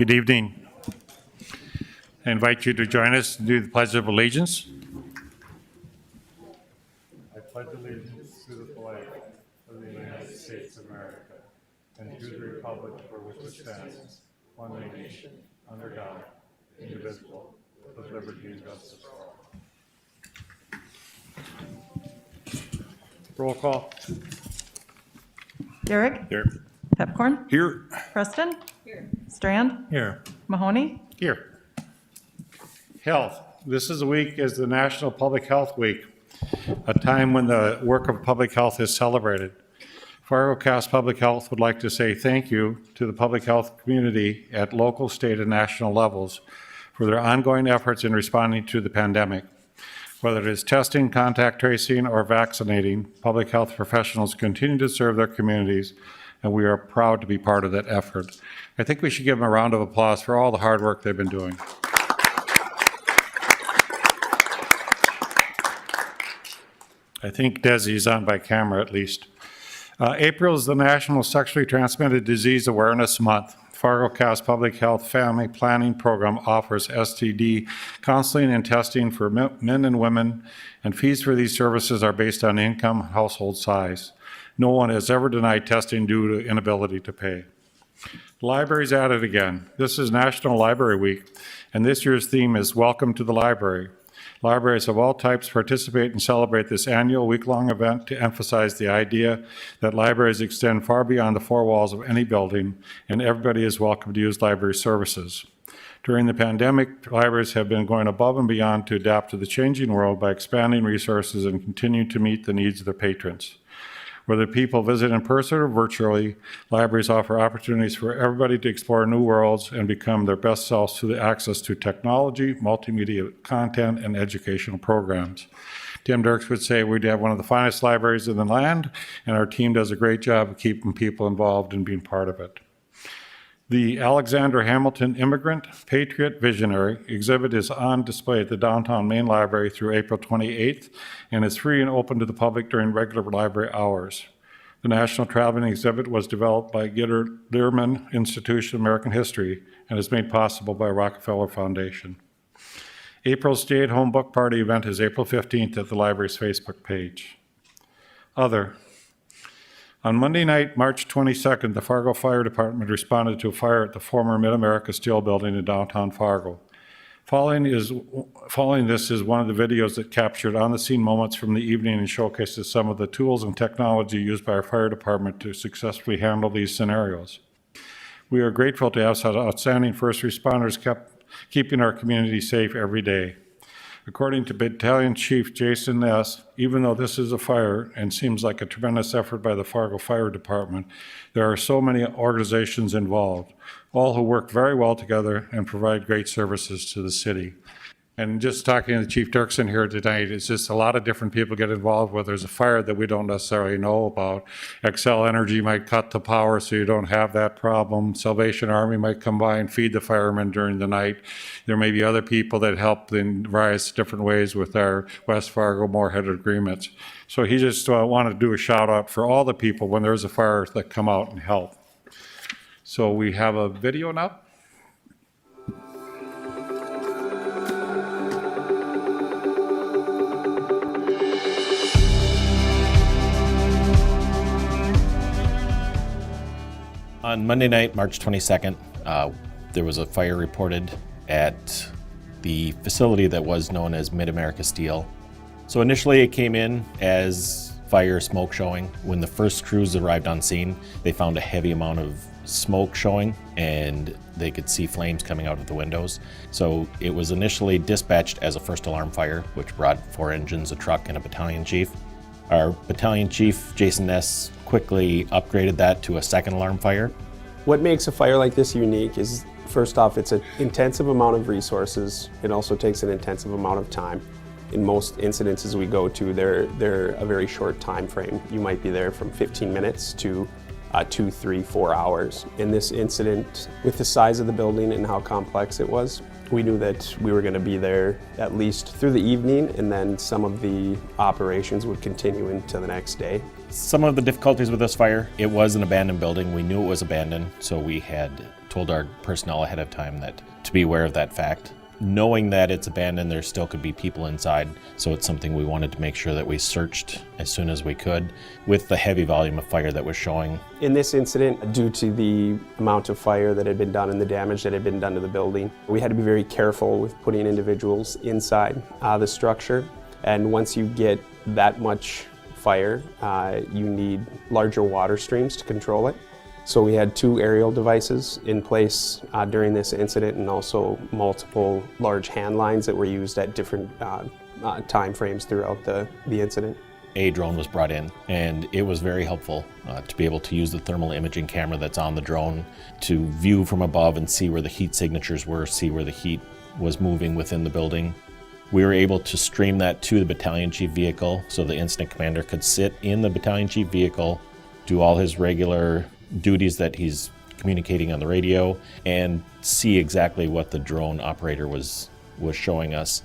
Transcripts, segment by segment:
Good evening. I invite you to join us to do the Pledge of Allegiance. I pledge allegiance to the flag of the United States of America and to the republic for which it stands, one nation, under God, indivisible, with liberty and justice for all. Roll call. Derek? Here. Pepcorn? Here. Preston? Here. Strand? Here. Mahoney? Here. Health. This is a week is the National Public Health Week, a time when the work of public health is celebrated. Fargo Cast Public Health would like to say thank you to the public health community at local, state, and national levels for their ongoing efforts in responding to the pandemic. Whether it is testing, contact tracing, or vaccinating, public health professionals continue to serve their communities, and we are proud to be part of that effort. I think we should give them a round of applause for all the hard work they've been doing. I think Desi's on by camera at least. April is the National Sexually Transmitted Disease Awareness Month. Fargo Cast Public Health Family Planning Program offers STD counseling and testing for men and women, and fees for these services are based on income, household size. No one has ever denied testing due to inability to pay. The library's at it again. This is National Library Week, and this year's theme is Welcome to the Library. Libraries of all types participate and celebrate this annual week-long event to emphasize the idea that libraries extend far beyond the four walls of any building, and everybody is welcome to use library services. During the pandemic, libraries have been going above and beyond to adapt to the changing world by expanding resources and continuing to meet the needs of their patrons. Whether people visit in person or virtually, libraries offer opportunities for everybody to explore new worlds and become their best selves through the access to technology, multimedia content, and educational programs. Tim Dirks would say we have one of the finest libraries in the land, and our team does a great job of keeping people involved and being part of it. The Alexander Hamilton Immigrant Patriot Visionary exhibit is on display at the downtown main library through April 28th, and is free and open to the public during regular library hours. The National Traveling Exhibit was developed by Gitter Lehrman Institute of American History and is made possible by Rockefeller Foundation. April's stay-at-home book party event is April 15th at the library's Facebook page. Other. On Monday night, March 22nd, the Fargo Fire Department responded to a fire at the former Mid-America Steel Building in downtown Fargo. Following this is one of the videos that captured on-the-scene moments from the evening and showcases some of the tools and technology used by our fire department to successfully handle these scenarios. We are grateful to have such outstanding first responders keeping our community safe every day. According to Battalion Chief Jason Ness, even though this is a fire and seems like a tremendous effort by the Fargo Fire Department, there are so many organizations involved, all who work very well together and provide great services to the city. And just talking to Chief Dirksen here tonight, it's just a lot of different people get involved where there's a fire that we don't necessarily know about. Xcel Energy might cut the power so you don't have that problem. Salvation Army might come by and feed the firemen during the night. There may be other people that help in various different ways with our West Fargo Moorhead agreements. So he just wanted to do a shout out for all the people when there's a fire that come out and help. So we have a video now. On Monday night, March 22nd, there was a fire reported at the facility that was known as Mid-America Steel. So initially it came in as fire smoke showing. When the first crews arrived on scene, they found a heavy amount of smoke showing and they could see flames coming out of the windows. So it was initially dispatched as a first alarm fire, which brought 4 engines, a truck, and a battalion chief. Our battalion chief, Jason Ness, quickly upgraded that to a second alarm fire. What makes a fire like this unique is, first off, it's an intensive amount of resources. It also takes an intensive amount of time. In most incidences we go to, they're a very short time frame. You might be there from 15 minutes to 2, 3, 4 hours. In this incident, with the size of the building and how complex it was, we knew that we were going to be there at least through the evening, and then some of the operations would continue into the next day. Some of the difficulties with this fire, it was an abandoned building. We knew it was abandoned, so we had told our personnel ahead of time that to be aware of that fact. Knowing that it's abandoned, there still could be people inside, so it's something we wanted to make sure that we searched as soon as we could with the heavy volume of fire that was showing. In this incident, due to the amount of fire that had been done and the damage that had been done to the building, we had to be very careful with putting individuals inside the structure. And once you get that much fire, you need larger water streams to control it. So we had 2 aerial devices in place during this incident, and also multiple large hand lines that were used at different time frames throughout the incident. A drone was brought in, and it was very helpful to be able to use the thermal imaging camera that's on the drone to view from above and see where the heat signatures were, see where the heat was moving within the building. We were able to stream that to the battalion chief vehicle, so the incident commander could sit in the battalion chief vehicle, do all his regular duties that he's communicating on the radio, and see exactly what the drone operator was showing us,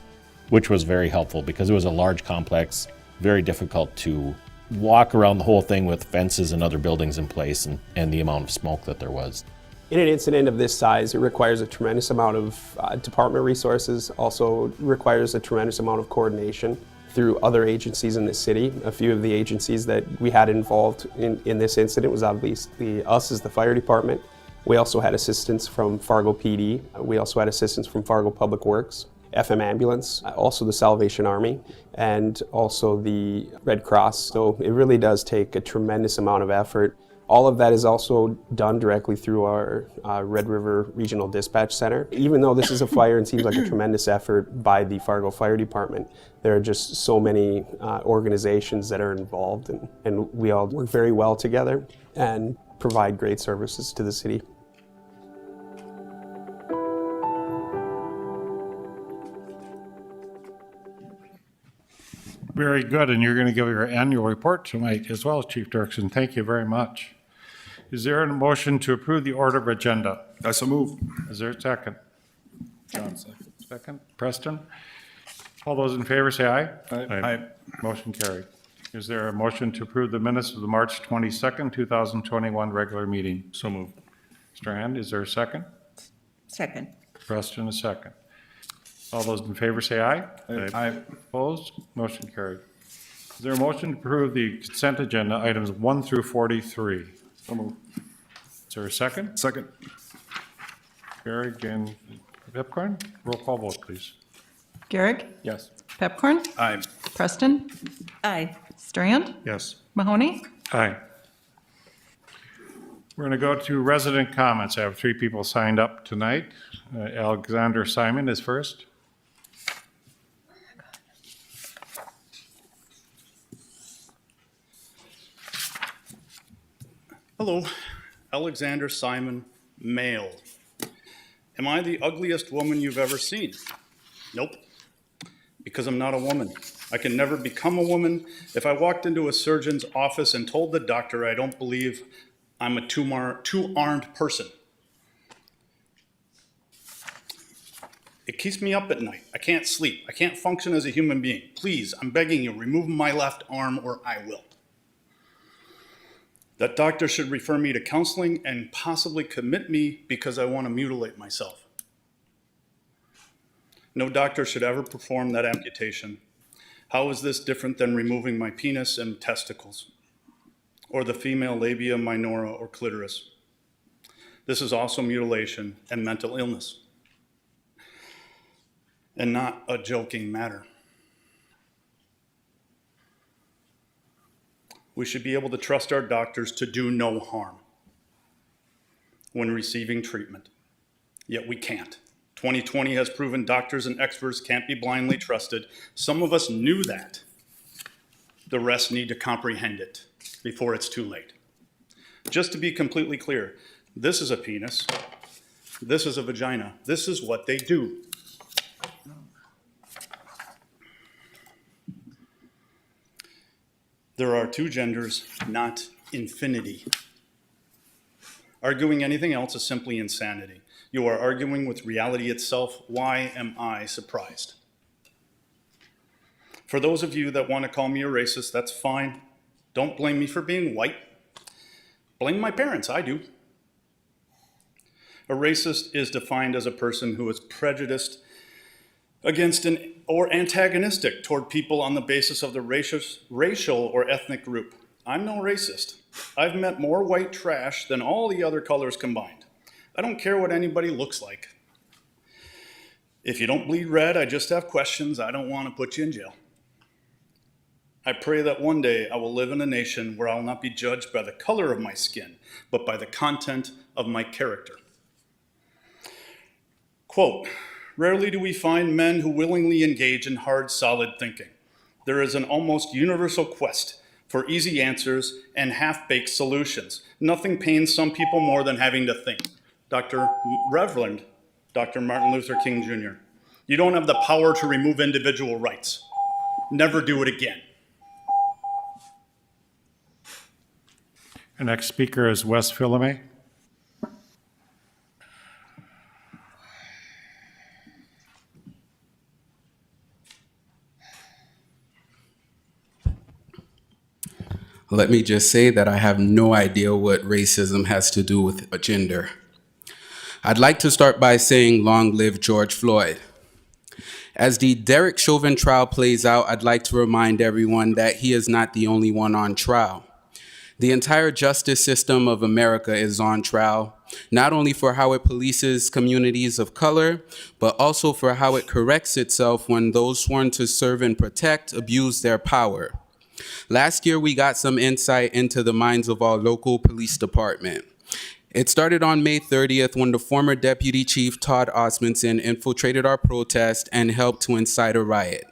which was very helpful because it was a large complex, very difficult to walk around the whole thing with fences and other buildings in place, and the amount of smoke that there was. In an incident of this size, it requires a tremendous amount of department resources, also requires a tremendous amount of coordination through other agencies in the city. A few of the agencies that we had involved in this incident was obviously us as the fire department. We also had assistance from Fargo PD. We also had assistance from Fargo Public Works, FM Ambulance, also the Salvation Army, and also the Red Cross. So it really does take a tremendous amount of effort. All of that is also done directly through our Red River Regional Dispatch Center. Even though this is a fire and seems like a tremendous effort by the Fargo Fire Department, there are just so many organizations that are involved, and we all work very well together and provide great services to the city. Very good, and you're going to give your annual report tonight as well, Chief Dirksen. Thank you very much. Is there a motion to approve the order of agenda? I so move. Is there a second? John, second. Preston? All those in favor say aye. Aye. Motion carried. Is there a motion to approve the minutes of the March 22nd, 2021 regular meeting? So moved. Strand, is there a second? Second. Preston, a second. All those in favor say aye. Aye. Opposed? Motion carried. Is there a motion to approve the consent agenda items 1 through 43? So moved. Is there a second? Second. Garrick and Pepcorn? Roll call vote, please. Garrick? Yes. Pepcorn? Aye. Preston? Aye. Strand? Yes. Mahoney? Aye. We're going to go to resident comments. I have 3 people signed up tonight. Alexander Simon is first. Hello, Alexander Simon, male. Am I the ugliest woman you've ever seen? Nope, because I'm not a woman. I can never become a woman. If I walked into a surgeon's office and told the doctor I don't believe I'm a two-armed person, it keeps me up at night. I can't sleep. I can't function as a human being. Please, I'm begging you, remove my left arm or I will. That doctor should refer me to counseling and possibly commit me because I want to mutilate myself. No doctor should ever perform that amputation. How is this different than removing my penis and testicles, or the female labia minora or clitoris? This is also mutilation and mental illness, and not a joking matter. We should be able to trust our doctors to do no harm when receiving treatment, yet we can't. 2020 has proven doctors and experts can't be blindly trusted. Some of us knew that. The rest need to comprehend it before it's too late. Just to be completely clear, this is a penis, this is a vagina, this is what they do. There are 2 genders, not infinity. Arguing anything else is simply insanity. You are arguing with reality itself. Why am I surprised? For those of you that want to call me a racist, that's fine. Don't blame me for being white. Blame my parents, I do. A racist is defined as a person who is prejudiced against or antagonistic toward people on the basis of the racial or ethnic group. I'm no racist. I've met more white trash than all the other colors combined. I don't care what anybody looks like. If you don't bleed red, I just have questions. I don't want to put you in jail. I pray that one day I will live in a nation where I will not be judged by the color of my skin, but by the content of my character. Quote, rarely do we find men who willingly engage in hard, solid thinking. There is an almost universal quest for easy answers and half-baked solutions. Nothing pains some people more than having to think. Reverend Dr. Martin Luther King Jr., you don't have the power to remove individual rights. Never do it again. Our next speaker is Wes Filame. Let me just say that I have no idea what racism has to do with gender. I'd like to start by saying long live George Floyd. As the Derek Chauvin trial plays out, I'd like to remind everyone that he is not the only one on trial. The entire justice system of America is on trial, not only for how it polices communities of color, but also for how it corrects itself when those sworn to serve and protect abuse their power. Last year, we got some insight into the minds of our local police department. It started on May 30th when the former Deputy Chief Todd Osmondson infiltrated our protest and helped to incite a riot.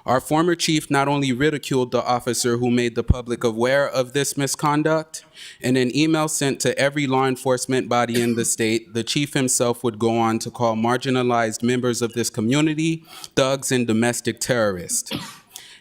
Our former chief not only ridiculed the officer who made the public aware of this misconduct, in an email sent to every law enforcement body in the state, the chief himself would go on to call marginalized members of this community thugs and domestic terrorists.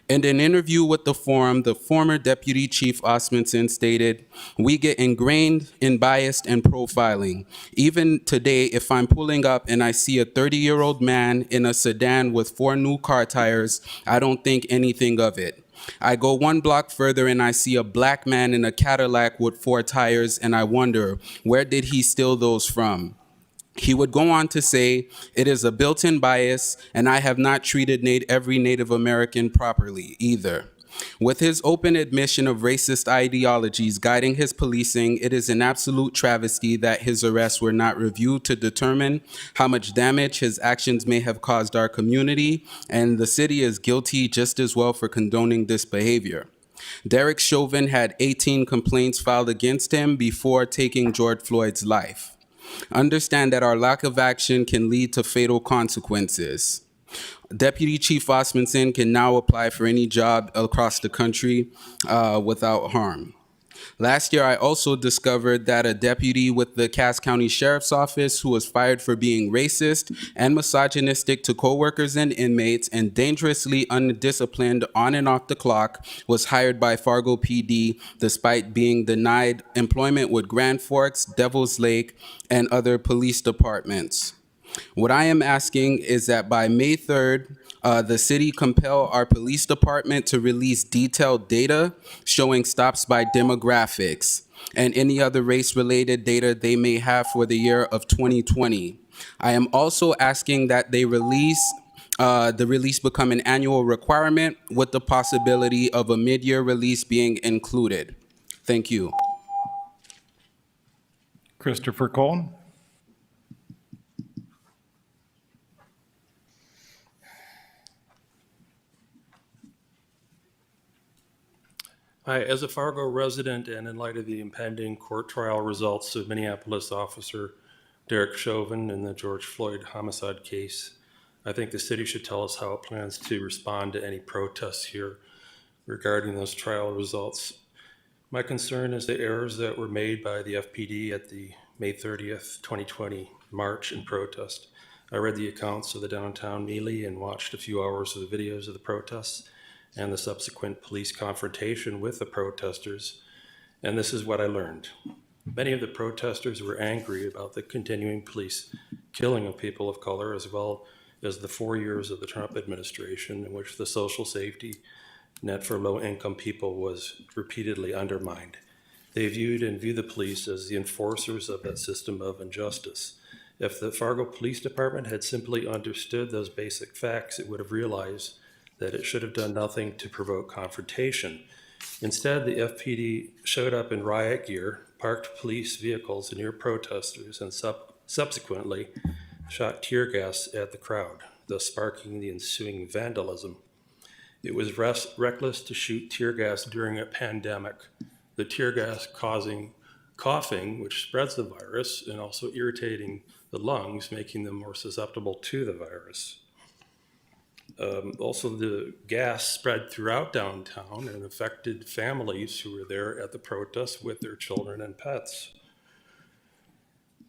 In an interview with the Forum, the former Deputy Chief Osmondson stated, "We get ingrained in bias and profiling. Even today, if I'm pulling up and I see a 30-year-old man in a sedan with 4 new car tires, I don't think anything of it. I go 1 block further and I see a black man in a Cadillac with 4 tires, and I wonder, where did he steal those from?" He would go on to say, "It is a built-in bias, and I have not treated every Native American properly either." With his open admission of racist ideologies guiding his policing, it is an absolute travesty that his arrests were not reviewed to determine how much damage his actions may have caused our community, and the city is guilty just as well for condoning this behavior. Derek Chauvin had 18 complaints filed against him before taking George Floyd's life. Understand that our lack of action can lead to fatal consequences. Deputy Chief Osmondson can now apply for any job across the country without harm. Last year, I also discovered that a deputy with the Cass County Sheriff's Office who was fired for being racist and misogynistic to coworkers and inmates and dangerously undisciplined on and off the clock was hired by Fargo PD despite being denied employment with Grand Forks, Devil's Lake, and other police departments. What I am asking is that by May 3rd, the city compel our police department to release detailed data showing stops by demographics and any other race-related data they may have for the year of 2020. I am also asking that they the release become an annual requirement with the possibility of a mid-year release being included. Thank you. Christopher Cohn. Hi, as a Fargo resident and in light of the impending court trial results of Minneapolis officer Derek Chauvin in the George Floyd homicide case, I think the city should tell us how it plans to respond to any protests here regarding those trial results. My concern is the errors that were made by the FPD at the May 30th, 2020 march and protest. I read the accounts of the downtown melee and watched a few hours of the videos of the protests and the subsequent police confrontation with the protesters, and this is what I learned. Many of the protesters were angry about the continuing police killing of people of color, as well as the 4 years of the Trump administration in which the social safety net for low-income people was repeatedly undermined. They viewed and view the police as the enforcers of that system of injustice. If the Fargo Police Department had simply understood those basic facts, it would have realized that it should have done nothing to provoke confrontation. Instead, the FPD showed up in riot gear, parked police vehicles near protesters, and subsequently shot tear gas at the crowd, thus sparking the ensuing vandalism. It was reckless to shoot tear gas during a pandemic, the tear gas causing coughing, which spreads the virus, and also irritating the lungs, making them more susceptible to the virus. Also, the gas spread throughout downtown and affected families who were there at the protest with their children and pets.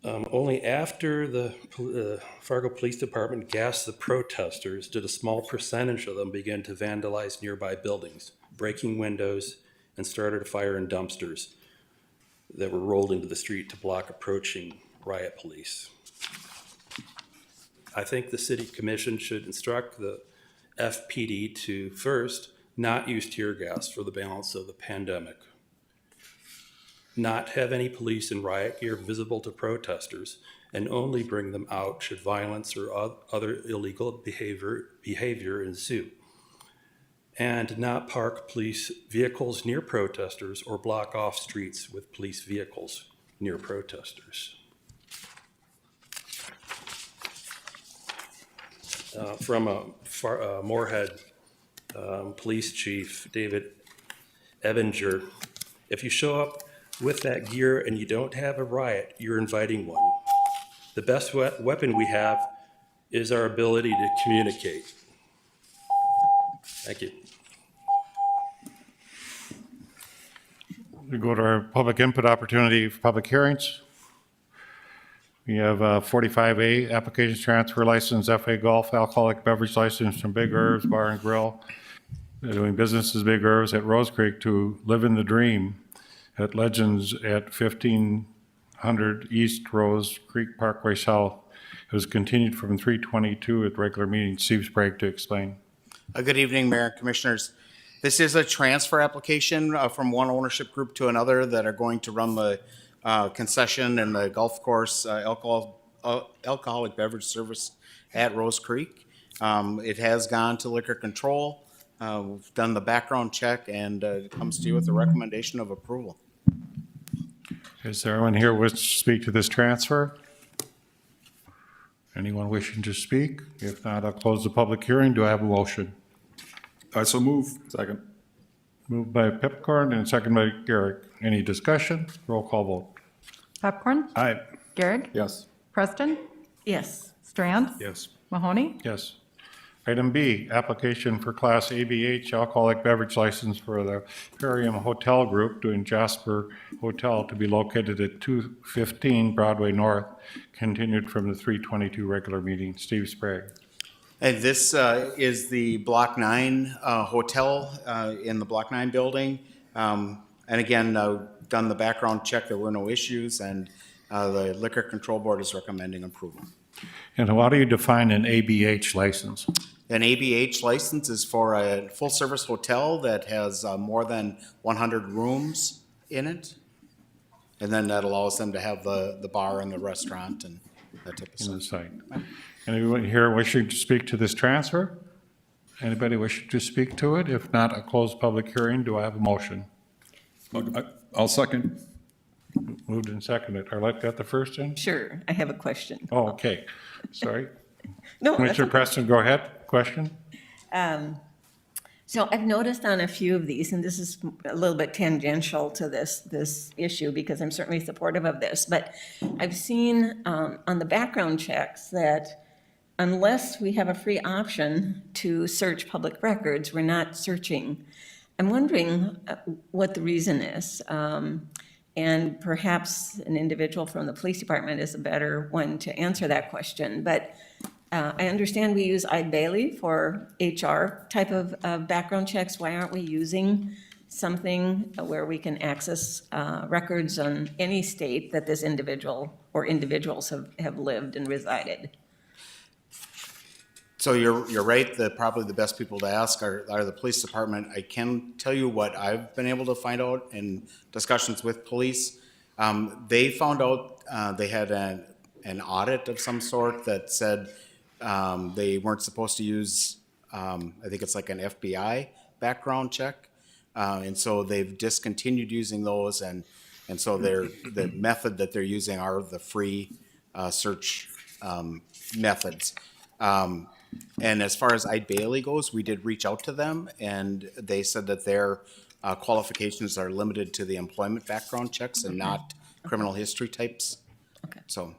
Only after the Fargo Police Department gassed the protesters did a small percentage of them begin to vandalize nearby buildings, breaking windows, and started a fire in dumpsters that were rolled into the street to block approaching riot police. I think the City Commission should instruct the FPD to first not use tear gas for the balance of the pandemic, not have any police in riot gear visible to protesters, and only bring them out should violence or other illegal behavior ensue, and not park police vehicles near protesters or block off streets with police vehicles near protesters. From Moorhead Police Chief David Ebinger, if you show up with that gear and you don't have a riot, you're inviting one. The best weapon we have is our ability to communicate. Thank you. We go to our public input opportunity for public hearings. We have 45A, applications transfer license, FA Golf, alcoholic beverage license from Big Herbs Bar and Grill. They're doing business as Big Herbs at Rose Creek to live in the dream at Legends at 1500 East Rose Creek Parkway South. It was continued from 3/22 at regular meeting. Steve Sprague to explain. Good evening, Mayor and Commissioners. This is a transfer application from one ownership group to another that are going to run the concession and the golf course alcoholic beverage service at Rose Creek. It has gone to liquor control. We've done the background check and it comes to you with a recommendation of approval. Is there anyone here wish to speak to this transfer? Anyone wishing to speak? If not, I'll close the public hearing. Do I have a motion? I so move. Second. Moved by Pipcorn and second by Garrick. Any discussion? Roll call vote. Popcorn? Aye. Garrick? Yes. Preston? Yes. Strand? Yes. Mahoney? Yes. Item B, application for Class ABH alcoholic beverage license for the Imperium Hotel Group doing Jasper Hotel to be located at 215 Broadway North, continued from the 3/22 regular meeting. Steve Sprague. And this is the Block 9 hotel in the Block 9 building. And again, done the background check, there were no issues, and the Liquor Control Board is recommending approval. And how do you define an ABH license? An ABH license is for a full-service hotel that has more than 100 rooms in it. And then that allows them to have the bar and the restaurant and that type of In the stuff. site. Anyone here wishing to speak to this transfer? Anybody wishing to speak to it? If not, I'll close public hearing. Do I have a motion? I'll second. Moved and seconded. Arlette got the first in? Sure, I have a question. Oh, okay. Sorry. No, that's Commissioner okay. Preston, go ahead. Question? So I've noticed on a few of these, and this is a little bit tangential to this issue because I'm certainly supportive of this, but I've seen on the background checks that unless we have a free option to search public records, we're not searching. I'm wondering what the reason is. And perhaps an individual from the police department is a better one to answer that question. But I understand we use Eid Bailey for HR type of background checks. Why aren't we using something where we can access records on any state that this individual or individuals have lived and resided? So you're right, probably the best people to ask are the police department. I can tell you what I've been able to find out in discussions with police. They found out they had an audit of some sort that said they weren't supposed to use, I think it's like an FBI background check. And so they've discontinued using those, and so the method that they're using are the free search methods. And as far as Eid Bailey goes, we did reach out to them, and they said that their qualifications are limited to the employment background checks and not criminal history types. Okay. So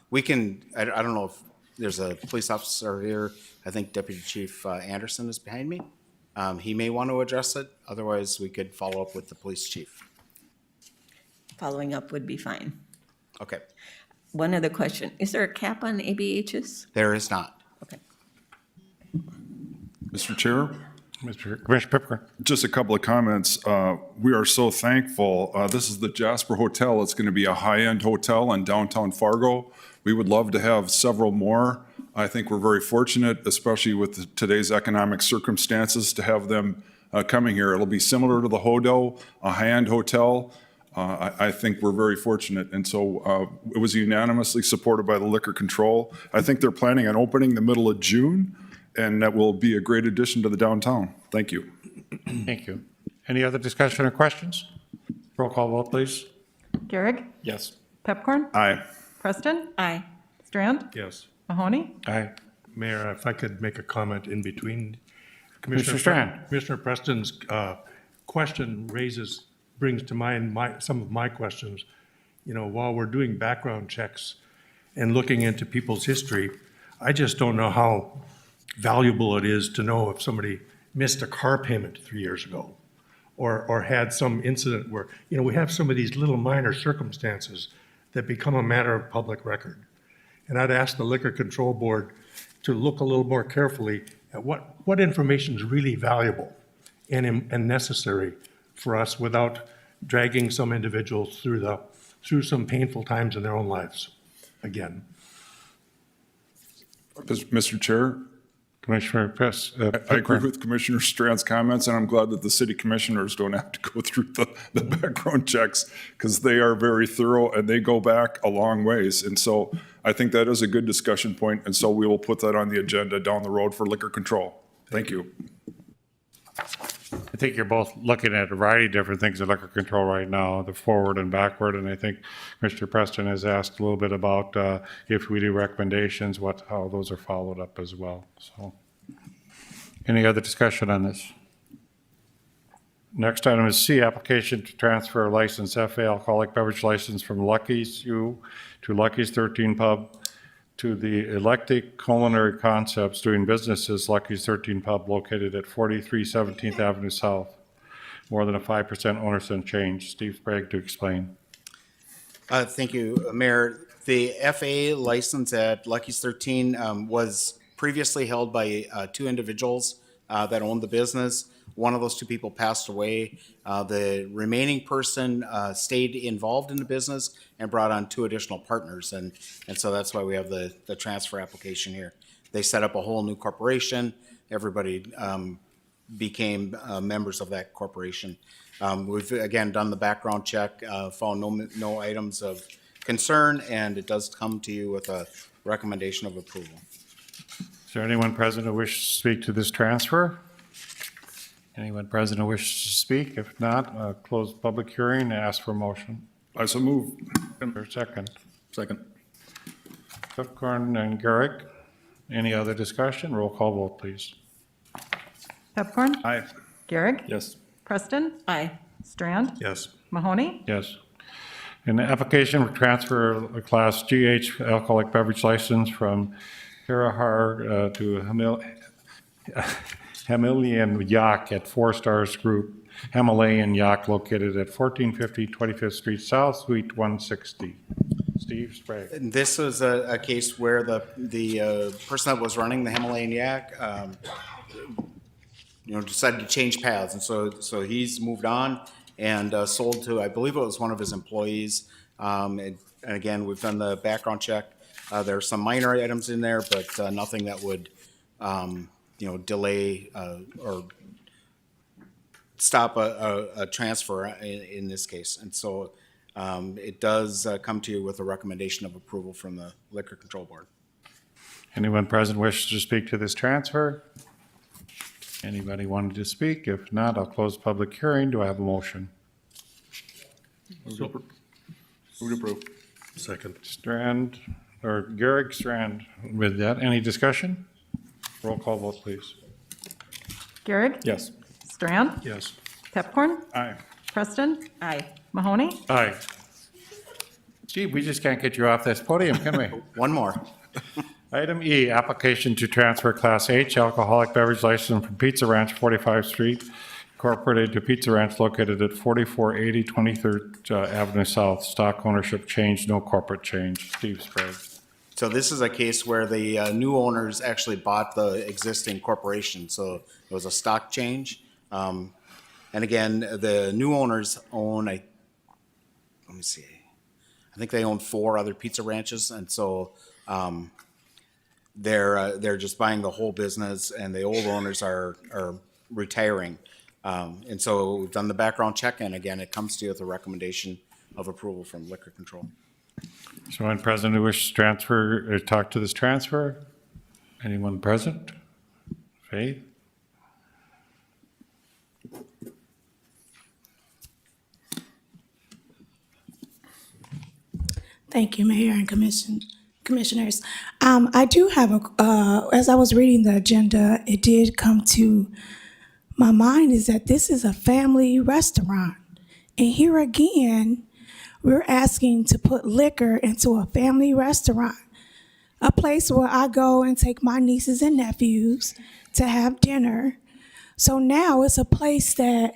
we can, I don't know if there's a police officer here. I think Deputy Chief Anderson is behind me. He may want to address it. Otherwise, we could follow up with the police chief. Following up would be fine. Okay. One other question. Is there a cap on ABHs? There is not. Okay. Mr. Chair, Commissioner Pipker. just a couple of comments. We are so thankful. This is the Jasper Hotel. It's going to be a high-end hotel in downtown Fargo. We would love to have several more. I think we're very fortunate, especially with today's economic circumstances, to have them coming here. It'll be similar to the Hodo, a high-end hotel. I think we're very fortunate, and so it was unanimously supported by the Liquor Control. I think they're planning on opening the middle of June, and that will be a great addition to the downtown. Thank you. Thank you. Any other discussion or questions? Roll call vote, please. Garrick? Yes. Pepcorn? Aye. Preston? Aye. Strand? Yes. Mahoney? Aye. Mayor, if I could make a comment in between. Mr. Strand. Commissioner Preston's question brings to mind some of my questions. You know, while we're doing background checks and looking into people's history, I just don't know how valuable it is to know if somebody missed a car payment 3 years ago or had some incident where, you know, we have some of these little minor circumstances that become a matter of public record. And I'd ask the Liquor Control Board to look a little more carefully at what information is really valuable and necessary for us without dragging some individuals through some painful times in their own lives again. Mr. Chair, Commissioner I agree with Commissioner Strand's comments, and I'm glad that the city commissioners don't have to go through the background checks, because they are very thorough and they go back a long ways. And so I think that is a good discussion point, and so we will put that on the agenda down the road for liquor control. Thank you. I think you're both looking at a variety of different things in liquor control right now, the forward and backward, and I think Mr. Preston has asked a little bit about if we do recommendations, how those are followed up as well. So, any other discussion on this? Next item is C, application to transfer a license, FA alcoholic beverage license from Lucky's U to Lucky's 13 Pub to the Eclectic Culinary Concepts doing business as Lucky's 13 Pub located at 43 17th Avenue South. More than a 5% ownership change. Steve Sprague to explain. Thank you, Mayor. The FA license at Lucky's 13 was previously held by two individuals that owned the business. One of those two people passed away. The remaining person stayed involved in the business and brought on two additional partners. And so that's why we have the transfer application here. They set up a whole new corporation. Everybody became members of that corporation. We've, again, done the background check, found no items of concern, and it does come to you with a recommendation of approval. Is there anyone present who wishes to speak to this transfer? Anyone present who wishes to speak? If not, close the public hearing and ask for a motion. I so move. For a second. Second. Pepcorn and Garrick. Any other discussion? Roll call vote, please. Pepcorn? Aye. Garrick? Yes. Preston? Aye. Strand? Yes. Mahoney? Yes. An application for transfer of a Class GH alcoholic beverage license from Harahar to Himalayan Yacht at Four Stars Group, Himalayan Yacht located at 1450 25th Street South, Suite 160. Steve Sprague. And this was a case where the person that was running the Himalayan Yak, decided to change paths, and so he's moved on and sold to, I believe it was one of his employees. And again, we've done the background check. There are some minor items in there, but nothing that would delay or stop a transfer in this case. And so it does come to you with a recommendation of approval from the Liquor Control Board. Anyone present wishes to speak to this transfer? Anybody wanted to speak? If not, I'll close the public hearing. Do I have a motion? Move to approve. Second. Strand, or Garrick, Strand. With that, any discussion? Roll call vote, please. Garrick? Yes. Strand? Yes. Pepcorn? Aye. Preston? Aye. Mahoney? Aye. Gee, we just can't get you off this podium, can we? One more. Item E, application to transfer Class H alcoholic beverage license from Pizza Ranch, 45th Street, incorporated to Pizza Ranch located at 4480 23rd Avenue South. Stock ownership change, no corporate change. Steve Sprague. So this is a case where the new owners actually bought the existing corporation, so it was a stock change. And again, the new owners own, let me see, I think they own 4 other pizza ranches, and so they're just buying the whole business, and the old owners are retiring. And so we've done the background check, and again, it comes to you with a recommendation of approval from Liquor Control. So anyone present who wishes to transfer, or talk to this transfer? Anyone present? Faith? Thank you, Mayor and Commissioners. I do have as I was reading the agenda, it did come to my mind is that this is a family restaurant. And here again, we're asking to put liquor into a family restaurant, a place where I go and take my nieces and nephews to have dinner. So now it's a place that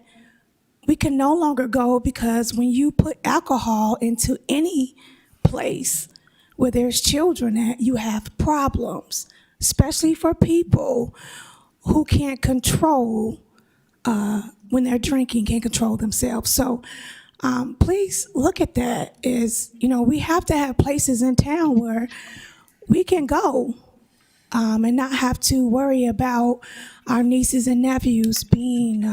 we can no longer go, because when you put alcohol into any place where there's children at, you have problems, especially for people who can't control when they're drinking, can't control themselves. So please look at that. We have to have places in town where we can go and not have to worry about our nieces and nephews being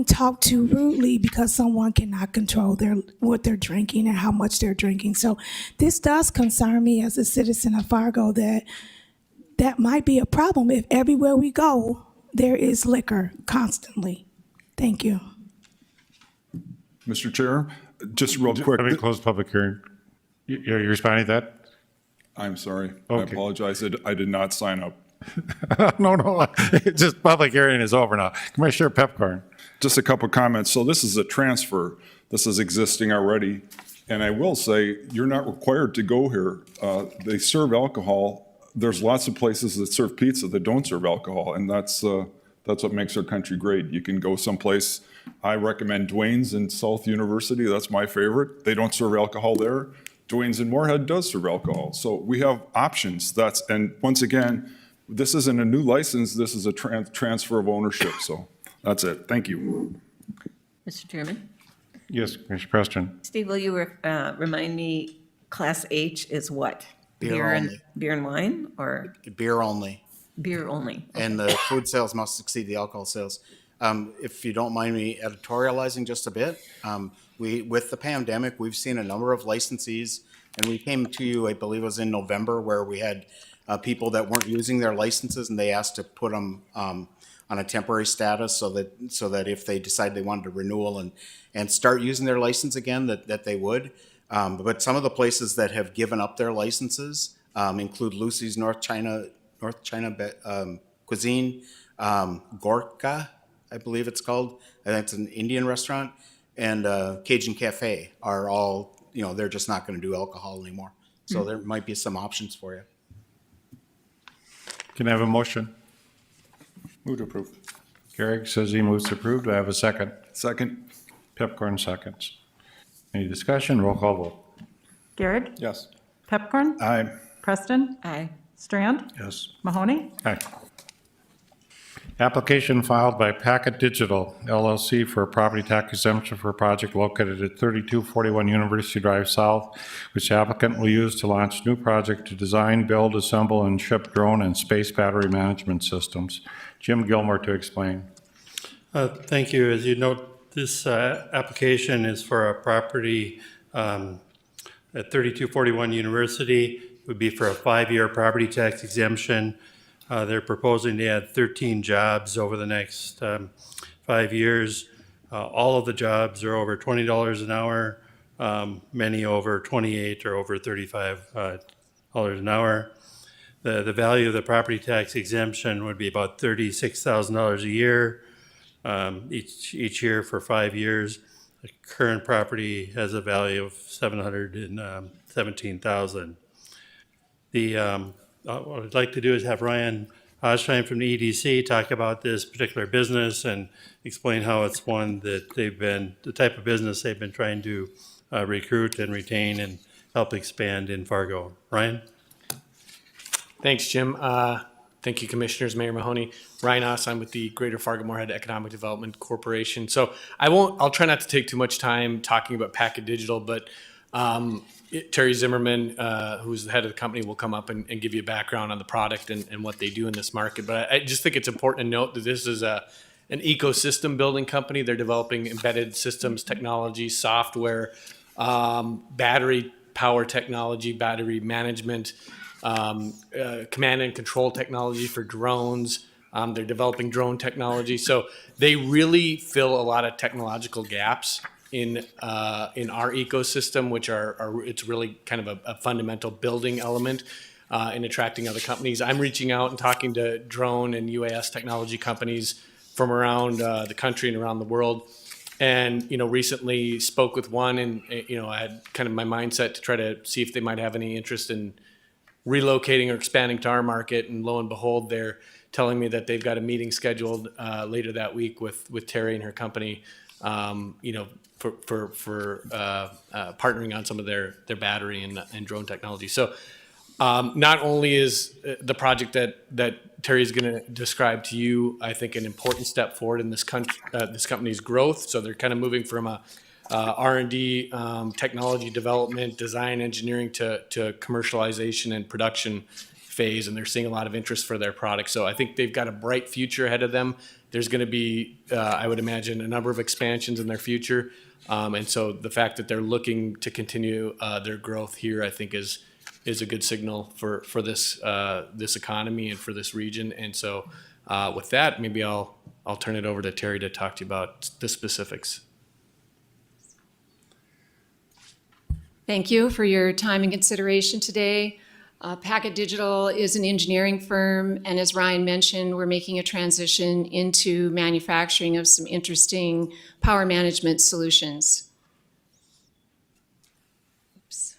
talked to rudely because someone cannot control what they're drinking and how much they're drinking. So this does concern me as a citizen of Fargo, that might be a problem if everywhere we go, there is liquor constantly. Thank you. Mr. Chair, just real quick. Let me close the public hearing. You're responding to that? I'm sorry. I Okay. apologize. I did not sign up. No, it's just public hearing is over now. Commissioner Pepcorn. Just a couple comments. So this is a transfer. This is existing already. And I will say, you're not required to go here. They serve alcohol. There's lots of places that serve pizza that don't serve alcohol, and that's what makes our country great. You can go someplace. I recommend Dwayne's in South University. That's my favorite. They don't serve alcohol there. Dwayne's in Moorhead does serve alcohol. So we have options. And once again, this isn't a new license. This is a transfer of ownership. So that's it. Thank you. Mr. Chairman? Yes, Commissioner Preston. Steve, will you remind me, Class H is what? Beer only. Beer and wine, or Beer only. beer only? And the food sales must exceed the alcohol sales. If you don't mind me editorializing just a bit, with the pandemic, we've seen a number of licensees, and we came to you, I believe it was in November, where we had people that weren't using their licenses, and they asked to put them on a temporary status so that if they decide they wanted to renewal and start using their license again, that they would. But some of the places that have given up their licenses include Lucy's North China Cuisine, Gorka, I believe it's called. I think it's an Indian restaurant, and Cajun Cafe are all, they're just not going to do alcohol anymore. So there might be some options for you. Can I have a motion? Move to approve. Garrick says he moves to approve. Do I have a second? Second. Pepcorn seconds. Any discussion? Roll call vote. Garrick? Yes. Pepcorn? Aye. Preston? Aye. Strand? Yes. Mahoney? Aye. Application filed by Packet Digital LLC for a property tax exemption for a project located at 3241 University Drive South, which the applicant will use to launch new project to design, build, assemble, and ship drone and space battery management systems. Jim Gilmore to explain. Thank you. As you note, this application is for a property at 3241 University. It would be for a 5-year property tax exemption. They're proposing to add 13 jobs over the next 5 years. All of the jobs are over $20 an hour, many over $28 or over $35 an hour. The value of the property tax exemption would be about $36,000 a year, each year for 5 years. The current property has a value of $717,000. What I'd like to do is have Ryan Osheim from the EDC talk about this particular business and explain how it's one that the type of business they've been trying to recruit and retain and help expand in Fargo. Ryan? Thanks, Jim. Thank you, Commissioners, Mayor Mahoney. Ryan Osheim with the Greater Fargo-Moorhead Economic Development Corporation. So I'll try not to take too much time talking about Packet Digital, but Terry Zimmerman, who's the head of the company, will come up and give you a background on the product and what they do in this market. But I just think it's important to note that this is an ecosystem building company. They're developing embedded systems, technology, software, battery power technology, battery management, command and control technology for drones. They're developing drone technology. So they really fill a lot of technological gaps in our ecosystem, which it's really kind of a fundamental building element in attracting other companies. I'm reaching out and talking to drone and UAS technology companies from around the country and around the world. And, recently spoke with one and, I had kind of my mindset to try to see if they might have any interest in relocating or expanding to our market. And lo and behold, they're telling me that they've got a meeting scheduled later that week with Terry and her company, for partnering on some of their battery and drone technology. So not only is the project that Terry is going to describe to you, I think, an important step forward in this company's growth. So they're kind of moving from a R&D, technology development, design, engineering to commercialization and production phase, and they're seeing a lot of interest for their products. So I think they've got a bright future ahead of them. There's going to be, I would imagine, a number of expansions in their future. And so the fact that they're looking to continue their growth here, I think, is a good signal for this economy and for this region. And so with that, maybe I'll turn it over to Terry to talk to you about the specifics. Thank you for your time and consideration today. Packet Digital is an engineering firm, and as Ryan mentioned, we're making a transition into manufacturing of some interesting power management solutions. Oops.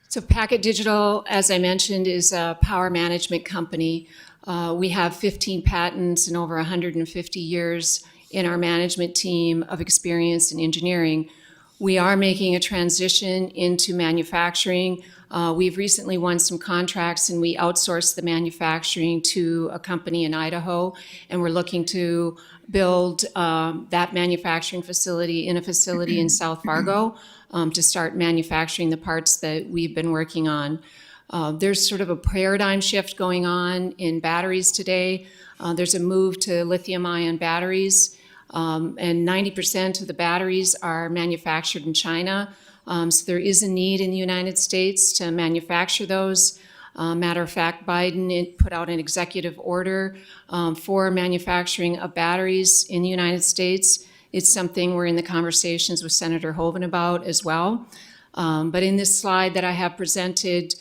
So Packet Digital, as I mentioned, is a power management company. We have 15 patents and over 150 years in our management team of experience in engineering. We are making a transition into manufacturing. We've recently won some contracts and we outsourced the manufacturing to a company in Idaho, and we're looking to build that manufacturing facility in a facility in South Fargo to start manufacturing the parts that we've been working on. There's sort of a paradigm shift going on in batteries today. There's a move to lithium-ion batteries, and 90% of the batteries are manufactured in China. So there is a need in the United States to manufacture those. Matter of fact, Biden put out an executive order for manufacturing of batteries in the United States. It's something we're in the conversations with Senator Hoeven about as well. But in this slide that I have presented,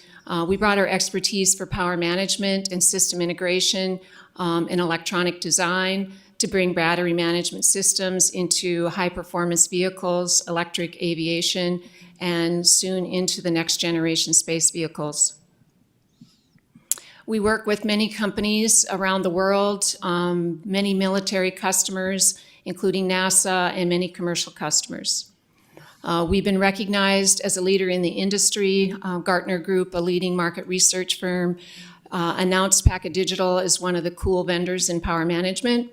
we brought our expertise for power management and system integration and electronic design to bring battery management systems into high-performance vehicles, electric aviation, and soon into the next generation space vehicles. We work with many companies around the world, many military customers, including NASA, and many commercial customers. We've been recognized as a leader in the industry. Gartner Group, a leading market research firm, announced Packet Digital as one of the cool vendors in power management.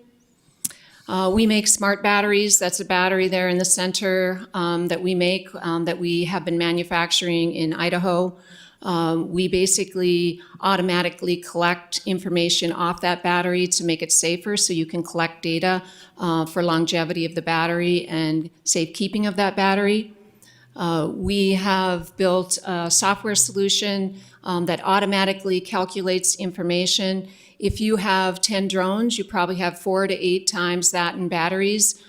We make smart batteries. That's a battery there in the center that we make, that we have been manufacturing in Idaho. We basically automatically collect information off that battery to make it safer, so you can collect data for longevity of the battery and safekeeping of that battery. We have built a software solution that automatically calculates information. If you have 10 drones, you probably have 4 to 8 times that in batteries.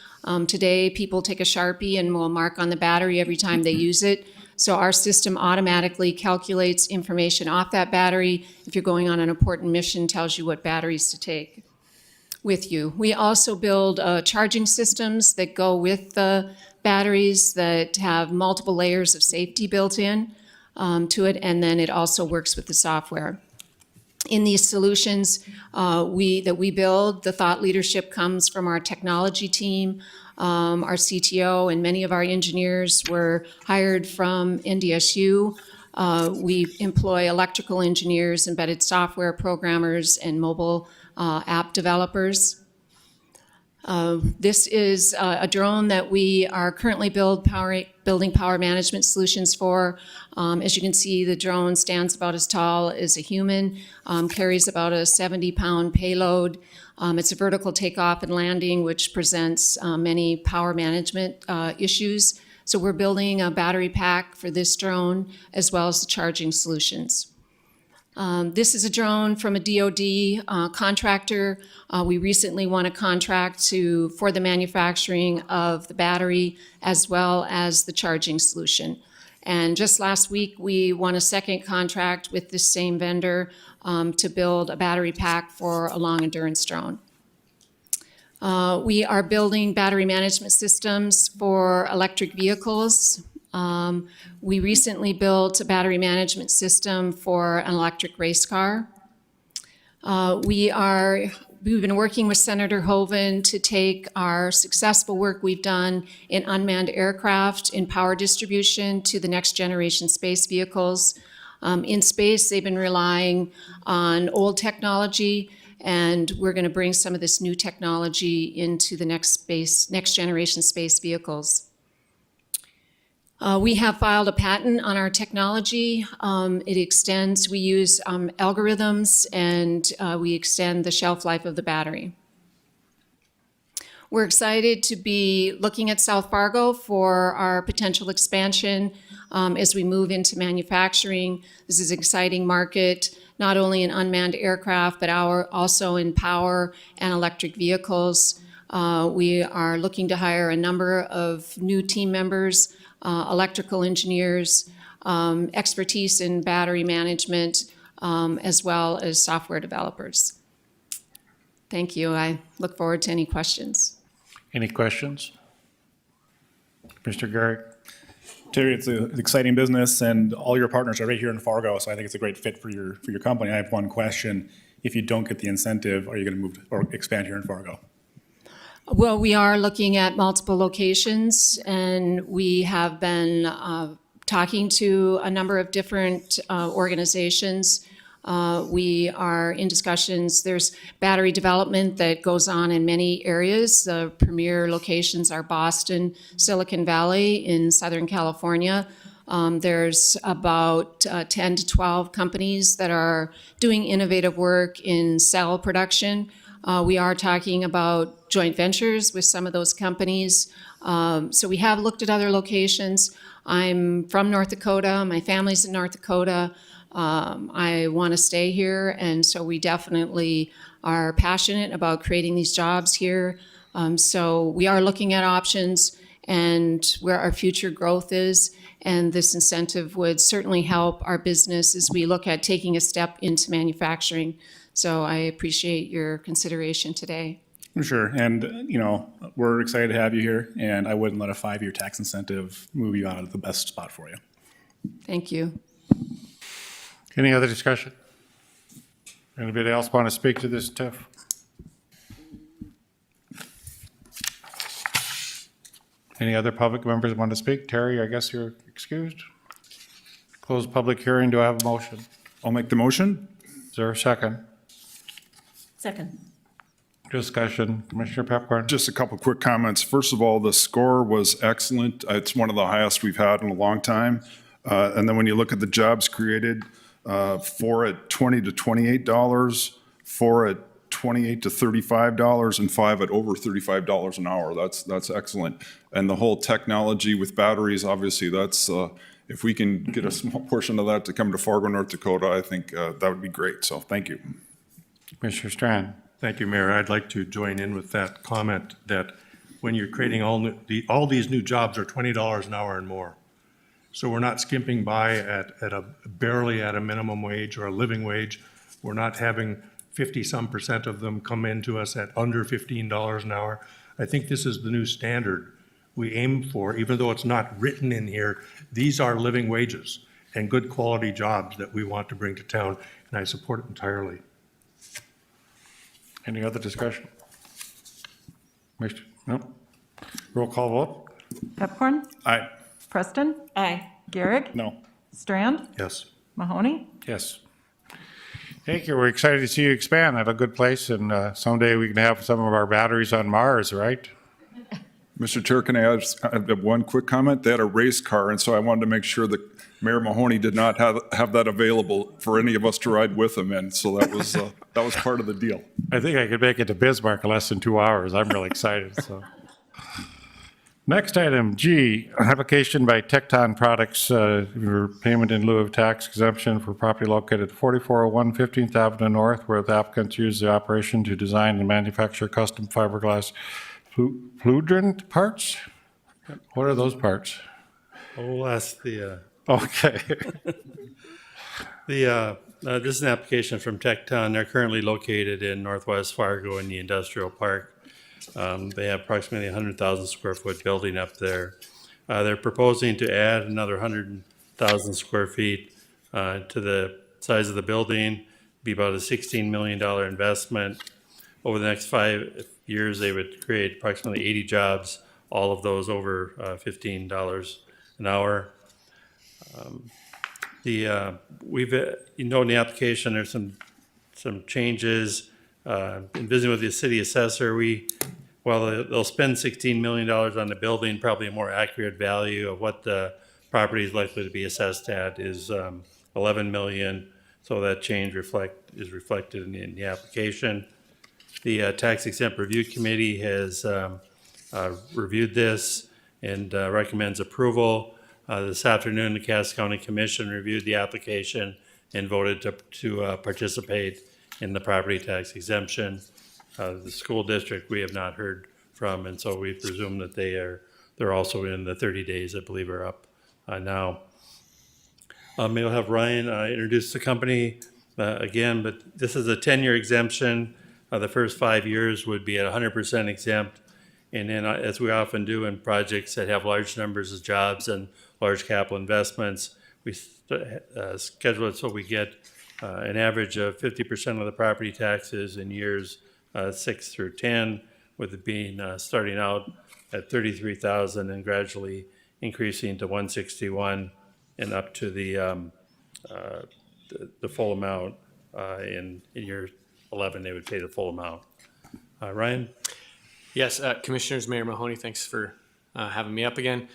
Today, people take a Sharpie and will mark on the battery every time they use it. So our system automatically calculates information off that battery. If you're going on an important mission, tells you what batteries to take with you. We also build charging systems that go with the batteries that have multiple layers of safety built in to it, and then it also works with the software. In these solutions that we build, the thought leadership comes from our technology team. Our CTO and many of our engineers were hired from NDSU. We employ electrical engineers, embedded software programmers, and mobile app developers. This is a drone that we are currently building power management solutions for. As you can see, the drone stands about as tall as a human, carries about a 70-pound payload. It's a vertical takeoff and landing, which presents many power management issues. So we're building a battery pack for this drone, as well as the charging solutions. This is a drone from a DoD contractor. We recently won a contract for the manufacturing of the battery as well as the charging solution. And just last week, we won a second contract with this same vendor to build a battery pack for a long endurance drone. We are building battery management systems for electric vehicles. We recently built a battery management system for an electric race car. We've been working with Senator Hoeven to take our successful work we've done in unmanned aircraft in power distribution to the next generation space vehicles. In space, they've been relying on old technology, and we're going to bring some of this new technology into the next generation space vehicles. We have filed a patent on our technology. We use algorithms, and we extend the shelf life of the battery. We're excited to be looking at South Fargo for our potential expansion as we move into manufacturing. This is an exciting market, not only in unmanned aircraft, but also in power and electric vehicles. We are looking to hire a number of new team members, electrical engineers, expertise in battery management, as well as software developers. Thank you. I look forward to any questions. Any questions? Mr. Garrick? Terry, it's an exciting business, and all your partners are right here in Fargo, so I think it's a great fit for your company. I have one question. If you don't get the incentive, are you going to move or expand here in Fargo? Well, we are looking at multiple locations, and we have been talking to a number of different organizations. We are in discussions. There's battery development that goes on in many areas. The premier locations are Boston, Silicon Valley in Southern California. There's about 10 to 12 companies that are doing innovative work in cell production. We are talking about joint ventures with some of those companies. So we have looked at other locations. I'm from North Dakota. My family's in North Dakota. I want to stay here, and so we definitely are passionate about creating these jobs here. So we are looking at options and where our future growth is, and this incentive would certainly help our business as we look at taking a step into manufacturing. So I appreciate your consideration today. Sure, and we're excited to have you here, and I wouldn't let a 5-year tax incentive move you out of the best spot for you. Thank you. Any other discussion? Anybody else want to speak to this, Tiff? Any other public members want to speak? Terry, I guess you're excused. Close public hearing. Do I have a motion? I'll make the motion. Is there a second? Second. Discussion. Commissioner Pepcorn? Just a couple quick comments. First of all, the score was excellent. It's one of the highest we've had in a long time. And then when you look at the jobs created, 4 at $20 to $28, 4 at $28 to $35, and 5 at over $35 an hour. That's excellent. And the whole technology with batteries, obviously, that's if we can get a small portion of that to come to Fargo, North Dakota, I think that would be great. So thank you. Commissioner Strand? Thank you, Mayor. I'd like to join in with that comment that when you're creating all these new jobs are $20 an hour and more. So we're not skimping by at barely at a minimum wage or a living wage. We're not having 50-some% of them come into us at under $15 an hour. I think this is the new standard we aim for, even though it's not written in here. These are living wages and good quality jobs that we want to bring to town, and I support it entirely. Any other discussion? No? Roll call vote? Pepcorn? Aye. Preston? Aye. Garrick? No. Strand? Yes. Mahoney? Yes. Thank you. We're excited to see you expand at a good place, and someday we can have some of our batteries on Mars, right? Mr. Chair, can I have one quick comment? They had a race car, and so I wanted to make sure that Mayor Mahoney did not have that available for any of us to ride with him in. So that was part of the deal. I think I could make it to Bismarck in less than 2 hours. I'm really excited. So, next item, G, application by Tecton Products for payment in lieu of tax exemption for property located at 4401 15th Avenue North, where the applicants use the operation to design and manufacture custom fiberglass fluorescent parts. What are those parts? Oh, that's the. Okay. This is an application from Tecton. They're currently located in Northwest Fargo in the industrial park. They have approximately 100,000 square foot building up there. They're proposing to add another 100,000 square feet to the size of the building, be about a $16 million investment. Over the next 5 years, they would create approximately 80 jobs, all of those over $15 an hour. We've in the application, there's some changes. In visiting with the city assessor, while they'll spend $16 million on the building, probably a more accurate value of what the property is likely to be assessed at is $11 million. So that change is reflected in the application. The Tax Exempt Review Committee has reviewed this and recommends approval. This afternoon, the Cass County Commission reviewed the application and voted to participate in the property tax exemption. The school district we have not heard from, and so we presume that they're also in the 30 days, I believe, are up now. Maybe I'll have Ryan introduce the company again, but this is a 10-year exemption. The first 5 years would be at 100% exempt. And then, as we often do in projects that have large numbers of jobs and large capital investments, we schedule it so we get an average of 50% of the property taxes in years 6 through 10, with it being starting out at $33,000 and gradually increasing to $161,000 and up to the full amount. In year 11, they would pay the full amount. Ryan? Yes, Commissioners, Mayor Mahoney, thanks for having me up again.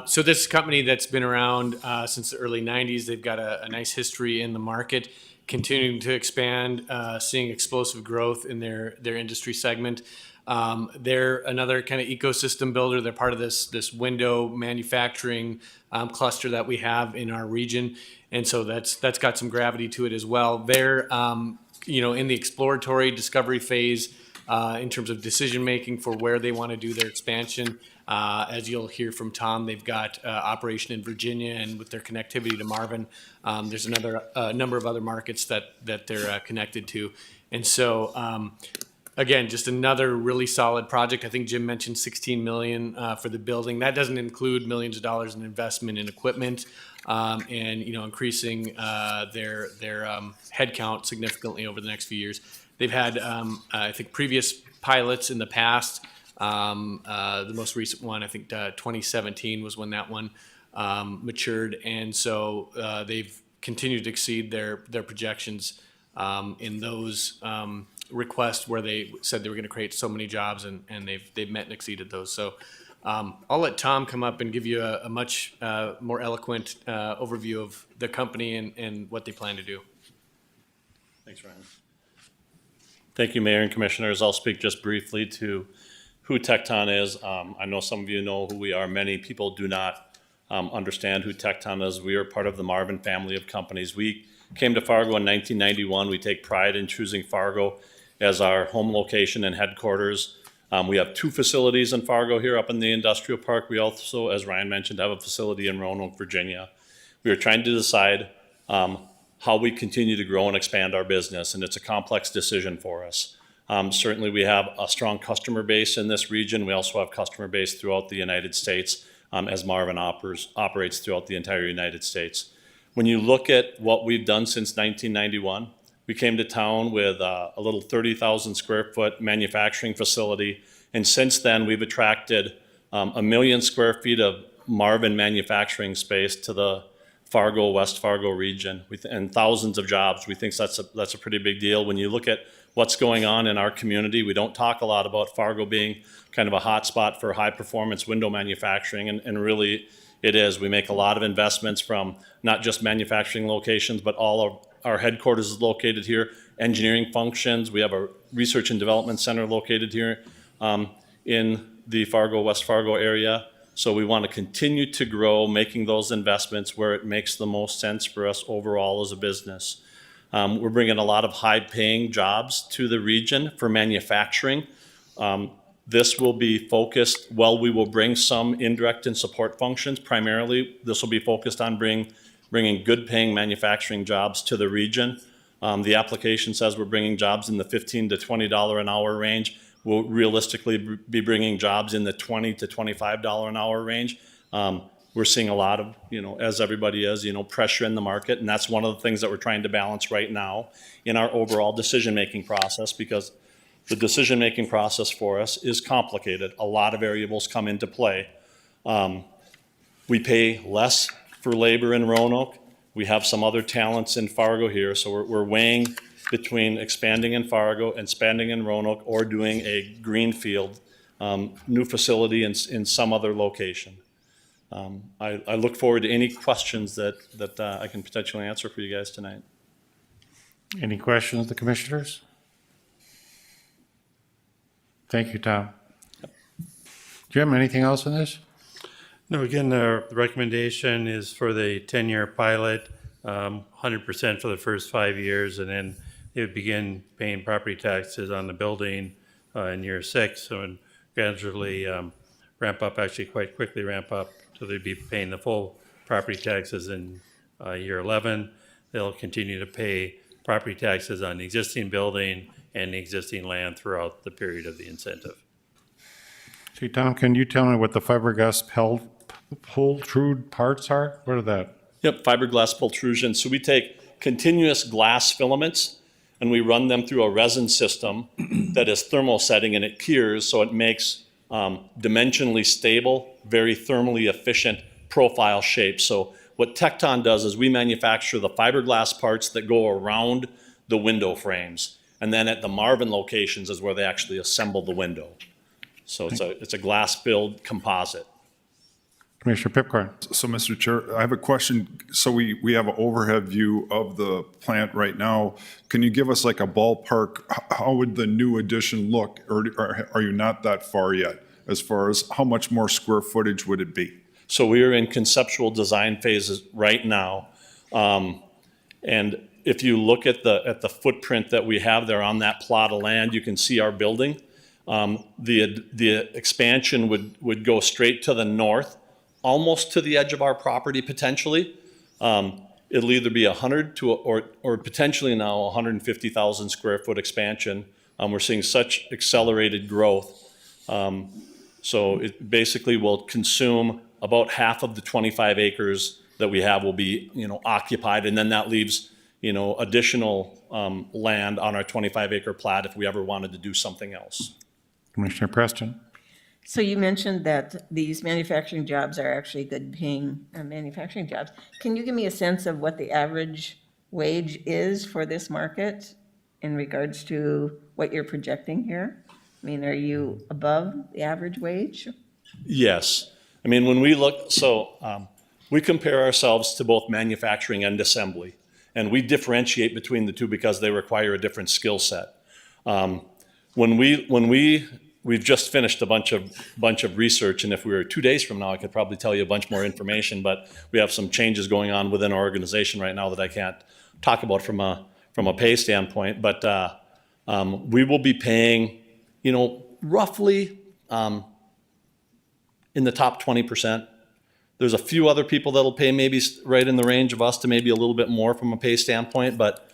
So this is a company that's been around since the early 90s. They've got a nice history in the market, continuing to expand, seeing explosive growth in their industry segment. They're another kind of ecosystem builder. They're part of this window manufacturing cluster that we have in our region. And so that's got some gravity to it as well. They're in the exploratory discovery phase in terms of decision-making for where they want to do their expansion. As you'll hear from Tom, they've got operation in Virginia, and with their connectivity to Marvin, there's another number of other markets that they're connected to. And so again, just another really solid project. I think Jim mentioned 16 million for the building. That doesn't include millions of dollars in investment in equipment and increasing their headcount significantly over the next few years. They've had I think previous pilots in the past. The most recent one, I think 2017 was when that one matured, and so they've continued to exceed their projections in those requests where they said they were going to create so many jobs, and they've met and exceeded those. So I'll let Tom come up and give you a much more eloquent overview of the company and what they plan to do. Thanks, Ryan. Thank you, Mayor and Commissioners. I'll speak just briefly to who Tecton is. I know some of you know who we are. Many people do not understand who Tecton is. We are part of the Marvin family of companies. We came to Fargo in 1991. We take pride in choosing Fargo as our home location and headquarters. We have 2 facilities in Fargo here up in the industrial park. We also, as Ryan mentioned, have a facility in Roanoke, Virginia. We are trying to decide how we continue to grow and expand our business, and it's a complex decision for us. Certainly we have a strong customer base in this region. We also have customer base throughout the United States as Marvin operates throughout the entire United States. When you look at what we've done since 1991, we came to town with a little 30,000 square foot manufacturing facility, and since then we've attracted 1 million square feet of Marvin manufacturing space to the Fargo, West Fargo region, and thousands of jobs. We think that's a pretty big deal. When you look at what's going on in our community, we don't talk a lot about Fargo being kind of a hot spot for high performance window manufacturing, and really it is. We make a lot of investments from not just manufacturing locations, but all of our headquarters is located here, engineering functions. We have a research and development center located here in the Fargo, West Fargo area. So we want to continue to grow, making those investments where it makes the most sense for us overall as a business. We're bringing a lot of high-paying jobs to the region for manufacturing. This will be focused, we will bring some indirect and support functions. Primarily, this will be focused on bringing good-paying manufacturing jobs to the region. The application says we're bringing jobs in the $15 to $20 an hour range. We'll realistically be bringing jobs in the $20 to $25 an hour range. We're seeing a lot of, as everybody is, pressure in the market, and that's one of the things that we're trying to balance right now in our overall decision-making process, because the decision-making process for us is complicated. A lot of variables come into play. We pay less for labor in Roanoke. We have some other talents in Fargo here, so we're weighing between expanding in Fargo and expanding in Roanoke, or doing a greenfield new facility in some other location. I look forward to any questions that I can potentially answer for you guys tonight. Any questions of the commissioners? Thank you, Tom. Jim, anything else on this? No, again, the recommendation is for the 10-year pilot, 100% for the first 5 years, and then they would begin paying property taxes on the building in year 6, so and gradually ramp up, actually quite quickly ramp up, so they'd be paying the full property taxes in year 11. They'll continue to pay property taxes on the existing building and the existing land throughout the period of the incentive. See, Tom, can you tell me what the fiberglass pultrude parts are? What are that? Yep, fiberglass pultrusion. So we take continuous glass filaments and we run them through a resin system that is thermosetting, and it cures, so it makes dimensionally stable, very thermally efficient profile shapes. So what Tecton does is we manufacture the fiberglass parts that go around the window frames, and then at the Marvin locations is where they actually assemble the window. So it's a glass-filled composite. Commissioner Pipcorn. So, Mr. Chair, I have a question. So we have an overhead view of the plant right now. Can you give us like a ballpark? How would the new addition look? Or are you not that far yet as far as how much more square footage would it be? So we are in conceptual design phases right now. And if you look at the footprint that we have there on that plot of land, you can see our building. The expansion would go straight to the north, almost to the edge of our property potentially. It'll either be 100 to or potentially now 150,000 square foot expansion, We're seeing such accelerated growth. So it basically will consume about half of the 25 acres that we have will be, occupied, and then that leaves, additional land on our 25-acre plat if we ever wanted to do something else. Commissioner Preston? So you mentioned that these manufacturing jobs are actually good paying manufacturing jobs. Can you give me a sense of what the average wage is for this market in regards to what you're projecting here? I mean, are you above the average wage? Yes. I mean, when we look, we compare ourselves to both manufacturing and assembly, and we differentiate between the two because they require a different skill set. We've just finished a bunch of research, and if we were 2 days from now, I could probably tell you a bunch more information, but we have some changes going on within our organization right now that I can't talk about from a pay standpoint, but we will be paying, roughly in the top 20%. There's a few other people that'll pay maybe right in the range of us to maybe a little bit more from a pay standpoint, but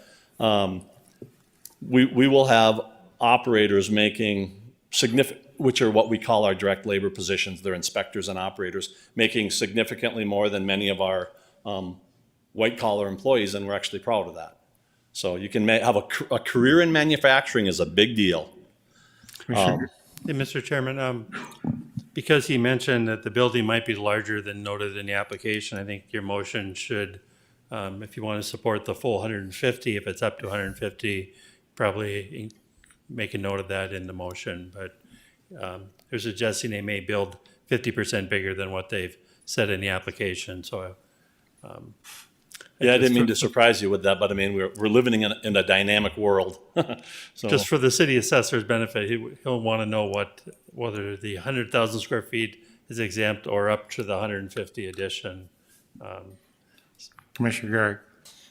we will have operators making significant, which are what we call our direct labor positions. They're inspectors and operators, making significantly more than many of our white collar employees, and we're actually proud of that. So you can have a career in manufacturing is a big deal. Hey, Mr. Chairman, because he mentioned that the building might be larger than noted in the application, I think your motion should, if you want to support the full 150, if it's up to 150, probably make a note of that in the motion. But they're suggesting they may build 50% bigger than what they've said in the application. So, yeah, I didn't mean to surprise you with that, but I mean, we're living in a dynamic world. So, just for the city assessor's benefit, he'll want to know whether the 100,000 square feet is exempt or up to the 150 addition. Commissioner Gary?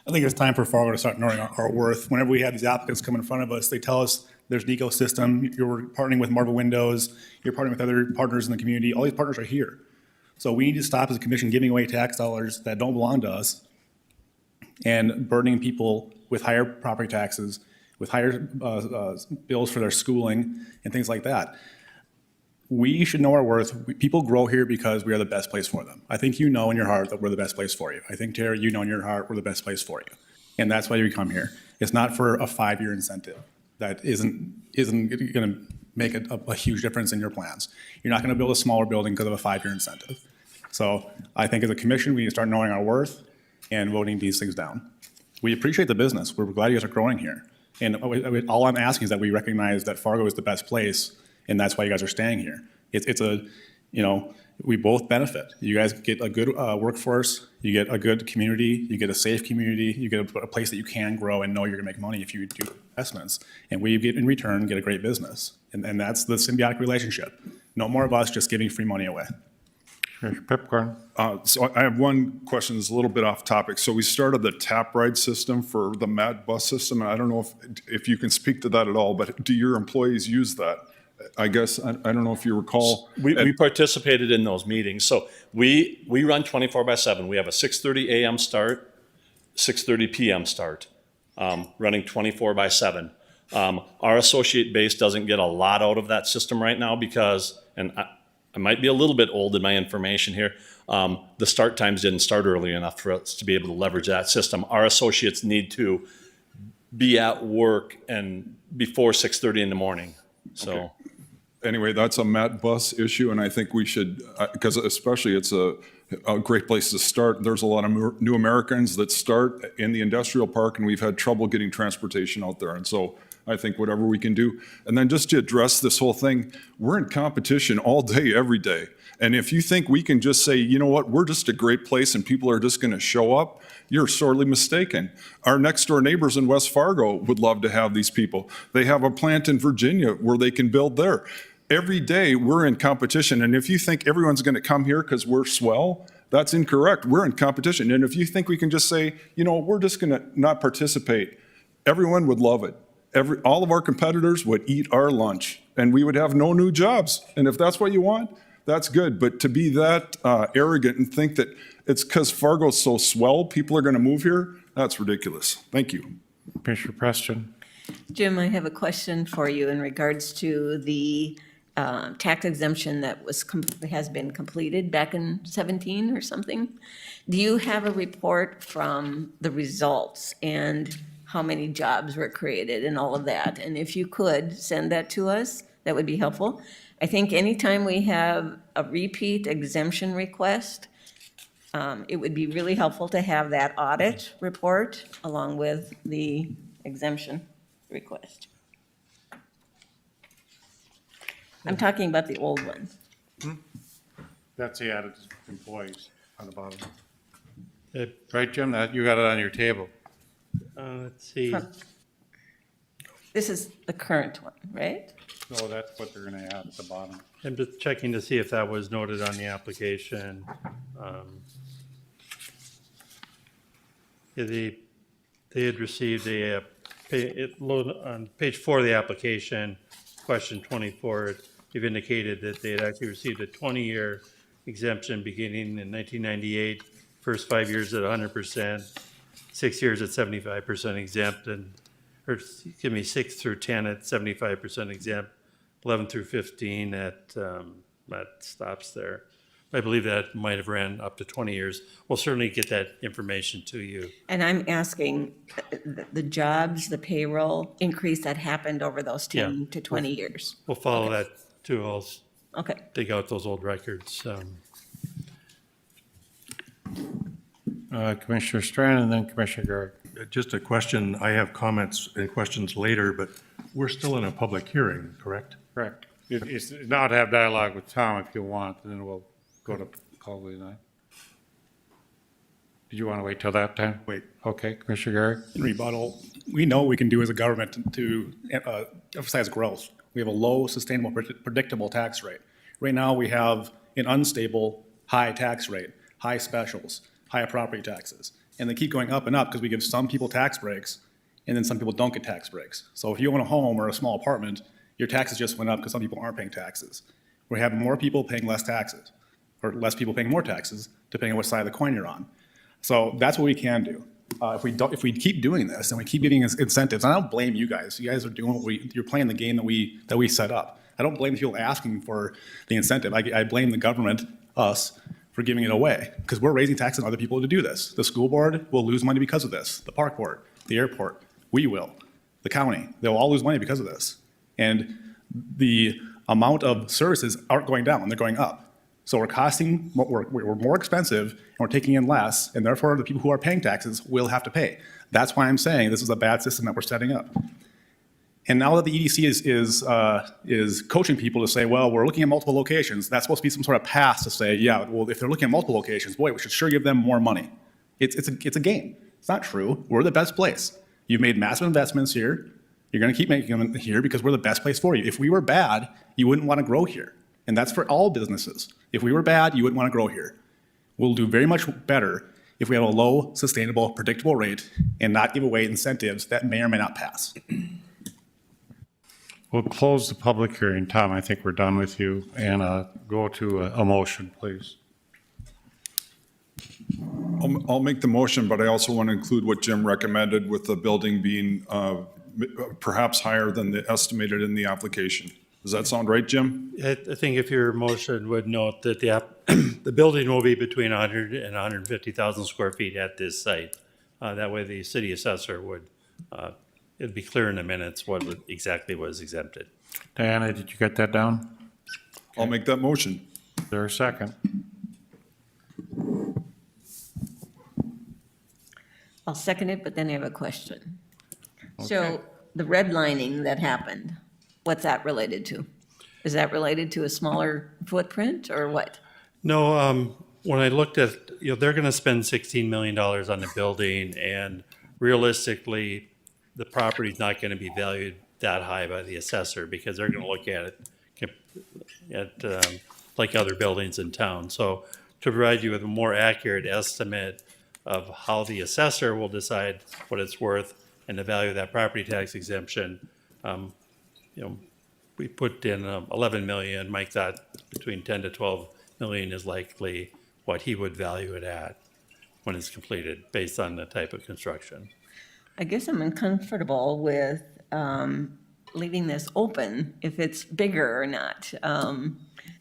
I think it's time for Fargo to start knowing our worth. Whenever we have these applicants come in front of us, they tell us there's an ecosystem, you're partnering with Marble Windows, you're partnering with other partners in the community. All these partners are here. So we need to stop as a commission giving away tax dollars that don't belong to us and burdening people with higher property taxes, with higher bills for their schooling and things like that. We should know our worth. People grow here because we are the best place for them. I think you know in your heart that we're the best place for you. I think, Terry, you know in your heart we're the best place for you. And that's why we come here. It's not for a 5-year incentive that isn't going to make a huge difference in your plans. You're not going to build a smaller building because of a 5-year incentive. So I think as a commission, we need to start knowing our worth and voting these things down. We appreciate the business. We're glad you guys are growing here. And all I'm asking is that we recognize that Fargo is the best place, and that's why you guys are staying here. We both benefit. You guys get a good workforce, you get a good community, you get a safe community, you get a place that you can grow and know you're gonna make money if you do investments. And we in return get a great business. And that's the symbiotic relationship. No more of us just giving free money away. Pipcorn. So I have one question that's a little bit off topic. So we started the tap ride system for the MAT bus system. And I don't know if you can speak to that at all, but do your employees use that? I guess, I don't know if you recall. We participated in those meetings. So we run 24/7. We have a 6:30 a.m. start, 6:30 p.m. start, running 24/7. Our associate base doesn't get a lot out of that system right now because, and I might be a little bit old in my information here, the start times didn't start early enough for us to be able to leverage that system. Our associates need to be at work and before 6:30 in the morning. So. Okay. Anyway, that's a MAT bus issue, and I think we should, because especially it's a great place to start. There's a lot of new Americans that start in the industrial park, and we've had trouble getting transportation out there. And so I think whatever we can do. And then just to address this whole thing, we're in competition all day, every day. And if you think we can just say, you know what, we're just a great place and people are just going to show up, you're sorely mistaken. Our next door neighbors in West Fargo would love to have these people. They have a plant in Virginia where they can build there. Every day we're in competition. And if you think everyone's going to come here because we're swell, that's incorrect. We're in competition. And if you think we can just say, you know, we're just going to not participate, everyone would love it. All of our competitors would eat our lunch and we would have no new jobs. And if that's what you want, that's good. But to be that arrogant and think that it's because Fargo's so swell, people are going to move here, that's ridiculous. Thank you. Commissioner Preston. Jim, I have a question for you in regards to the tax exemption that has been completed back in 17 or something. Do you have a report from the results and how many jobs were created and all of that? And if you could send that to us, that would be helpful. I think anytime we have a repeat exemption request, it would be really helpful to have that audit report along with the exemption request. I'm talking about the old one. That's the added employees on the bottom. Right, Jim? That, you got it on your table. Let's see. This is the current one, right? So that's what they're gonna add at the bottom. I'm just checking to see if that was noted on the application. Yeah, they had received on page 4 of the application, question 24, you've indicated that they had actually received a 20-year exemption beginning in 1998, first 5 years at 100%, 6 years at 75% exempt, and, or give me 6 through 10 at 75% exempt, 11 through 15 at, that stops there. I believe that might have ran up to 20 years. We'll certainly get that information to you. And I'm asking the jobs, the payroll increase that happened over those 10 to 20 years. We'll follow that too. I'll dig out those old records. Commissioner Strand and then Commissioner Garrick. Just a question, I have comments and questions later, but we're still in a public hearing, correct? Correct. It's now to have dialogue with Tom if you want, and then we'll go to Colby and I. Did you want to wait till that time? Wait. Okay, Commissioner Garrick? In rebuttal, we know what we can do as a government to emphasize growth. We have a low, sustainable, predictable tax rate. Right now, we have an unstable, high tax rate, high specials, high property taxes. And they keep going up and up because we give some people tax breaks, and then some people don't get tax breaks. So if you own a home or a small apartment, your taxes just went up because some people aren't paying taxes. We have more people paying less taxes, or less people paying more taxes, depending on which side of the coin you're on. So that's what we can do. If we keep doing this and we keep giving incentives, and I don't blame you guys. You guys are doing you're playing the game that we set up. I don't blame the people asking for the incentive. I blame the government, us, for giving it away, because we're raising taxes on other people to do this. The school board will lose money because of this. The park board, the airport, we will. The county, they'll all lose money because of this. And the amount of services aren't going down, they're going up. So we're more expensive, and we're taking in less, and therefore the people who are paying taxes will have to pay. That's why I'm saying this is a bad system that we're setting up. And now that the EDC is coaching people to say, well, we're looking at multiple locations, that's supposed to be some sort of pass to say, yeah, well, if they're looking at multiple locations, boy, we should sure give them more money. It's a game. It's not true. We're the best place. You've made massive investments here. You're going to keep making them here because we're the best place for you. If we were bad, you wouldn't want to grow here. And that's for all businesses. If we were bad, you wouldn't want to grow here. We'll do very much better if we have a low, sustainable, predictable rate and not give away incentives that may or may not pass. We'll close the public hearing. Tom, I think we're done with you. And go to a motion, please. I'll make the motion, but I also want to include what Jim recommended with the building being perhaps higher than the estimated in the application. Does that sound right, Jim? I think if your motion would note that the building will be between 100 and 150,000 square feet at this site. That way the city assessor would, it'd be clear in the minutes what exactly was exempted. Diana, did you get that down? I'll make that motion. Is there a second? I'll second it, but then I have a question. So the redlining that happened, what's that related to? Is that related to a smaller footprint or what? No, when I looked at, they're going to spend $16 million on the building, and realistically, the property's not going to be valued that high by the assessor because they're going to look at it like other buildings in town. So to provide you with a more accurate estimate of how the assessor will decide what it's worth and the value of that property tax exemption, we put in 11 million. Mike thought between 10 to 12 million is likely what he would value it at when it's completed based on the type of construction. I guess I'm uncomfortable with leaving this open if it's bigger or not.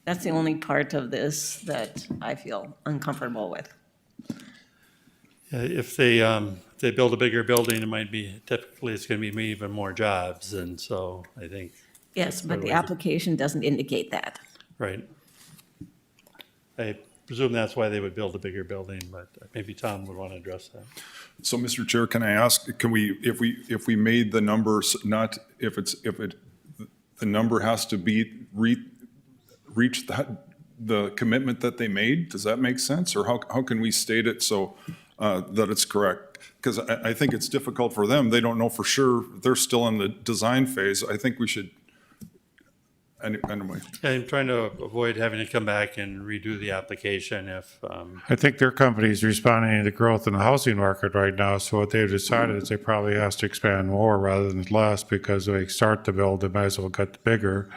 That's the only part of this that I feel uncomfortable with. If they build a bigger building, it might be, typically it's going to be even more jobs. And so I think. Yes, but the application doesn't indicate that. Right. I presume that's why they would build a bigger building, but maybe Tom would want to address that. So, Mr. Chair, can I ask, can we, if we made the numbers, not, the number has to be, reach the commitment that they made? Does that make sense? Or how can we state it so that it's correct? Because I think it's difficult for them. They don't know for sure. They're still in the design phase. I think we should, anyway. I'm trying to avoid having to come back and redo the application if. I think their company is responding to growth in the housing market right now, so what they've decided is they probably has to expand more rather than less, because they start to build, they might as well get bigger.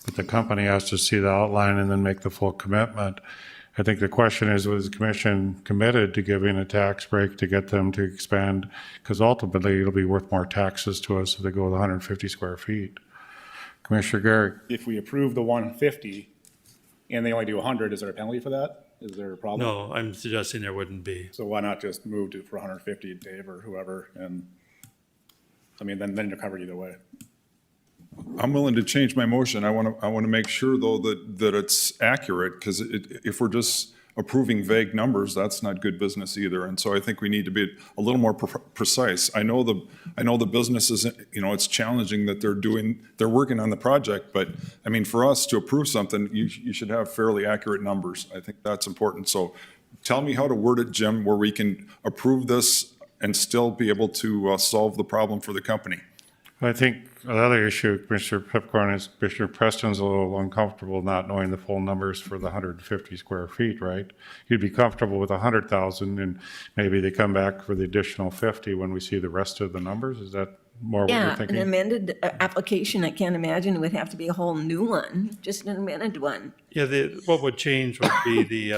But the company has to see the outline and then make the full commitment. I think the question is, was the commission committed to giving a tax break to get them to expand? Because ultimately, it'll be worth more taxes to us if they go with 150 square feet. Commissioner Garrick. If we approve the 150 and they only do 100, is there a penalty for that? Is there a problem? No, I'm suggesting there wouldn't be. So why not just move to for 150, Dave or whoever? And I mean, then you're covered either way. I'm willing to change my motion. I want to make sure though that it's accurate, because if we're just approving vague numbers, that's not good business either. And so I think we need to be a little more precise. I know the business is, it's challenging that they're working on the project, but I mean, for us to approve something, you should have fairly accurate numbers. I think that's important. So tell me how to word it, Jim, where we can approve this and still be able to solve the problem for the company. I think the other issue, Commissioner Pipcorn, is Commissioner Preston's a little uncomfortable not knowing the full numbers for the 150 square feet, right? You'd be comfortable with 100,000 and maybe they come back for the additional 50 when we see the rest of the numbers? Is that more what you're thinking? An amended application, I can't imagine it would have to be a whole new one, just an amended one. Yeah, what would change would be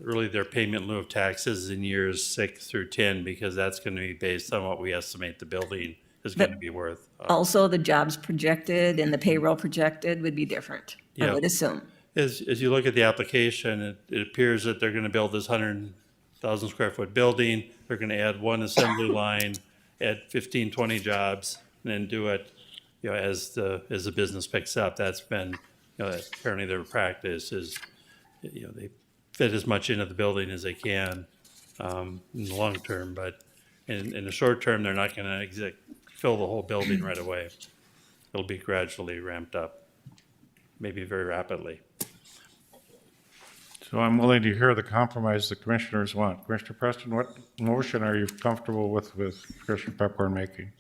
really their payment in lieu of taxes in years 6 through 10, because that's going to be based on what we estimate the building is going to be worth. Also, the jobs projected and the payroll projected would be different, I would assume. As you look at the application, it appears that they're going to build this 100,000 square foot building. They're going to add one assembly line, add 15, 20 jobs, and then do it, as the business picks up. That's been, apparently their practice is, they fit as much into the building as they can in the long term, but in the short term, they're not going to fill the whole building right away. It'll be gradually ramped up, maybe very rapidly. So I'm willing to hear the compromise the commissioners want. Commissioner Preston, what motion are you comfortable with Commissioner Pepcorn making?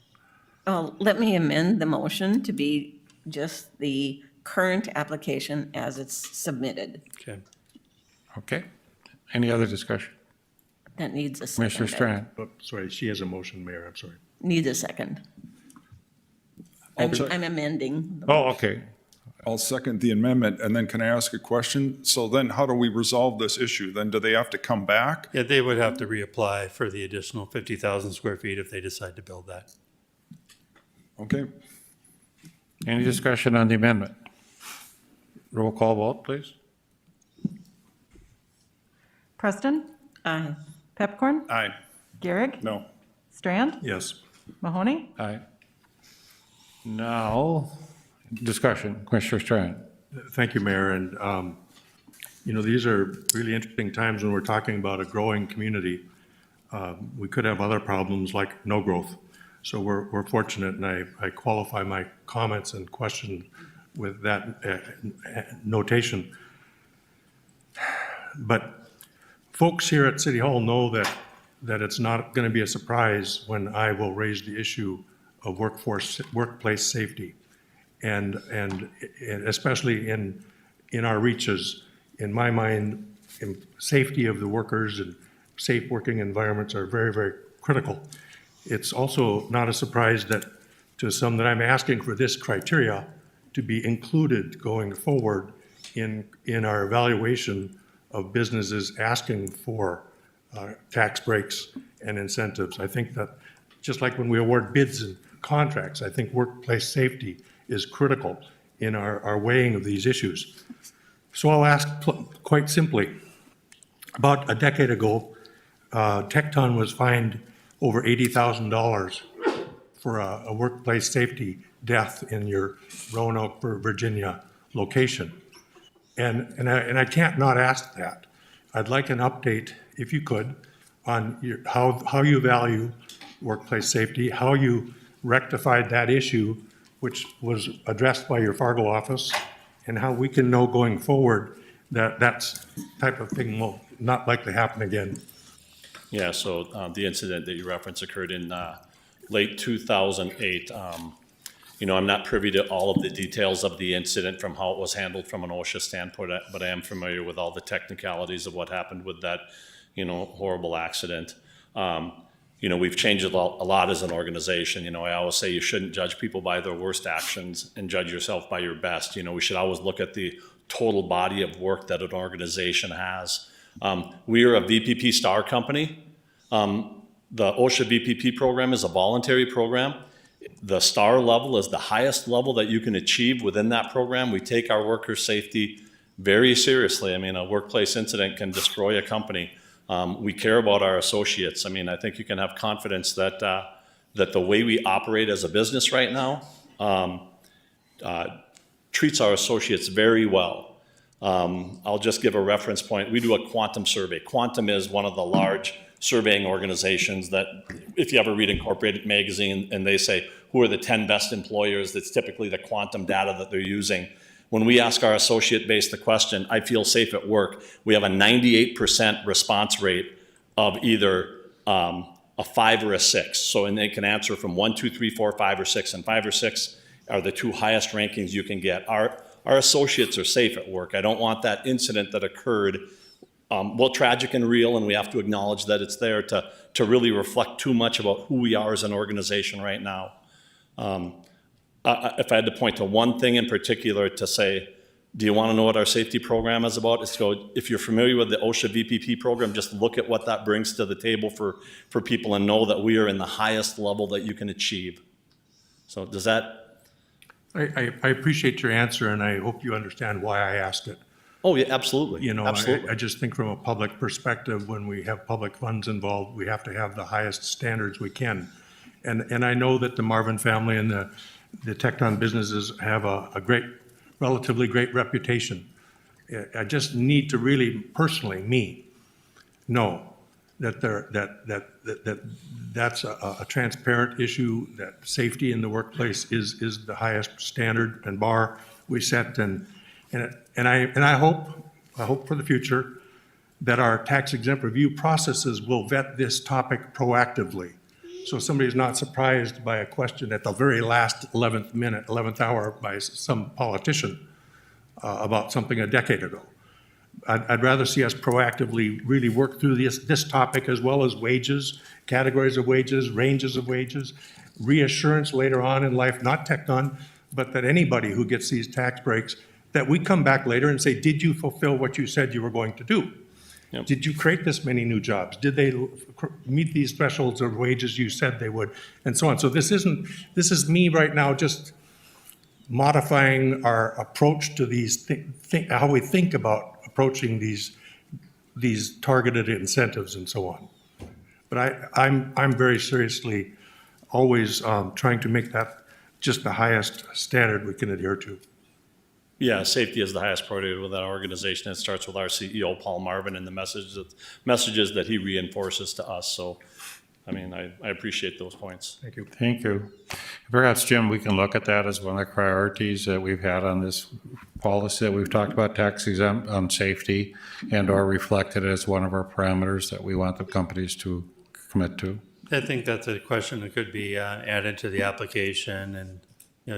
Let me amend the motion to be just the current application as it's submitted. Okay. Any other discussion? That needs a second. Commissioner Strand. Oh, sorry, she has a motion, Mayor, I'm sorry. Needs a second. I'm amending. Oh, okay. I'll second the amendment, and then can I ask a question? So then how do we resolve this issue? Then do they have to come back? Yeah, they would have to reapply for the additional 50,000 square feet if they decide to build that. Okay. Any discussion on the amendment? Roll call vote, please. Preston? Aye. Pepcorn? Aye. Garrick? No. Strand? Yes. Mahoney? Aye. Now, discussion. Commissioner Strand. Thank you, Mayor. And, these are really interesting times when we're talking about a growing community. We could have other problems like no growth. So we're fortunate, and I qualify my comments and questions with that notation. But folks here at City Hall know that it's not going to be a surprise when I will raise the issue of workplace safety, and especially in our reaches. In my mind, safety of the workers and safe working environments are very, very critical. It's also not a surprise that to some that I'm asking for this criteria to be included going forward in our evaluation of businesses asking for tax breaks and incentives. I think that just like when we award bids and contracts. I think workplace safety is critical in our weighing of these issues. So I'll ask quite simply, about a decade ago, Tecton was fined over $80,000 for a workplace safety death in your Roanoke, Virginia location. And I can't not ask that. I'd like an update, if you could, on how you value workplace safety, how you rectified that issue, which was addressed by your Fargo office, and how we can know going forward that that type of thing will not likely happen again. Yeah, so the incident that you referenced occurred in late 2008. I'm not privy to all of the details of the incident from how it was handled from an OSHA standpoint, but I am familiar with all the technicalities of what happened with that, horrible accident. We've changed a lot as an organization. I always say you shouldn't judge people by their worst actions and judge yourself by your best. We should always look at the total body of work that an organization has. We are a VPP star company. The OSHA VPP program is a voluntary program. The star level is the highest level that you can achieve within that program. We take our worker safety very seriously. A workplace incident can destroy a company. We care about our associates. I think you can have confidence that the way we operate as a business right now treats our associates very well. I'll just give a reference point. We do a quantum survey. Quantum is one of the large surveying organizations that, if you ever read Incorporated magazine and they say, who are the 10 best employers, that's typically the quantum data that they're using. When we ask our associate base the question, I feel safe at work, we have a 98% response rate of either a 5 or a 6. So, and they can answer from 1, 2, 3, 4, 5, or 6. And 5 or 6 are the two highest rankings you can get. Our associates are safe at work. I don't want that incident that occurred, tragic and real, and we have to acknowledge that it's there to really reflect too much about who we are as an organization right now. If I had to point to one thing in particular to say, do you want to know what our safety program is about? It's if you're familiar with the OSHA VPP program, just look at what that brings to the table for people and know that we are in the highest level that you can achieve. So does that? I appreciate your answer, and I hope you understand why I asked it. Oh, yeah, absolutely. I just think from a public perspective, when we have public funds involved, we have to have the highest standards we can. And I know that the Marvin family and the Tecton businesses have a relatively great reputation. I just need to really, personally, know that that's a transparent issue, that safety in the workplace is the highest standard and bar we set, and I hope for the future that our tax exempt review processes will vet this topic proactively. So somebody's not surprised by a question at the very last 11th hour by some politician about something a decade ago. I'd rather see us proactively really work through this topic, as well as wages, categories of wages, ranges of wages, reassurance later on in life, not Tecton, but that anybody who gets these tax breaks, that we come back later and say, did you fulfill what you said you were going to do? Yep. Did you create this many new jobs? Did they meet these thresholds of wages you said they would? And so on. So this is me right now just modifying our approach to these, how we think about approaching these targeted incentives and so on. But I'm very seriously always trying to make that just the highest standard we can adhere to. Yeah, safety is the highest priority with that organization. It starts with our CEO, Paul Marvin, and the messages that he reinforces to us. So, I appreciate those points. Thank you. Thank you. Perhaps, Jim, we can look at that as one of the priorities that we've had on this policy that we've talked about, tax exempt on safety, and/or reflected as one of our parameters that we want the companies to commit to. I think that's a question that could be added to the application, and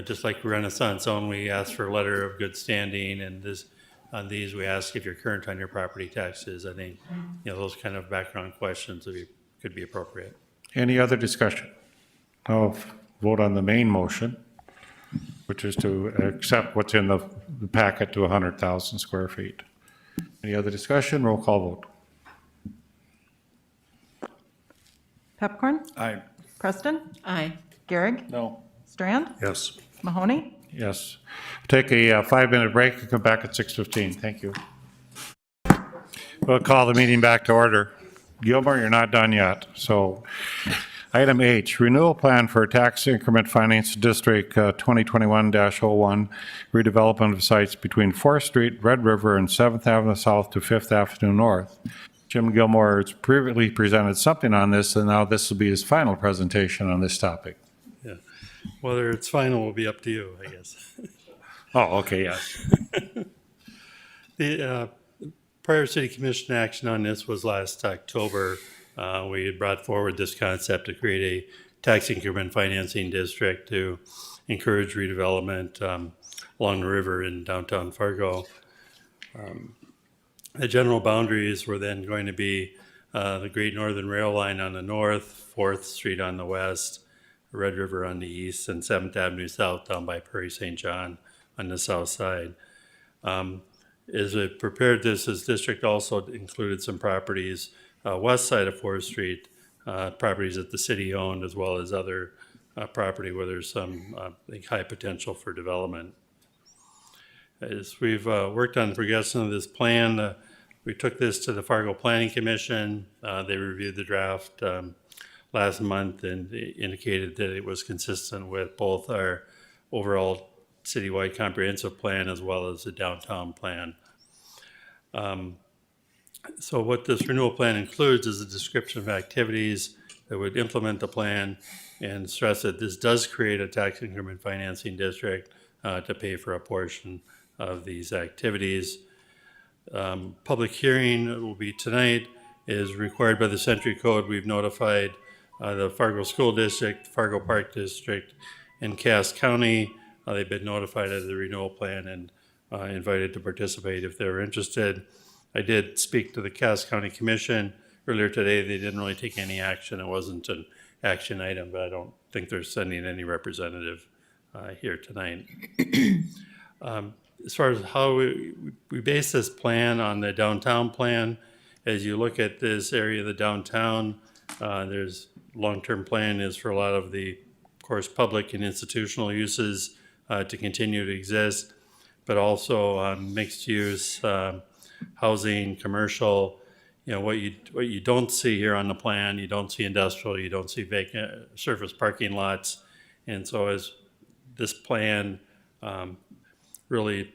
just like Renaissance Zone, we ask for a letter of good standing, and on these we ask if you're current on your property taxes. I think those kind of background questions could be appropriate. Any other discussion? I'll vote on the main motion, which is to accept what's in the packet to 100,000 square feet. Any other discussion? Roll call vote. Pepcorn? Aye. Preston? Aye. Garrick? No. Strand? Yes. Mahoney? Yes. Take a 5-minute break and come back at 6:15. Thank you. We'll call the meeting back to order. Gilmore, you're not done yet. So item H, renewal plan for tax increment finance district 2021-01, redevelopment of sites between 4th Street, Red River, and 7th Avenue South to 5th Avenue North. Jim Gilmore has previously presented something on this, and now this will be his final presentation on this topic. Yeah. Whether it's final will be up to you, I guess. Oh, okay, yes. The prior city commission action on this was last October. We had brought forward this concept to create a tax increment financing district to encourage redevelopment along the river in downtown Fargo. The general boundaries were then going to be the Great Northern Rail Line on the north, 4th Street on the west, Red River on the east, and 7th Avenue South down by Prairie St. John on the south side. As it prepared this district also included some properties west side of 4th Street, properties that the city owned, as well as other property where there's some high potential for development. As we've worked on the progression of this plan, we took this to the Fargo Planning Commission. They reviewed the draft last month and indicated that it was consistent with both our overall citywide comprehensive plan as well as the downtown plan. So what this renewal plan includes is a description of activities that would implement the plan and stress that this does create a tax increment financing district to pay for a portion of these activities. Public hearing will be tonight, is required by the Century Code. We've notified the Fargo School District, Fargo Park District, and Cass County. They've been notified of the renewal plan and invited to participate if they're interested. I did speak to the Cass County Commission earlier today. They didn't really take any action. It wasn't an action item, but I don't think they're sending any representative here tonight. As far as how we base this plan on the downtown plan, as you look at this area of the downtown, there's long-term plan is for a lot of the, of course, public and institutional uses to continue to exist, but also mixed use, housing, commercial. You know, what you don't see here on the plan, you don't see industrial, you don't see vacant surface parking lots. And so as this plan really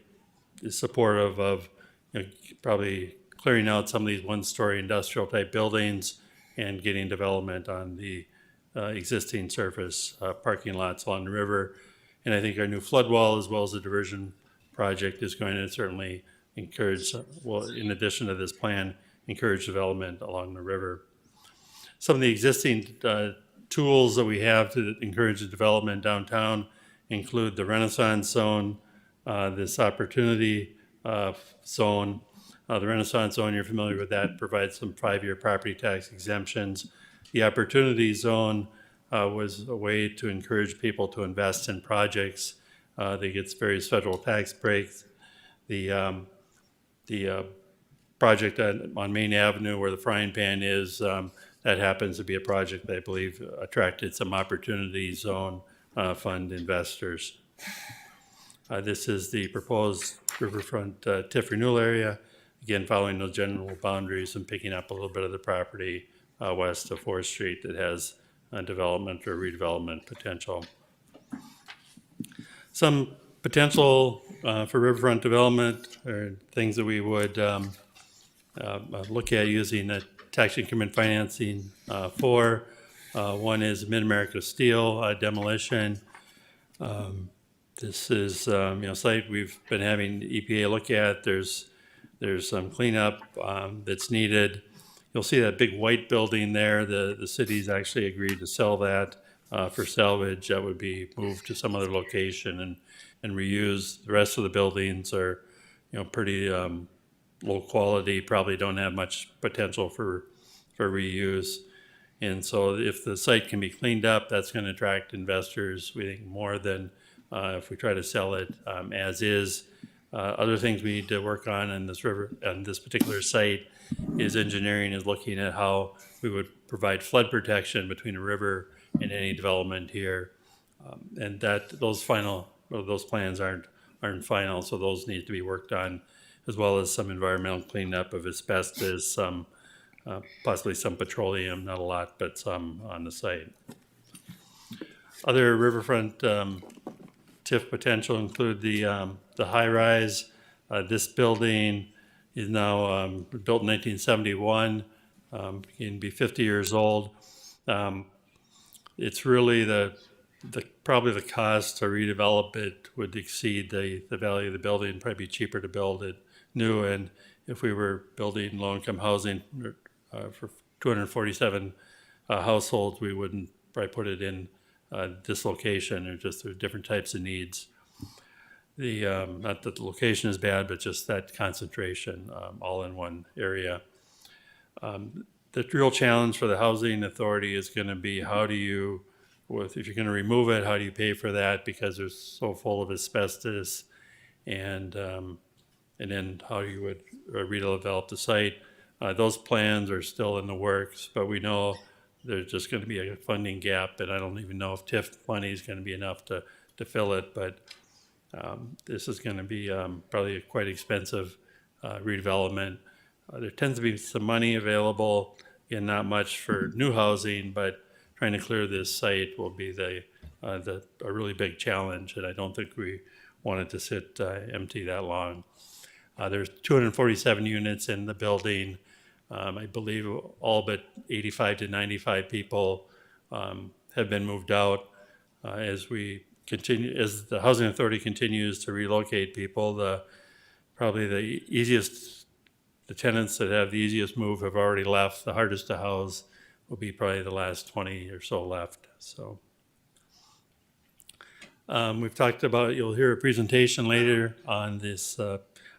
is supportive of probably clearing out some of these one-story industrial type buildings and getting development on the existing surface parking lots along the river. And I think our new flood wall, as well as the diversion project, is going to certainly encourage, well, in addition to this plan, encourage development along the river. Some of the existing tools that we have to encourage the development downtown include the Renaissance Zone, this opportunity zone. The Renaissance Zone, you're familiar with that, provides some 5-year property tax exemptions. The Opportunity Zone was a way to encourage people to invest in projects. They get various federal tax breaks. The project on Main Avenue where the frying pan is, that happens to be a project that I believe attracted some Opportunity Zone fund investors. This is the proposed riverfront TIF renewal area, again following those general boundaries and picking up a little bit of the property west of 4th Street that has development or redevelopment potential. Some potential for riverfront development or things that we would look at using the tax increment financing for. One is Mid-America Steel demolition. This is site we've been having the EPA look at. There's some cleanup that's needed. You'll see that big white building there. The city's actually agreed to sell that for salvage. That would be moved to some other location and reused. The rest of the buildings are, pretty low quality. Probably don't have much potential for reuse. And so if the site can be cleaned up, that's going to attract investors, we think, more than if we try to sell it as is. Other things we need to work on this particular site is engineering is looking at how we would provide flood protection between the river and any development here. And that those plans aren't final, so those need to be worked on, as well as some environmental cleanup of asbestos, some possibly some petroleum, not a lot, but some on the site. Other riverfront TIF potential include the high rise. This building is now built in 1971, can be 50 years old. It's really probably the cost to redevelop it would exceed the value of the building. It'd probably be cheaper to build it new. And if we were building low-income housing for 247 households, we wouldn't probably put it in this location. There's different types of needs. Not that the location is bad, but just that concentration all in one area. The real challenge for the housing authority is going to be if you're going to remove it, how do you pay for that, because they're so full of asbestos, and then how you would redevelop the site. Those plans are still in the works, but we know there's just going to be a funding gap, and I don't even know if TIF money is going to be enough to fill it, but this is going to be probably a quite expensive redevelopment. There tends to be some money available, and not much for new housing, but trying to clear this site will be a really big challenge, and I don't think we want it to sit empty that long. There's 247 units in the building. I believe all but 85 to 95 people have been moved out. As the housing authority continues to relocate people, the tenants that have the easiest move have already left. The hardest to house will be probably the last 20 or so left. So we've talked about, you'll hear a presentation later on this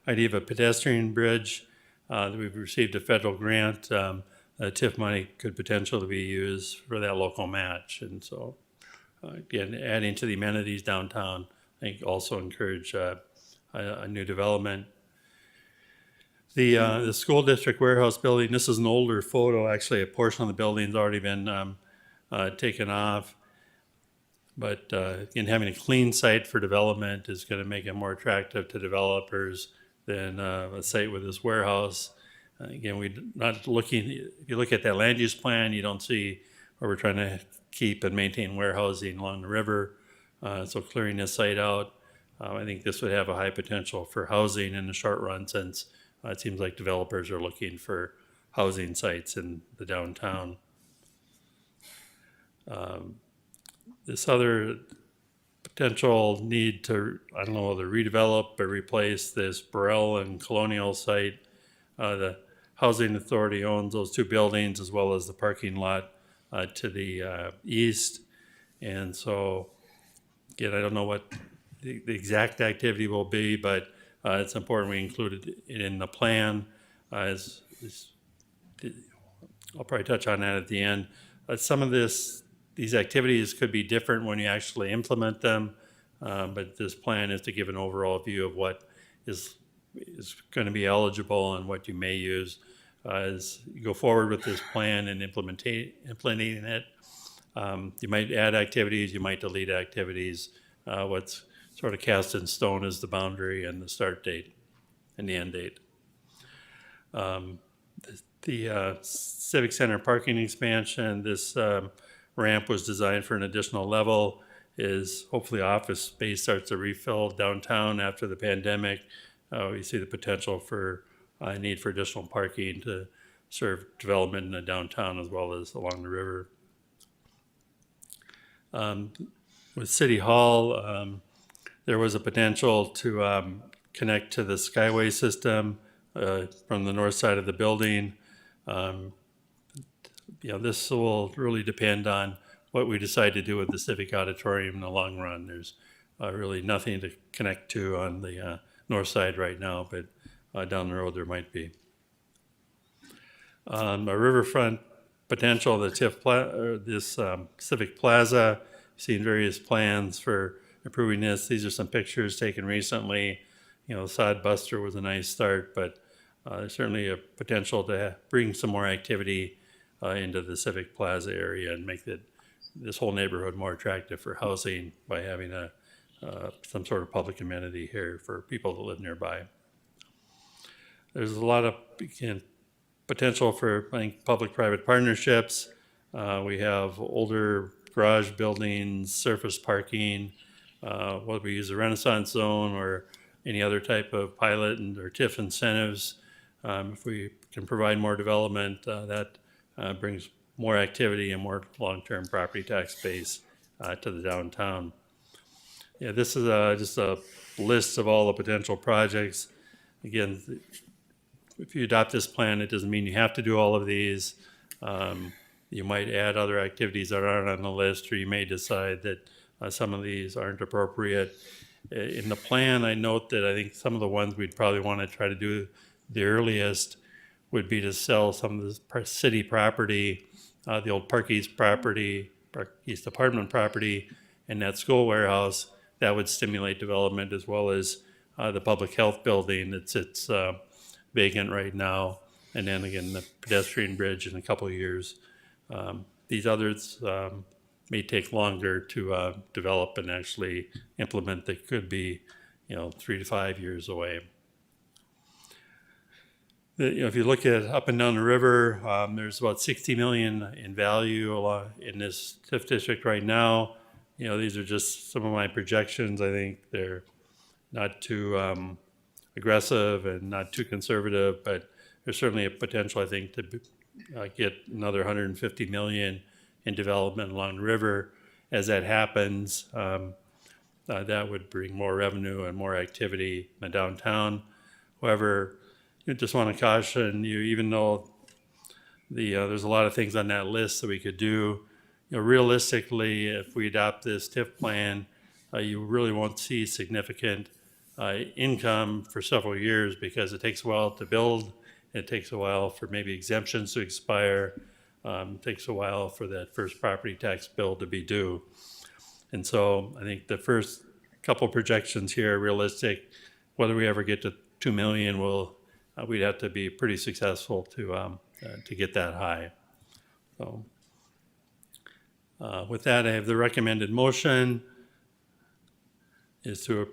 idea of a pedestrian bridge. We've received a federal grant. TIF money could potentially be used for that local match. And so again, adding to the amenities downtown, I think also encourage a new development. The school district warehouse building, this is an older photo. Actually, a portion of the building's already been taken off. But again, having a clean site for development is going to make it more attractive to developers than a site with this warehouse. Again, if you look at that land use plan, you don't see where we're trying to keep and maintain warehousing along the river. So clearing this site out, I think this would have a high potential for housing in the short run, since it seems like developers are looking for housing sites in the downtown. This other potential need to, I don't know, whether redevelop or replace this Burrell and Colonial site. The housing authority owns those two buildings as well as the parking lot to the east. And so, again, I don't know what the exact activity will be, but it's important we include it in the plan. I'll probably touch on that at the end. Some of these activities could be different when you actually implement them, but this plan is to give an overall view of what is going to be eligible and what you may use. As you go forward with this plan and implementing it, you might add activities, you might delete activities. What's sort of cast in stone is the boundary and the start date and the end date. The Civic Center parking expansion, this ramp was designed for an additional level. Is hopefully office space starts to refill downtown after the pandemic. We see the potential for a need for additional parking to serve development in the downtown as well as along the river. With City Hall, there was a potential to connect to the Skyway system from the north side of the building. This will really depend on what we decide to do with the Civic Auditorium in the long run. There's really nothing to connect to on the north side right now, but down the road there might be. A riverfront potential, the Civic Plaza, seen various plans for improving this. These are some pictures taken recently. Sod Buster was a nice start, but there's certainly a potential to bring some more activity into the Civic Plaza area and make it this whole neighborhood more attractive for housing by having some sort of public amenity here for people that live nearby. There's a lot of, again, potential for, I think, public-private partnerships. We have older garage buildings, surface parking, whether we use the Renaissance Zone or any other type of pilot or TIF incentives. If we can provide more development, that brings more activity and more long-term property tax base to the downtown. Yeah, this is just a list of all the potential projects. Again, if you adopt this plan, it doesn't mean you have to do all of these. You might add other activities that aren't on the list, or you may decide that some of these aren't appropriate. In the plan, I note that I think some of the ones we'd probably want to try to do the earliest would be to sell some of the city property, the old Park East property, Park East apartment property, and that school warehouse. That would stimulate development, as well as the public health building that sits vacant right now. And then again, the pedestrian bridge in a couple of years. These others may take longer to develop and actually implement. They could be, 3 to 5 years away. If you look at up and down the river, there's about 60 million in value in this TIF district right now. These are just some of my projections. I think they're not too aggressive and not too conservative, but there's certainly a potential, I think, to get another 150 million in development along the river. As that happens, that would bring more revenue and more activity in the downtown. However, I just want to caution you, even though there's a lot of things on that list that we could do, realistically, if we adopt this TIF plan, you really won't see significant income for several years, because it takes a while to build. It takes a while for maybe exemptions to expire. It takes a while for that first property tax bill to be due. And so I think the first couple projections here are realistic. Whether we ever get to 2 million, we'd have to be pretty successful to get that high. So with that, I have the recommended motion is to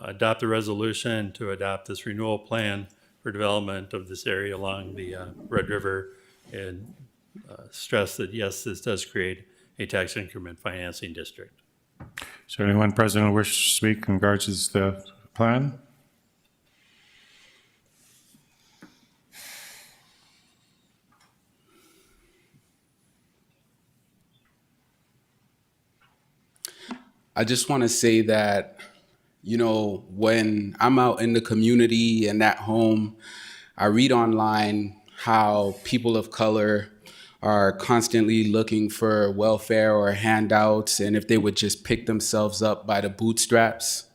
adopt the resolution to adopt this renewal plan for development of this area along the Red River, and stress that, yes, this does create a tax increment financing district. Is there anyone present who wishes to speak in regards to the plan? I just want to say that, when I'm out in the community and at home, I read online how people of color are constantly looking for welfare or handouts, and if they would just pick themselves up by the bootstraps.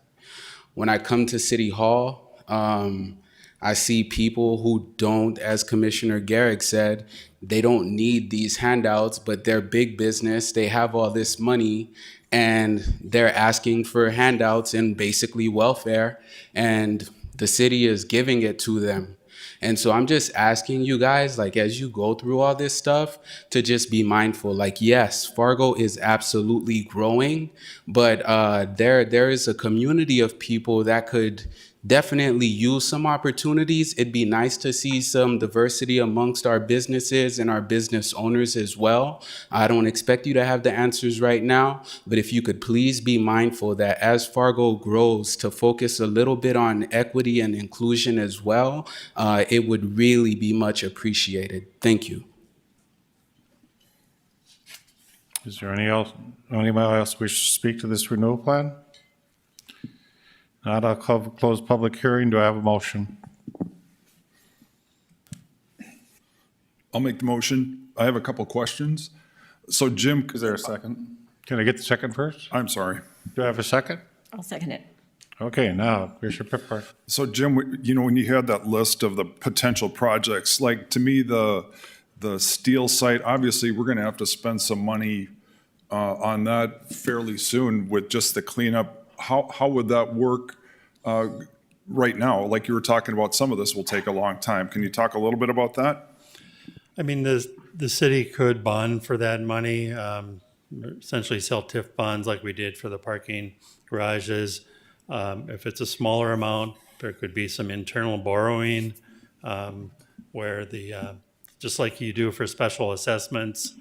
When I come to City Hall, I see people who don't, as Commissioner Garrick said, they don't need these handouts, but they're big business. They have all this money, and they're asking for handouts and basically welfare, and the city is giving it to them. And so I'm just asking you guys, as you go through all this stuff, to just be mindful. Yes, Fargo is absolutely growing, but there is a community of people that could definitely use some opportunities. It'd be nice to see some diversity amongst our businesses and our business owners as well. I don't expect you to have the answers right now, but if you could please be mindful that as Fargo grows, to focus a little bit on equity and inclusion as well, it would really be much appreciated. Thank you. Is there anybody else wish to speak to this renewal plan? Not, I'll close public hearing. Do I have a motion? I'll make the motion. I have a couple questions. So Jim. Is there a second? Can I get the second first? I'm sorry. Do I have a second? I'll second it. Okay, now, Commissioner Pippard. So Jim, when you had that list of the potential projects, to me, the steel site, obviously, we're going to have to spend some money on that fairly soon with just the cleanup. How would that work right now? Like you were talking about, some of this will take a long time. Can you talk a little bit about that? I mean, the city could bond for that money. essentially sell TIF bonds like we did for the parking garages. If it's a smaller amount, there could be some internal borrowing where just like you do for special assessments,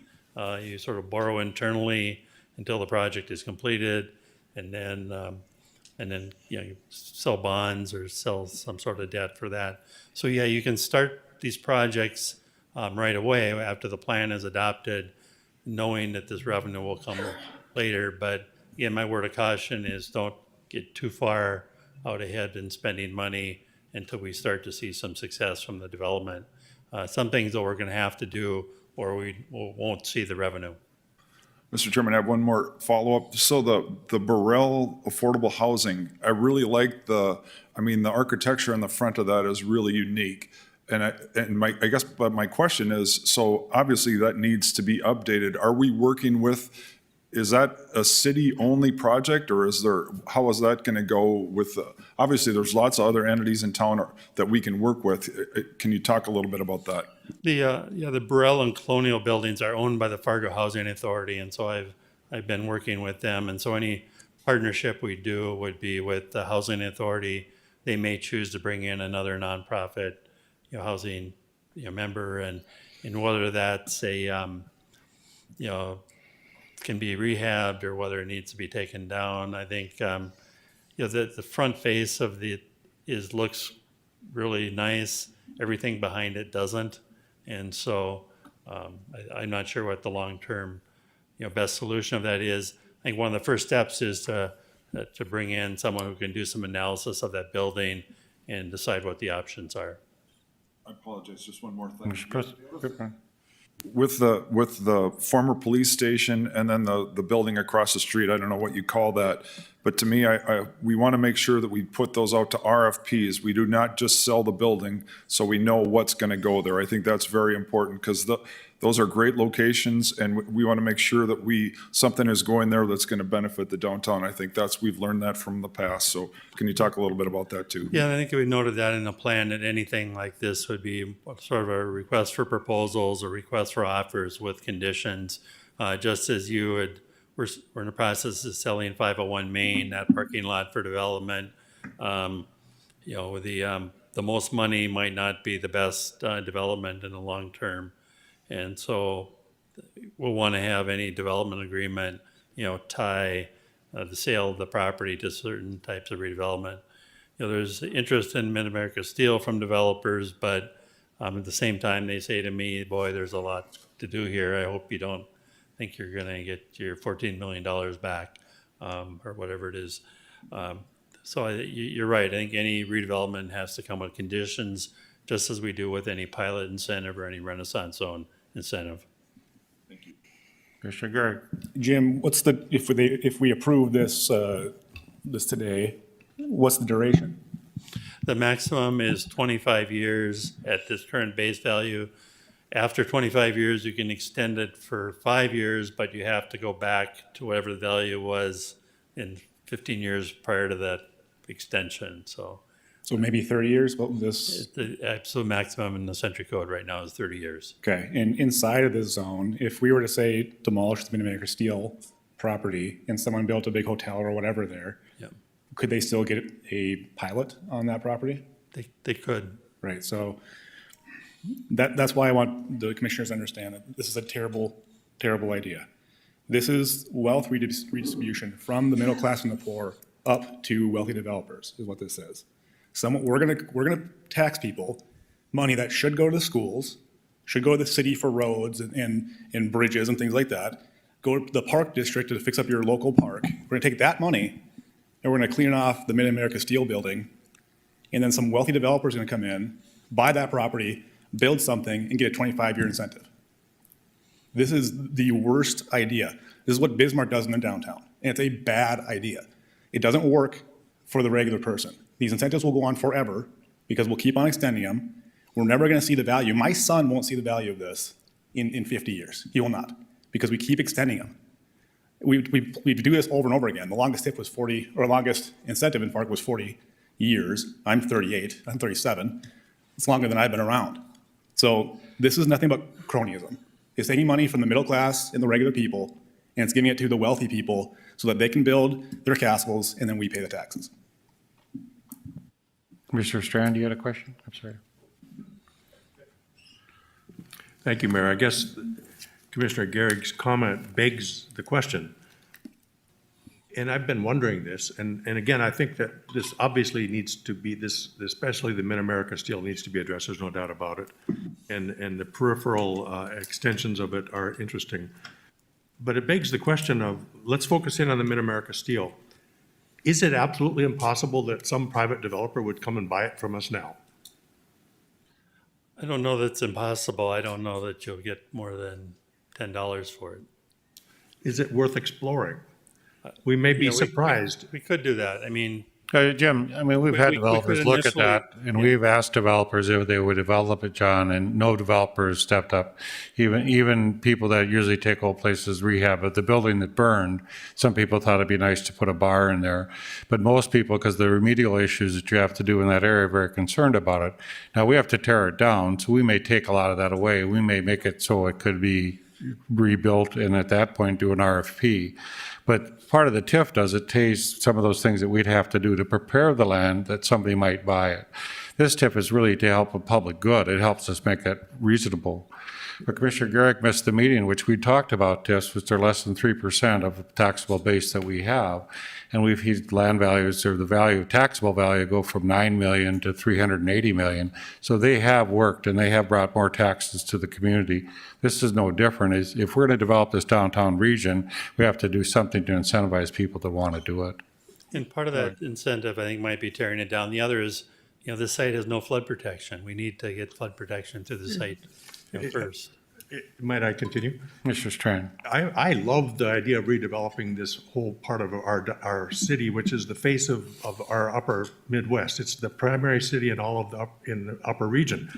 you sort of borrow internally until the project is completed, and then you sell bonds or sell some sort of debt for that. So yeah, you can start these projects right away after the plan is adopted, knowing that this revenue will come later. But again, my word of caution is don't get too far out ahead in spending money until we start to see some success from the development. Some things that we're going to have to do, or we won't see the revenue. Mr. Chairman, I have one more follow-up. So the Burrell Affordable Housing, I really like the architecture on the front of that is really unique. But my question is, so obviously that needs to be updated. Are we working with, is that a city-only project, or how is that going to go with, obviously there's lots of other entities in town that we can work with. Can you talk a little bit about that? The Burrell and Colonial buildings are owned by the Fargo Housing Authority, and so I've been working with them. And so any partnership we do would be with the Housing Authority. They may choose to bring in another nonprofit, housing, member, and whether that's a, can be rehabbed or whether it needs to be taken down. I think, the front face of looks really nice. Everything behind it doesn't. And so I'm not sure what the long-term, best solution of that is. I think one of the first steps is to bring in someone who can do some analysis of that building and decide what the options are. I apologize, just one more thing. Mr. President. With the former police station and then the building across the street, I don't know what you call that, but to me, we want to make sure that we put those out to RFPs. We do not just sell the building, so we know what's going to go there. I think that's very important because those are great locations, and we want to make sure that something is going there that's going to benefit the downtown. I think we've learned that from the past. So can you talk a little bit about that too? Yeah, I think we noted that in the plan that anything like this would be sort of a request for proposals or request for offers with conditions, just as we're in the process of selling 501 Main, that parking lot for development. The most money might not be the best development in the long term. And so we'll want to have any development agreement, tie the sale of the property to certain types of redevelopment. There's interest in Mid-America Steel from developers, but at the same time, they say to me, boy, there's a lot to do here. I hope you don't think you're going to get your $14 million back or whatever it is. So you're right. I think any redevelopment has to come with conditions, just as we do with any pilot incentive or any Renaissance Zone incentive. Thank you. Commissioner Gregg. Jim, if we approve this today, what's the duration? The maximum is 25 years at this current base value. After 25 years, you can extend it for 5 years, but you have to go back to whatever the value was in 15 years prior to that extension. So maybe 30 years, but this? The absolute maximum in the Century Code right now is 30 years. Okay, and inside of this zone, if we were to say demolish the Mid-America Steel property and someone built a big hotel or whatever there, could they still get a pilot on that property? They could. Right, so that's why I want the commissioners to understand that this is a terrible, terrible idea. This is wealth redistribution from the middle class and the poor up to wealthy developers, is what this is. We're gonna tax people money that should go to the schools, should go to the city for roads and bridges and things like that. Go to the park district to fix up your local park. We're gonna take that money and we're gonna clean off the Mid-America Steel building, and then some wealthy developers are gonna come in, buy that property, build something, and get a 25-year incentive. This is the worst idea. This is what Bismarck does in the downtown, and it's a bad idea. It doesn't work for the regular person. These incentives will go on forever because we'll keep on extending them. We're never gonna see the value. My son won't see the value of this in 50 years. He will not, because we keep extending them. We do this over and over again. The longest TIF was 40, or longest incentive in Fargo was 40 years. I'm 38, I'm 37. It's longer than I've been around. So this is nothing but cronyism. It's taking money from the middle class and the regular people and it's giving it to the wealthy people so that they can build their castles and then we pay the taxes. Mr. Strand, you had a question? I'm sorry. Thank you, Mayor. I guess Commissioner Gehrig's comment begs the question. And I've been wondering this, and again, I think that this obviously needs to be, especially the Mid-America Steel needs to be addressed, there's no doubt about it. And the peripheral extensions of it are interesting. But it begs the question of, let's focus in on the Mid-America Steel. Is it absolutely impossible that some private developer would come and buy it from us now? I don't know that's impossible. I don't know that you'll get more than $10 for it. Is it worth exploring? We may be surprised. We could do that. I mean, Jim, I mean, we've had developers could look at initially- that, and we've asked developers if they would develop it, John, and no developers stepped up. Even people that usually take old places rehab, but the building that burned, some people thought it'd be nice to put a bar in there. But most people, because the remedial issues that you have to do in that area, are very concerned about it. Now, we have to tear it down, so we may take a lot of that away. We may make it so it could be rebuilt and at that point do an RFP. But part of the TIF does it takes some of those things that we'd have to do to prepare the land that somebody might buy it. This TIF is really to help a public good. It helps us make it reasonable. But Commissioner Gehrig missed the meeting, which we talked about TIFs, which are less than 3% of the taxable base that we have. And we've had land values, or the value of taxable value, go from 9 million to 380 million. So they have worked and they have brought more taxes to the community. This is no different. If we're going to develop this downtown region, we have to do something to incentivize people to want to do it. and part of that incentive, I think, might be tearing it down. The other is, this site has no flood protection. We need to get flood protection to the site first. Might I continue? Mr. Strand. I love the idea of redeveloping this whole part of our city, which is the face of our upper Midwest. It's the primary city in all of in the upper region.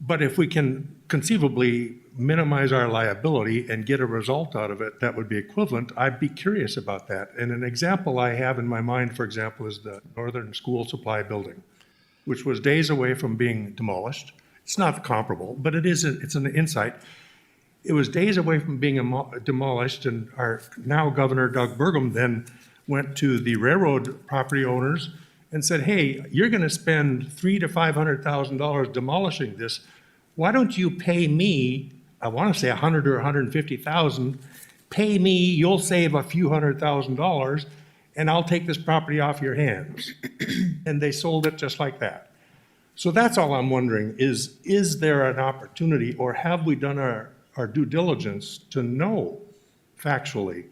But if we can conceivably minimize our liability and get a result out of it that would be equivalent, I'd be curious about that. And an example I have in my mind, for example, is the Northern School Supply Building, which was days away from being demolished. It's not comparable, but it's an insight. It was days away from being demolished, and our now Governor Doug Burgum then went to the railroad property owners and said, hey, you're going to spend $300,000 to $500,000 demolishing this. Why don't you pay me, I want to say $100,000 or $150,000, pay me, you'll save a few $100,000, and I'll take this property off your hands. And they sold it just like that. So that's all I'm wondering is there an opportunity, or have we done our due diligence to know factually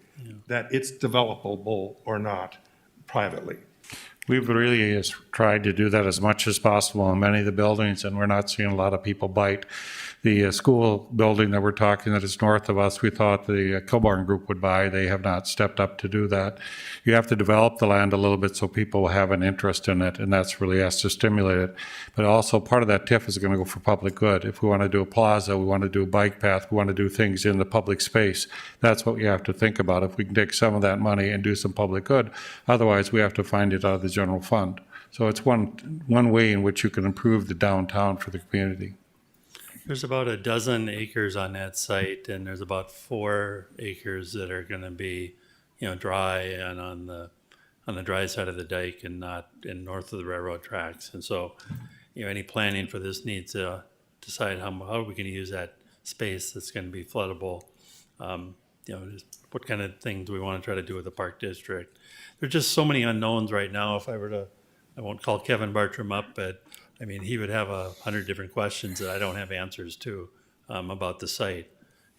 that it's developable or not privately? We've really tried to do that as much as possible in many of the buildings, and we're not seeing a lot of people bite. The school building that we're talking that is north of us, we thought the Kilbourne Group would buy. They have not stepped up to do that. You have to develop the land a little bit so people have an interest in it, and that's really has to stimulate it. But also part of that TIF is going to go for public good. If we want to do a plaza, we want to do a bike path, we want to do things in the public space, that's what we have to think about. If we can take some of that money and do some public good, otherwise we have to find it out of the general fund. So it's one way in which you can improve the downtown for the community. There's about a dozen acres on that site, and there's about 4 acres that are going to be, dry and on the dry side of the dike and not north of the railroad tracks. And so, any planning for this needs to decide how we can use that space that's going to be floodable. Just what kind of things do we want to try to do with the park district? There's just so many unknowns right now. If I were to, I won't call Kevin Bartram up, but he would have 100 different questions that I don't have answers to about the site.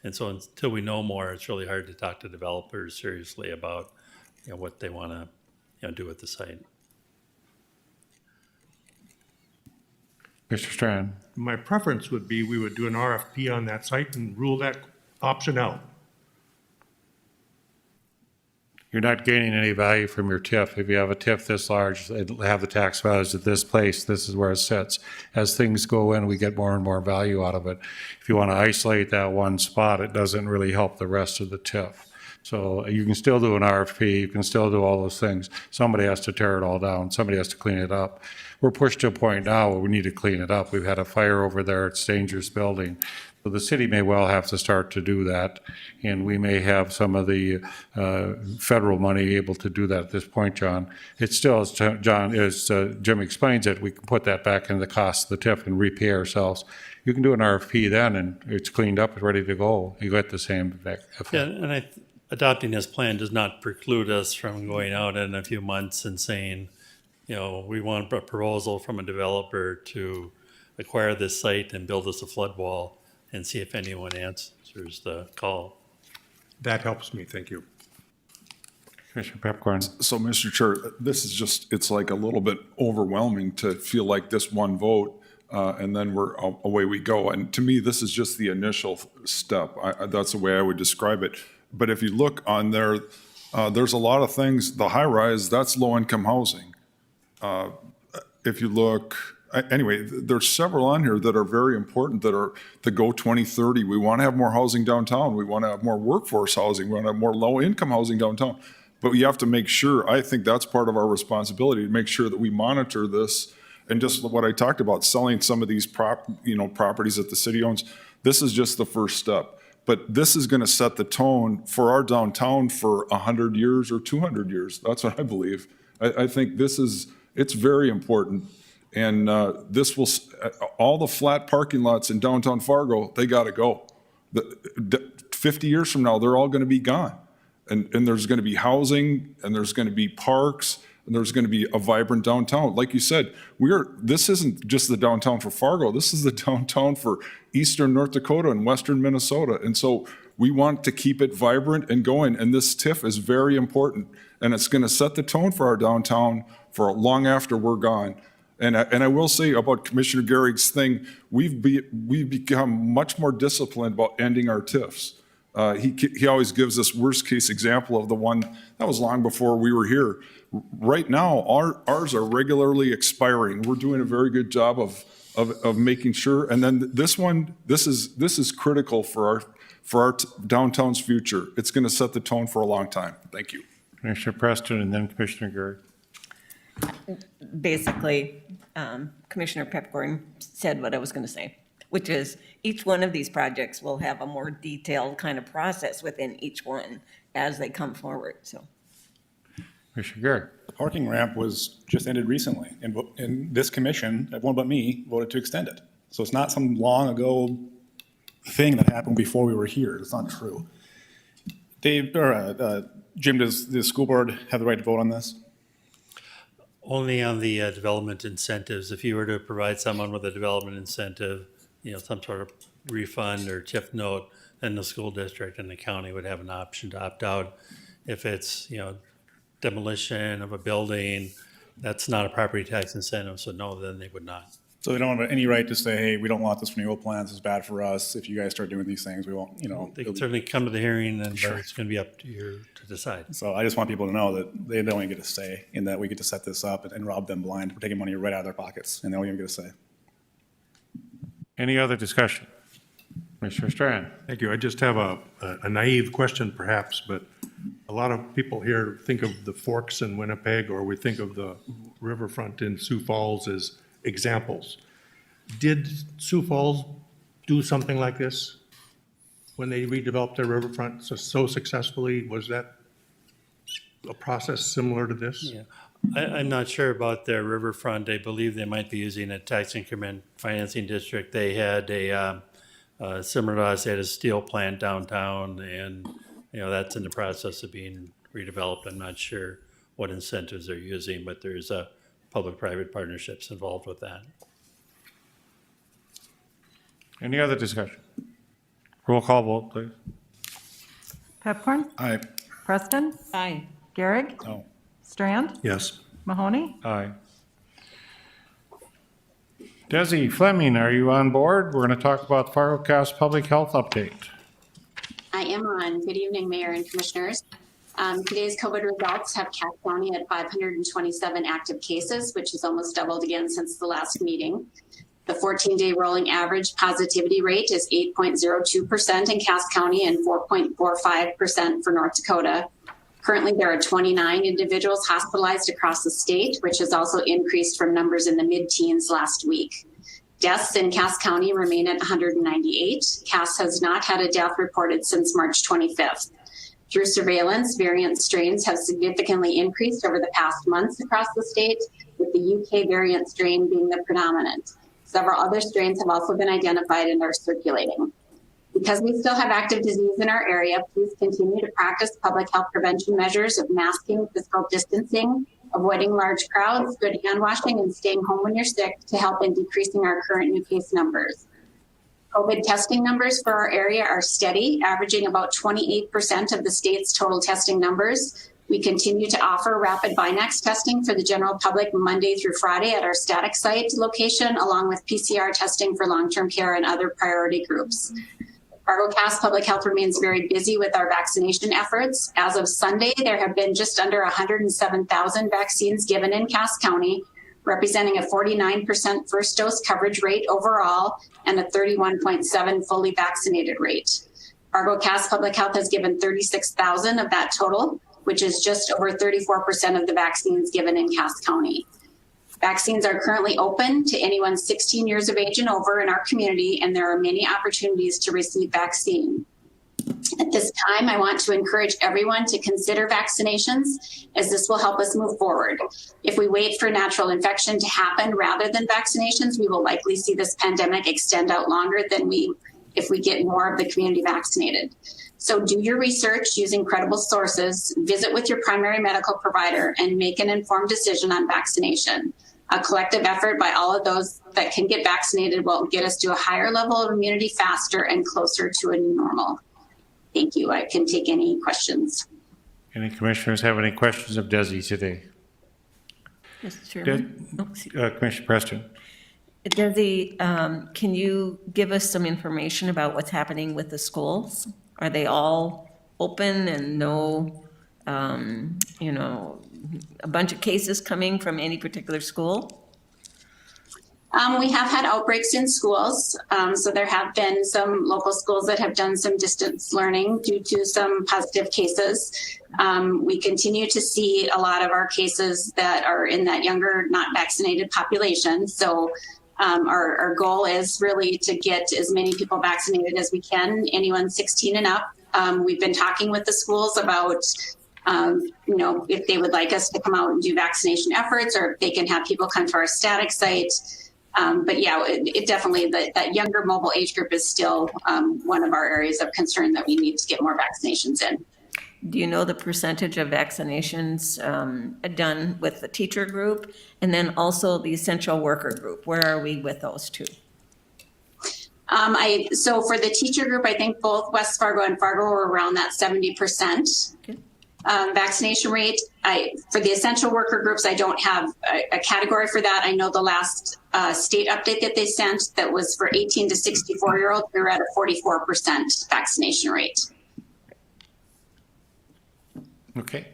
And so until we know more, it's really hard to talk to developers seriously about what they want to do with the site. Mr. Strand. My preference would be we would do an RFP on that site and rule that option out. You're not gaining any value from your TIF. If you have a TIF this large, it'll have the tax values at this place, this is where it sits. As things go in, we get more and more value out of it. If you want to isolate that one spot, it doesn't really help the rest of the TIF. So you can still do an RFP, you can still do all those things. Somebody has to tear it all down, somebody has to clean it up. We're pushed to a point now where we need to clean it up. We've had a fire over there, it's a dangerous building. So the city may well have to start to do that, and we may have some of the federal money able to do that at this point, John. It's still, as Jim explains it, we can put that back in the cost of the TIF and repay ourselves. You can do an RFP then, and it's cleaned up, it's ready to go. You get the same effect. Yeah, and adopting this plan does not preclude us from going out in a few months and saying, you know, we want a proposal from a developer to acquire this site and build us a flood wall, and see if anyone answers the call. That helps me, thank you. Commissioner Pepcorn. So, Mr. Chair, this is just, it's like a little bit overwhelming to feel like this one vote, and then away we go. And to me, this is just the initial step. That's the way I would describe it. But if you look on there, there's a lot of things. The high rise, that's low income housing. If you look, anyway, there's several on here that are very important that are to go 2030. We want to have more housing downtown. We want to have more workforce housing. We want to have more low income housing downtown. But you have to make sure, I think that's part of our responsibility, to make sure that we monitor this. And just what I talked about, selling some of these properties that the city owns, this is just the first step. But this is going to set the tone for our downtown for 100 years or 200 years. That's what I believe. I think it's very important. And this will, all the flat parking lots in downtown Fargo, they got to go. 50 years from now, they're all going to be gone. And there's going to be housing, and there's going to be parks, and there's going to be a vibrant downtown. Like you said, this isn't just the downtown for Fargo. This is the downtown for eastern North Dakota and western Minnesota. And so we want to keep it vibrant and going. And this TIF is very important. And it's going to set the tone for our downtown for long after we're gone. And I will say about Commissioner Gehrig's thing, we've become much more disciplined about ending our TIFs. He always gives this worst case example of the one that was long before we were here. Right now, ours are regularly expiring. We're doing a very good job of making sure. And then this is critical for our downtown's future. It's going to set the tone for a long time. Thank you. Commissioner Preston and then Commissioner Gehrig. Basically, Commissioner Pepcorn said what I was going to say, which is each one of these projects will have a more detailed kind of process within each one as they come forward, so. Commissioner Gehrig. The parking ramp was just ended recently, and this commission, everyone but me, voted to extend it. So it's not some long ago thing that happened before we were here. It's not true. Jim, does the school board have the right to vote on this? Only on the development incentives. If you were to provide someone with a development incentive, some sort of refund or TIF note, then the school district and the county would have an option to opt out. If it's, demolition of a building, that's not a property tax incentive, so no, then they would not. So they don't have any right to say, hey, we don't want this from your old plans, it's bad for us. If you guys start doing these things, we won't, They can certainly come to the hearing, and sure, it's going to be up to you to decide. So I just want people to know that they don't even get a say in that we get to set this up and rob them blind. We're taking money right out of their pockets, and they don't even get a say. Any other discussion? Commissioner Strand. Thank you. I just have a naive question perhaps, but a lot of people here think of the Forks in Winnipeg, or we think of the riverfront in Sioux Falls as examples. Did Sioux Falls do something like this when they redeveloped their riverfront so successfully? Was that a process similar to this? Yeah. I'm not sure about their riverfront. I believe they might be using a tax increment financing district. They had a similar to us, they had a steel plant downtown, and that's in the process of being redeveloped. I'm not sure what incentives they're using, but there's public-private partnerships involved with that. Any other discussion? Roll call vote, please. Pepcorn? Aye. Preston? Aye. Gehrig? No. Strand? Yes. Mahoney? Aye. Desi Fleming, are you on board? We're going to talk about FargoCast Public Health Update. I am on. Good evening, Mayor and Commissioners. Today's COVID results have Cass County at 527 active cases, which is almost doubled again since the last meeting. The 14-day rolling average positivity rate is 8.02% in Cass County and 4.45% for North Dakota. Currently, there are 29 individuals hospitalized across the state, which has also increased from numbers in the mid-teens last week. Deaths in Cass County remain at 198. Cass has not had a death reported since March 25th. Through surveillance, variant strains have significantly increased over the past months across the state, with the UK variant strain being the predominant. Several other strains have also been identified and are circulating. Because we still have active disease in our area, please continue to practice public health prevention measures of masking, physical distancing, avoiding large crowds, good hand washing, and staying home when you're sick to help in decreasing our current new case numbers. COVID testing numbers for our area are steady, averaging about 28% of the state's total testing numbers. We continue to offer rapid Binax testing for the general public Monday through Friday at our static site location, along with PCR testing for long-term care and other priority groups. Fargo Cass Public Health remains very busy with our vaccination efforts. As of Sunday, there have been just under 107,000 vaccines given in Cass County, representing a 49% first dose coverage rate overall and a 31.7% fully vaccinated rate. Fargo Cass Public Health has given 36,000 of that total, which is just over 34% of the vaccines given in Cass County. Vaccines are currently open to anyone 16 years of age and over in our community, and there are many opportunities to receive vaccine. At this time, I want to encourage everyone to consider vaccinations, as this will help us move forward. If we wait for natural infection to happen rather than vaccinations, we will likely see this pandemic extend out longer than if we get more of the community vaccinated. So do your research using credible sources, visit with your primary medical provider, and make an informed decision on vaccination. A collective effort by all of those that can get vaccinated will get us to a higher level of immunity faster and closer to a new normal. Thank you. I can take any questions. Any commissioners have any questions of Desi today? Mr. Chairman? Commissioner Preston. Desi, can you give us some information about what's happening with the schools? Are they all open and no, a bunch of cases coming from any particular school? We have had outbreaks in schools. So there have been some local schools that have done some distance learning due to some positive cases. We continue to see a lot of our cases that are in that younger, not vaccinated population. So our goal is really to get as many people vaccinated as we can, anyone 16 and up. We've been talking with the schools about if they would like us to come out and do vaccination efforts, or if they can have people come to our static site. But yeah, it definitely, that younger mobile age group is still one of our areas of concern that we need to get more vaccinations in. Do you know the percentage of vaccinations done with the teacher group and then also the essential worker group? Where are we with those two? So for the teacher group, I think both West Fargo and Fargo are around that 70%. Okay. Vaccination rate. For the essential worker groups, I don't have a category for that. I know the last state update that they sent that was for 18 to 64-year-olds, we were at a 44% vaccination rate. Okay.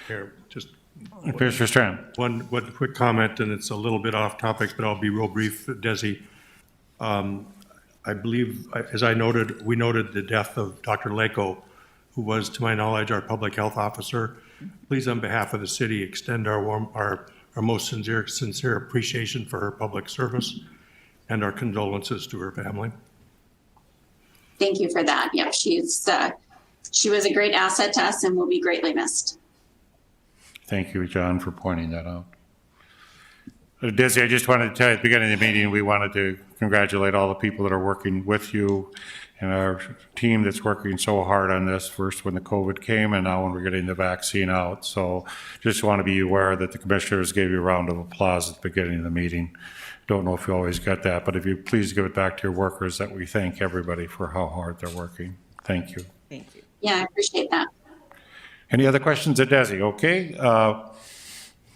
Here, just Commissioner Strand. one quick comment, and it's a little bit off topic, but I'll be real brief, Desi. I believe, as we noted the death of Dr. Leko, who was, to my knowledge, our public health officer. Please, on behalf of the city, extend our most sincere appreciation for her public service and our condolences to her family. Thank you for that. Yep, she was a great asset to us and will be greatly missed. Thank you, John, for pointing that out. Desi, I just wanted to tell you at the beginning of the meeting, we wanted to congratulate all the people that are working with you and our team that's working so hard on this, first when the COVID came and now when we're getting the vaccine out. So just want to be aware that the commissioners gave you a round of applause at the beginning of the meeting. Don't know if you always get that, but if you please give it back to your workers, that we thank everybody for how hard they're working. Thank you. Thank you. Yeah, I appreciate that. Any other questions of Desi? Okay.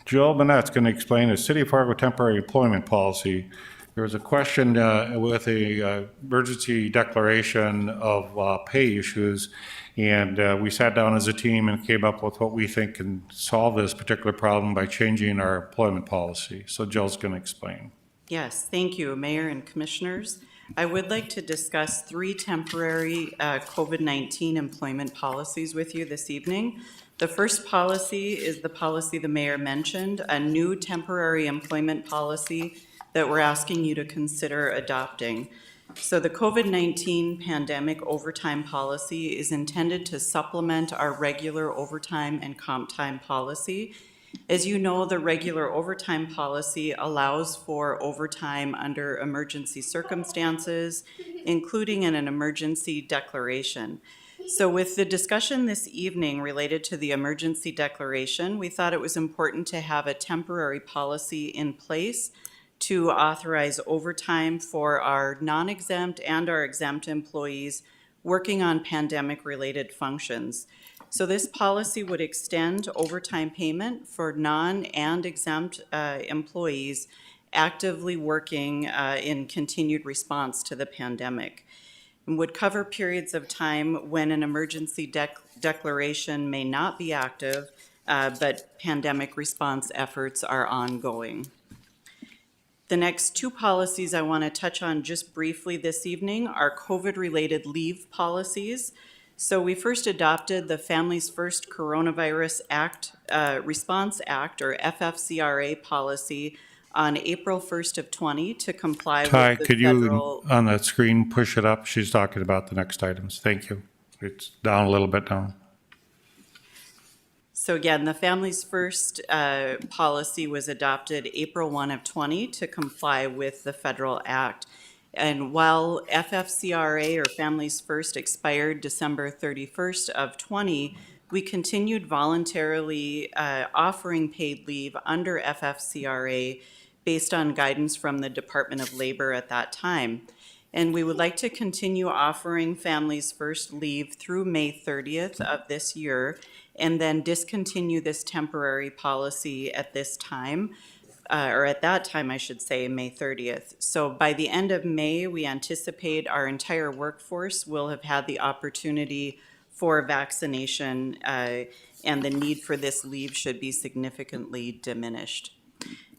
Jill Manette's going to explain the City of Fargo temporary employment policy. There was a question with a emergency declaration of pay issues, and we sat down as a team and came up with what we think can solve this particular problem by changing our employment policy. So Jill's going to explain. Yes, thank you, Mayor and Commissioners. I would like to discuss 3 temporary COVID-19 employment policies with you this evening. The first policy is the policy the Mayor mentioned, a new temporary employment policy that we're asking you to consider adopting. So the COVID-19 pandemic overtime policy is intended to supplement our regular overtime and comp time policy. As you know, the regular overtime policy allows for overtime under emergency circumstances, including in an emergency declaration. So with the discussion this evening related to the emergency declaration, we thought it was important to have a temporary policy in place to authorize overtime for our non-exempt and our exempt employees working on pandemic-related functions. So this policy would extend overtime payment for non- and exempt employees actively working in continued response to the pandemic, and would cover periods of time when an emergency declaration may not be active, but pandemic response efforts are ongoing. The next 2 policies I want to touch on just briefly this evening are COVID-related leave policies. So we first adopted the Families First Coronavirus Act Response Act, or FFCRA policy, on April 1st of 20 to comply Ty, with the could federal. you, on the screen, push it up? She's talking about the next items. Thank you. It's down a little bit now. So again, the Families First policy was adopted April 1 of 20 to comply with the federal act. And while FFCRA, or Families First, expired December 31st of 20, we continued voluntarily offering paid leave under FFCRA based on guidance from the Department of Labor at that time. And we would like to continue offering Families First leave through May 30th of this year, and then discontinue this temporary policy at this time. Or at that time, I should say, May 30th. So by the end of May, we anticipate our entire workforce will have had the opportunity for vaccination, and the need for this leave should be significantly diminished.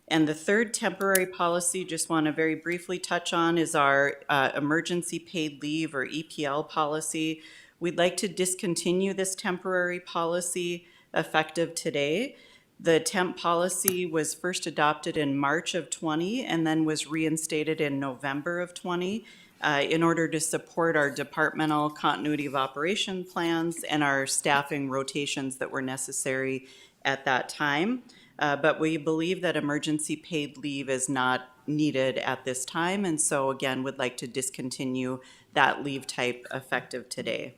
And the third temporary policy, just want to very briefly touch on, is our emergency paid leave, or EPL policy. We'd like to discontinue this temporary policy effective today. The temp policy was first adopted in March of 20 and then was reinstated in November of 20 in order to support our departmental continuity of operation plans and our staffing rotations that were necessary at that time. But we believe that emergency paid leave is not needed at this time, and so again, would like to discontinue that leave type effective today.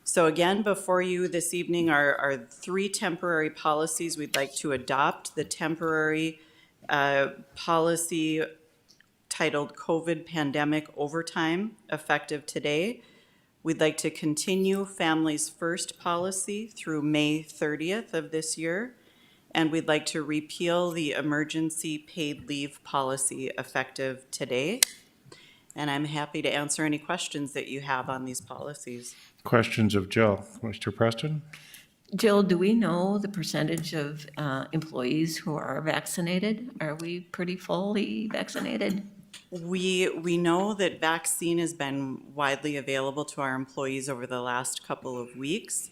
So again, before you this evening are 3 temporary policies we'd like to adopt. The temporary policy titled COVID Pandemic Overtime, effective today. We'd like to continue Families First policy through May 30th of this year. And we'd like to repeal the emergency paid leave policy effective today. And I'm happy to answer any questions that you have on these policies. Questions of Jill. Mr. Preston? Jill, do we know the percentage of employees who are vaccinated? Are we pretty fully vaccinated? We know that vaccine has been widely available to our employees over the last couple of weeks.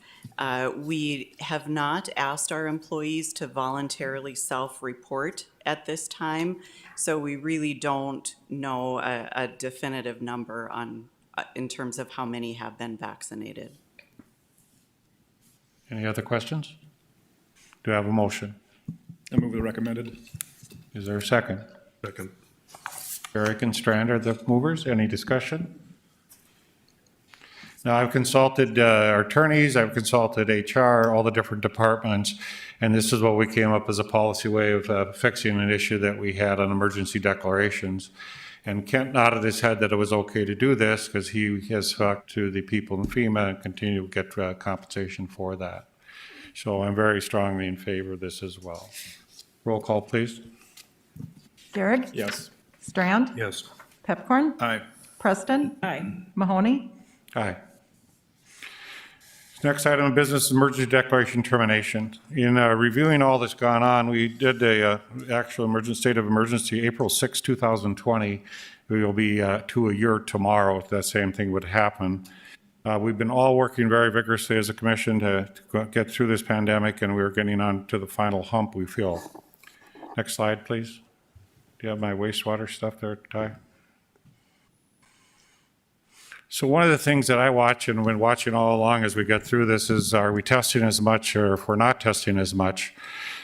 We have not asked our employees to voluntarily self-report at this time, so we really don't know a definitive number on in terms of how many have been vaccinated. Any other questions? Do I have a motion? I move the recommended. Is there a second? Second. Eric and Strand are the movers. Any discussion? Now, I've consulted our attorneys, I've consulted HR, all the different departments, and this is what we came up as a policy way of fixing an issue that we had on emergency declarations. And Kent nodded his head that it was okay to do this because he has talked to the people in FEMA and continue to get compensation for that. So I'm very strongly in favor of this as well. Roll call, please. Garrick? Yes. Strand? Yes. Pepcorn? Aye. Preston? Aye. Mahoney? Aye. Next item of business is emergency declaration termination. In reviewing all that's gone on, we did a actual emergency state of emergency April 6, 2020. We will be to a year tomorrow if that same thing would happen. We've been all working very vigorously as a commission to get through this pandemic, and we're getting on to the final hump, we feel. Next slide, please. Do you have my wastewater stuff there, Ty? So one of the things that I watch and been watching all along as we get through this is, are we testing as much, or if we're not testing as much?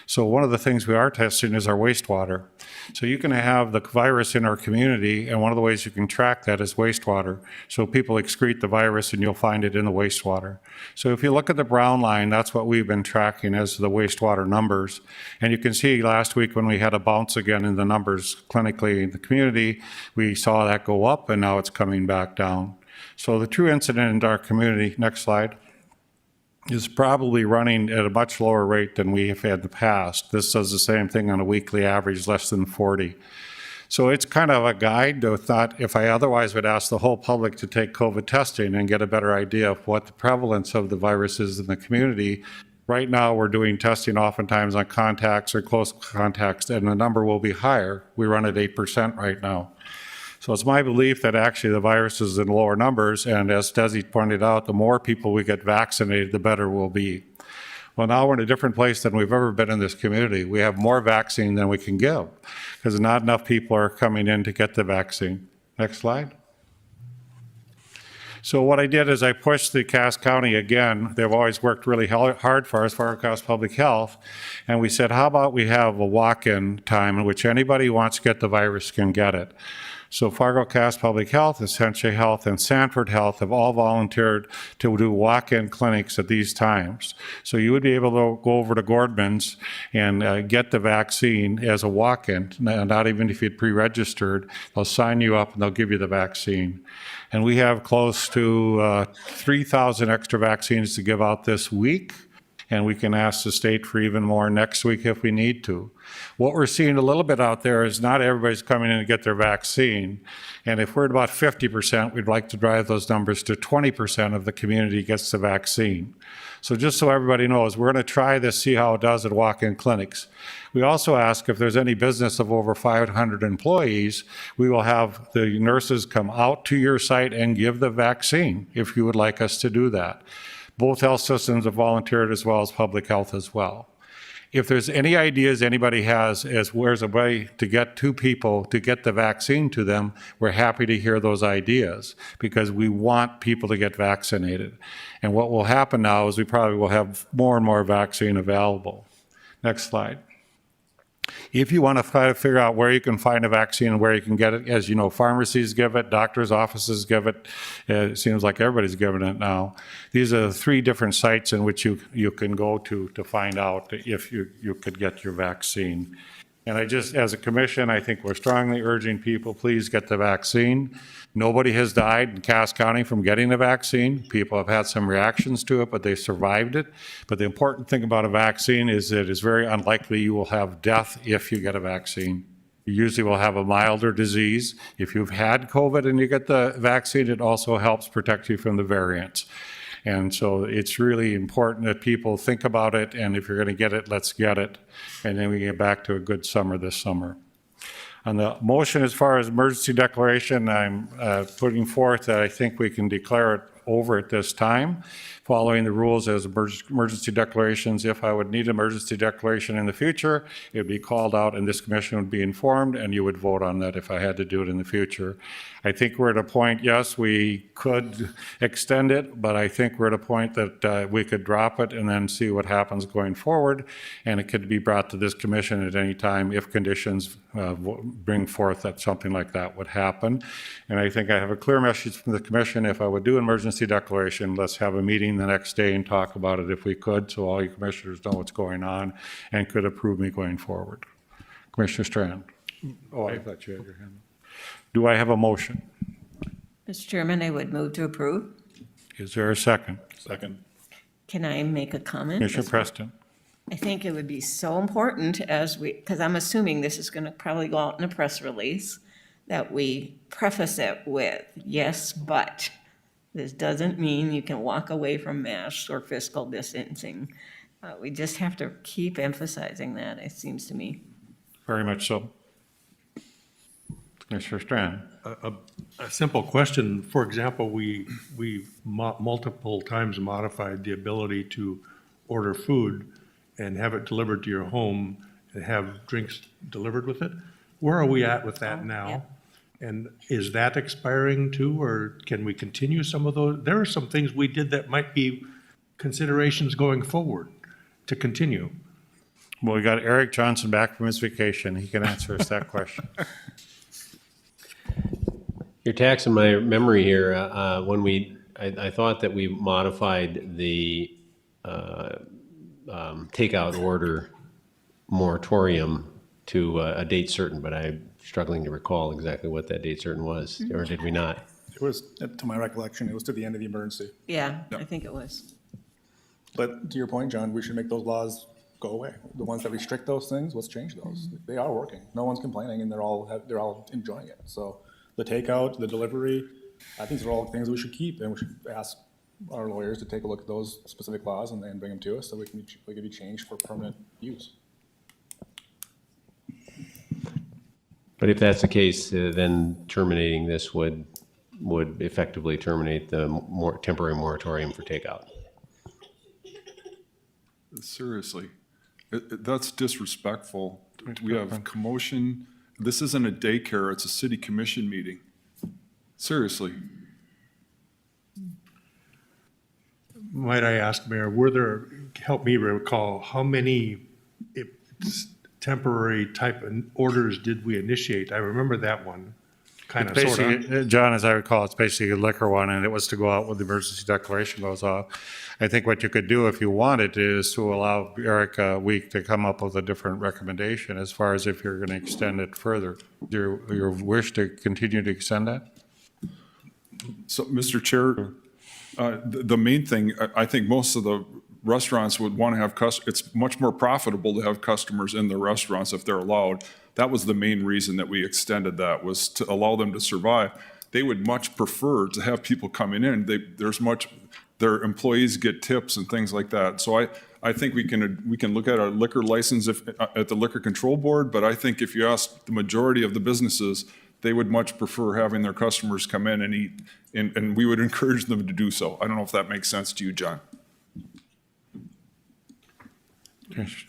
So one of the things we are testing is our wastewater. So you can have the virus in our community, and one of the ways you can track that is wastewater. So people excrete the virus and you'll find it in the wastewater. So if you look at the brown line, that's what we've been tracking as the wastewater numbers. And you can see last week when we had a bounce again in the numbers clinically in the community, we saw that go up and now it's coming back down. So the true incident in our community, next slide, is probably running at a much lower rate than we have had in the past. This does the same thing on a weekly average, less than 40. So it's kind of a guide to thought if I otherwise would ask the whole public to take COVID testing and get a better idea of what the prevalence of the virus is in the community. Right now we're doing testing oftentimes on contacts or close contacts, and the number will be higher. We run at 8% right now. So it's my belief that actually the virus is in lower numbers, and as Desi pointed out, the more people we get vaccinated, the better we'll be. Well, now we're in a different place than we've ever been in this community. We have more vaccine than we can give because not enough people are coming in to get the vaccine. Next slide. So what I did is I pushed the Cass County again. They've always worked really hard for us, Fargo County Public Health. And we said, how about we have a walk-in time in which anybody who wants to get the virus can get it. So Fargo Cass Public Health, Essentia Health, and Sanford Health have all volunteered to do walk-in clinics at these times. So you would be able to go over to Gordman's and get the vaccine as a walk-in, not even if you'd pre-registered. They'll sign you up and they'll give you the vaccine. And we have close to 3,000 extra vaccines to give out this week. And we can ask the state for even more next week if we need to. What we're seeing a little bit out there is not everybody's coming in to get their vaccine. And if we're at about 50%, we'd like to drive those numbers to 20% of the community gets the vaccine. So just so everybody knows, we're going to try this, see how it does at walk-in clinics. We also ask if there's any business of over 500 employees, we will have the nurses come out to your site and give the vaccine if you would like us to do that. Both health systems have volunteered as well as public health as well. If there's any ideas anybody has as where's a way to get two people to get the vaccine to them, we're happy to hear those ideas because we want people to get vaccinated. And what will happen now is we probably will have more and more vaccine available. Next slide. If you want to try to figure out where you can find a vaccine and where you can get it, as you know, pharmacies give it, doctors' offices give it. It seems like everybody's giving it now. These are 3 different sites in which you can go to find out if you could get your vaccine. And I just, as a commission, I think we're strongly urging people, please get the vaccine. Nobody has died in Cass County from getting the vaccine. People have had some reactions to it, but they survived it. But the important thing about a vaccine is that it's very unlikely you will have death if you get a vaccine. You usually will have a milder disease. If you've had COVID and you get the vaccine, it also helps protect you from the variants. And so it's really important that people think about it, and if you're going to get it, let's get it. And then we get back to a good summer this summer. On the motion as far as emergency declaration, I'm putting forth that I think we can declare it over at this time, following the rules as emergency declarations. If I would need an emergency declaration in the future, it would be called out and this commission would be informed and you would vote on that if I had to do it in the future. I think we're at a point, yes, we could extend it, but I think we're at a point that we could drop it and then see what happens going forward. And it could be brought to this commission at any time if conditions bring forth that something like that would happen. And I think I have a clear message from the commission. If I would do an emergency declaration, let's have a meeting the next day and talk about it if we could, so all you commissioners know what's going on and could approve me going forward. Commissioner Strand. Oh, I thought you had your hand. Do I have a motion? Mr. Chairman, I would move to approve. Is there a second? Second. Can I make a comment? Commissioner Preston. I think it would be so important because I'm assuming this is going to probably go out in a press release, that we preface it with, yes, but This doesn't mean you can walk away from masks or physical distancing. We just have to keep emphasizing that, it seems to me. Very much so. Commissioner Strand. A simple question. For example, we multiple times modified the ability to order food and have it delivered to your home and have drinks delivered with it. Where are we at with that now? And is that expiring too, or can we continue some of those? There are some things we did that might be considerations going forward to continue. Well, we got Eric Johnson back from his vacation. He can answer us that question. You're taxing my memory here. I thought that we modified the takeout order moratorium to a date certain, but I'm struggling to recall exactly what that date certain was, or did we not? It was, to my recollection, it was to the end of the emergency. Yeah, I think it was. But to your point, John, we should make those laws go away. The ones that restrict those things, let's change those. They are working. No one's complaining, and they're all enjoying it. So the takeout, the delivery, I think these are all things we should keep, and we should ask our lawyers to take a look at those specific laws and then bring them to us so we can be changed for permanent use. But if that's the case, then terminating this would effectively terminate the temporary moratorium for takeout. Seriously, that's disrespectful. We have commotion. This isn't a daycare, it's a city commission meeting. Seriously. Might I ask, Mayor, help me recall, how many temporary type of orders did we initiate? I remember that one, kind of, sort of. John, as I recall, it's basically a liquor one, and it was to go out when the emergency declaration goes off. I think what you could do if you wanted is to allow Eric a week to come up with a different recommendation as far as if you're going to extend it further. Your wish to continue to extend that? So, Mr. Chair, the main thing, I think most of the restaurants would want to have it's much more profitable to have customers in the restaurants if they're allowed. That was the main reason that we extended that, was to allow them to survive. They would much prefer to have people coming in. Their employees get tips and things like that. So I think we can look at our liquor license at the Liquor Control Board, but I think if you ask the majority of the businesses, they would much prefer having their customers come in and eat, and we would encourage them to do so. I don't know if that makes sense to you, John.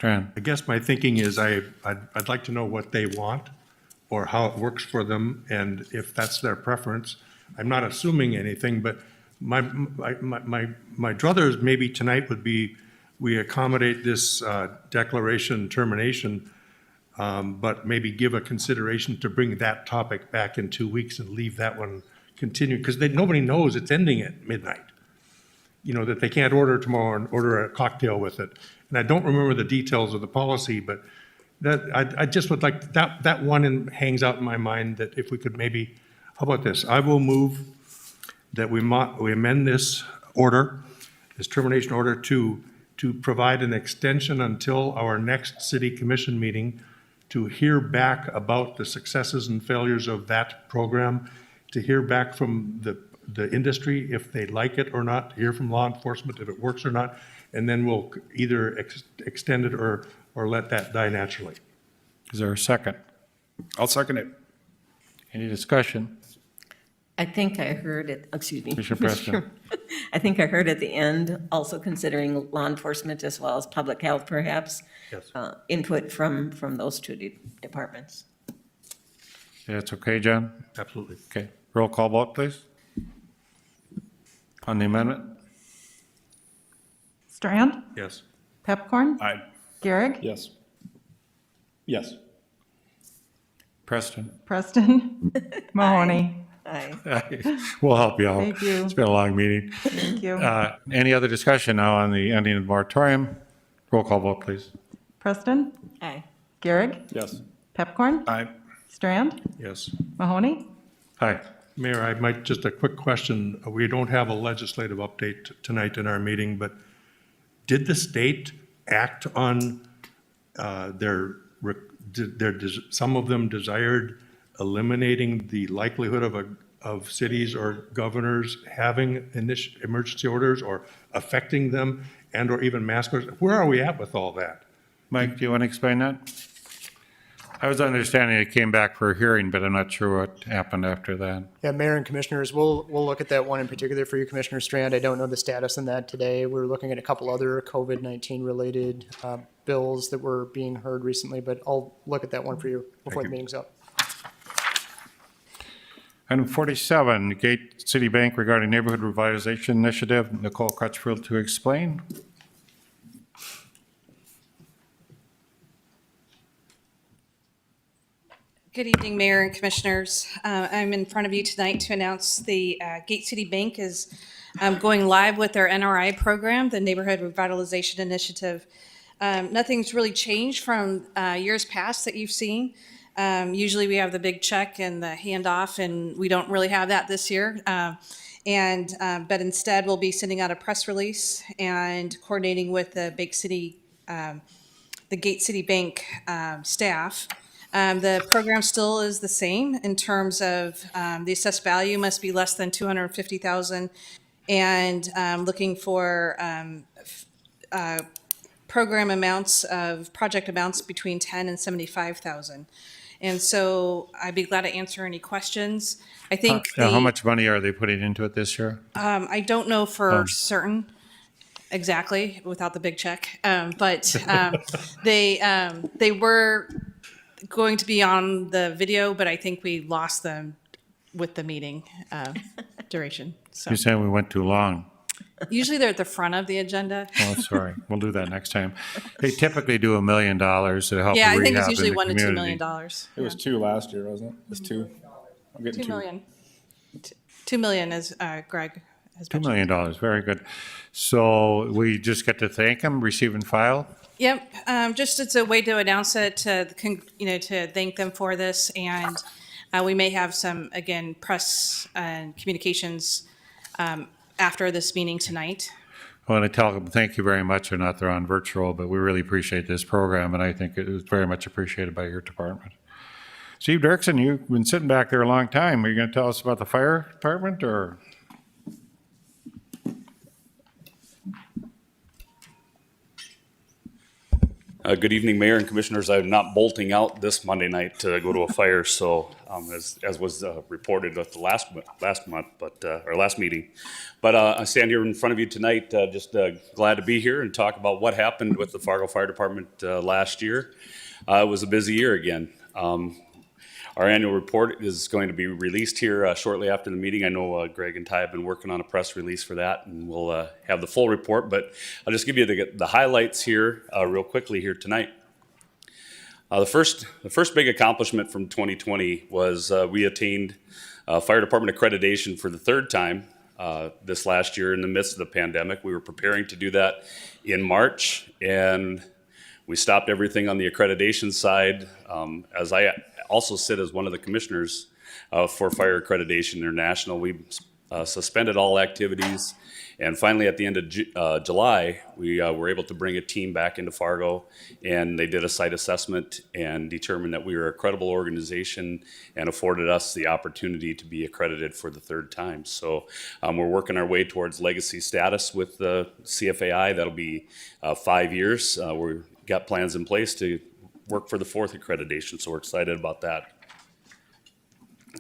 I guess my thinking is I'd like to know what they want or how it works for them, and if that's their preference. I'm not assuming anything, but my druthers maybe tonight would be we accommodate this declaration termination, but maybe give a consideration to bring that topic back in 2 weeks and leave that one continue, because nobody knows it's ending at midnight. You know, that they can't order tomorrow and order a cocktail with it. And I don't remember the details of the policy, but that I just would like, that one hangs out in my mind, that if we could maybe, how about this? I will move that we amend this order, this termination order, to provide an extension until our next city commission meeting to hear back about the successes and failures of that program, to hear back from the industry if they like it or not, hear from law enforcement if it works or not, and then we'll either extend it or let that die naturally. Is there a second? I'll second it. Any discussion? I think I heard it, excuse me. Commissioner Preston. I think I heard at the end, also considering law enforcement as well as public health perhaps. Yes. Input from those two departments. That's okay, John? Absolutely. Okay. Roll call vote, please. On the amendment? Strand? Yes. Pepcorn? Aye. Garrick? Yes. Yes. Preston? Preston? Mahoney? Aye. We'll help you out. Thank you. It's been a long meeting. Thank you. Any other discussion now on the ending of the moratorium? Roll call vote, please. Preston? Aye. Garrick? Yes. Pepcorn? Aye. Strand? Yes. Mahoney? Aye. Mayor, I might, just a quick question. We don't have a legislative update tonight in our meeting, but did the state act on some of them desired eliminating the likelihood of cities or governors having emergency orders or affecting them and or even mask orders? Where are we at with all that? Mike, do you want to explain that? I was understanding it came back for a hearing, but I'm not sure what happened after that. Yeah, Mayor and Commissioners, we'll look at that one in particular for you, Commissioner Strand. I don't know the status on that today. We're looking at a couple other COVID-19 related bills that were being heard recently, but I'll look at that one for you before the meeting's up. Item 47, Gate City Bank regarding neighborhood revitalization initiative. Nicole Crutchfield to explain. Good evening, Mayor and Commissioners. I'm in front of you tonight to announce the Gate City Bank is going live with their NRI program, the Neighborhood Revitalization Initiative. Nothing's really changed from years past that you've seen. Usually we have the big check and the handoff, and we don't really have that this year. But instead, we'll be sending out a press release and coordinating with the Gate City Bank staff. The program still is the same in terms of the assessed value must be less than $250,000, and looking for program amounts of project amounts between $10,000 and $75,000. And so I'd be glad to answer any questions. I think how much money are they putting into it this year? I don't know for certain exactly without the big check, but they were going to be on the video, but I think we lost them with the meeting duration. So You're saying we went too long. usually they're at the front of the agenda. Oh, sorry. We'll do that next time. They typically do $1 million to help Yeah, I rehab think it's in usually the $1 to $2 community. million. It was 2 last year, wasn't it? It was 2. I'm getting 2 million. 2 million is Greg has $2 mentioned. million, very good. So we just get to thank them, receive and file? Yep, just it's a way to announce it, to thank them for this, and we may have some, again, press and communications after this meeting tonight. I want to tell them thank you very much. They're not there on virtual, but we really appreciate this program, and I think it was very much appreciated by your department. Steve Dirksen, you've been sitting back there a long time. Are you going to tell us about the fire department, or? Good evening, Mayor and Commissioners. I'm not bolting out this Monday night to go to a fire, so as was reported at the last month, or last meeting. But I stand here in front of you tonight, just glad to be here and talk about what happened with the Fargo Fire Department last year. It was a busy year again. Our annual report is going to be released here shortly after the meeting. I know Greg and Ty have been working on a press release for that, and we'll have the full report, but I'll just give you the highlights here real quickly here tonight. The first big accomplishment from 2020 was we attained fire department accreditation for the third time this last year in the midst of the pandemic. We were preparing to do that in March, and we stopped everything on the accreditation side. As I also sit as one of the commissioners for Fire Accreditation International, we suspended all activities. And finally, at the end of July, we were able to bring a team back into Fargo, and they did a site assessment and determined that we were a credible organization and afforded us the opportunity to be accredited for the third time. So we're working our way towards legacy status with the CFAI. That'll be 5 years. We've got plans in place to work for the fourth accreditation, so we're excited about that.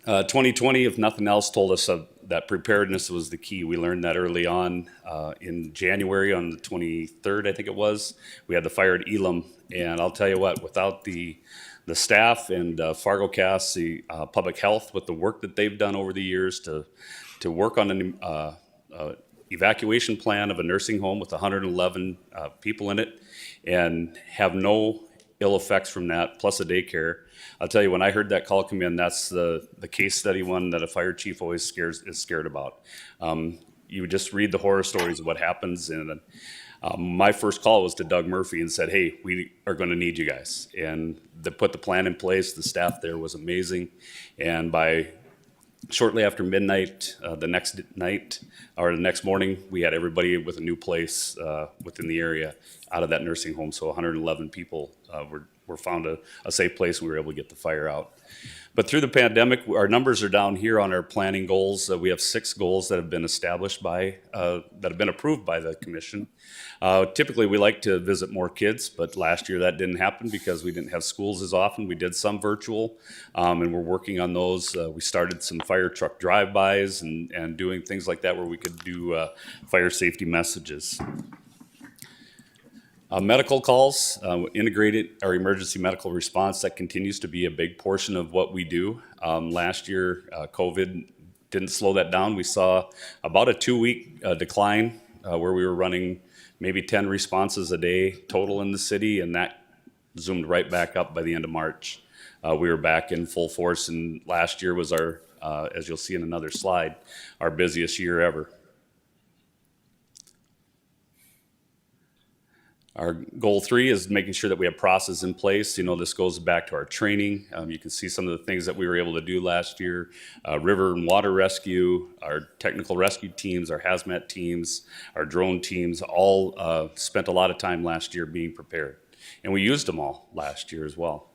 2020, if nothing else, told us that preparedness was the key. We learned that early on in January, on the 23rd, I think it was. We had the fire at Elam, and I'll tell you what, without the staff and FargoCast, the public health, with the work that they've done over the years to work on an evacuation plan of a nursing home with 111 people in it, and have no ill effects from that, plus a daycare. I'll tell you, when I heard that call come in, that's the case study one that a fire chief always is scared about. You just read the horror stories of what happens, and my first call was to Doug Murphy and said, hey, we are going to need you guys. And they put the plan in place. The staff there was amazing. And by shortly after midnight, the next night, or the next morning, we had everybody with a new place within the area. out of that nursing home. So 111 people were found a safe place. We were able to get the fire out. But through the pandemic, our numbers are down here on our planning goals. We have 6 goals that have been established that have been approved by the commission. Typically, we like to visit more kids, but last year that didn't happen because we didn't have schools as often. We did some virtual, and we're working on those. We started some fire truck drive-bys and doing things like that where we could do fire safety messages. Medical calls, integrated our emergency medical response, that continues to be a big portion of what we do. Last year, COVID didn't slow that down. We saw about a 2-week decline where we were running maybe 10 responses a day total in the city, and that zoomed right back up by the end of March. We were back in full force, and last year was our, as you'll see in another slide, our busiest year ever. Our goal 3 is making sure that we have processes in place. You know, this goes back to our training. You can see some of the things that we were able to do last year. River and water rescue, our technical rescue teams, our hazmat teams, our drone teams, all spent a lot of time last year being prepared. And we used them all last year as well.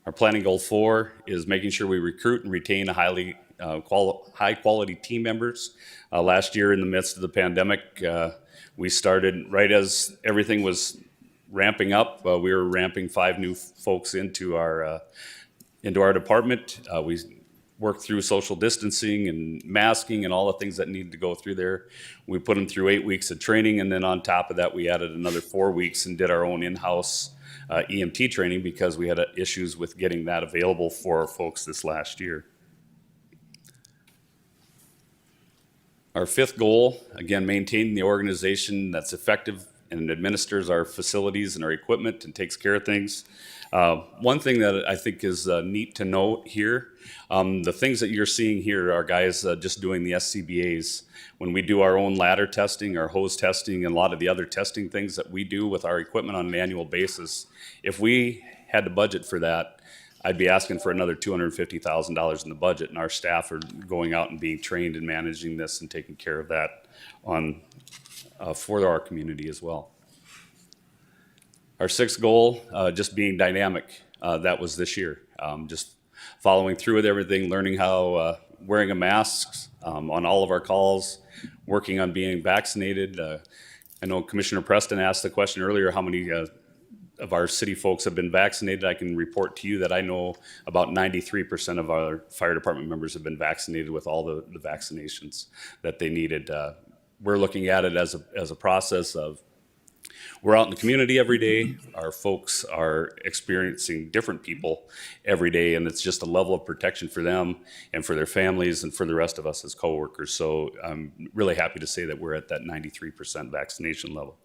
Our planning goal 4 is making sure we recruit and retain a high quality team members. Last year in the midst of the pandemic, we started right as everything was ramping up. We were ramping 5 new folks into our department. We worked through social distancing and masking and all the things that needed to go through there. We put them through 8 weeks of training, and then on top of that, we added another 4 weeks and did our own in-house EMT training because we had issues with getting that available for our folks this last year. Our 5th goal, again, maintaining the organization that's effective and administers our facilities and our equipment and takes care of things. One thing that I think is neat to note here, the things that you're seeing here are guys just doing the SCBAs. When we do our own ladder testing, our hose testing, and a lot of the other testing things that we do with our equipment on an annual basis, if we had to budget for that, I'd be asking for another $250,000 in the budget, and our staff are going out and being trained and managing this and taking care of that for our community as well. Our 6th goal, just being dynamic, that was this year. Just following through with everything, learning how wearing a mask on all of our calls, working on being vaccinated. I know Commissioner Preston asked the question earlier, how many of our city folks have been vaccinated. I can report to you that I know about 93% of our fire department members have been vaccinated with all the vaccinations that they needed. We're looking at it as a process of, we're out in the community every day. Our folks are experiencing different people every day, and it's just a level of protection for them and for their families and for the rest of us as coworkers. So I'm really happy to say that we're at that 93% vaccination level.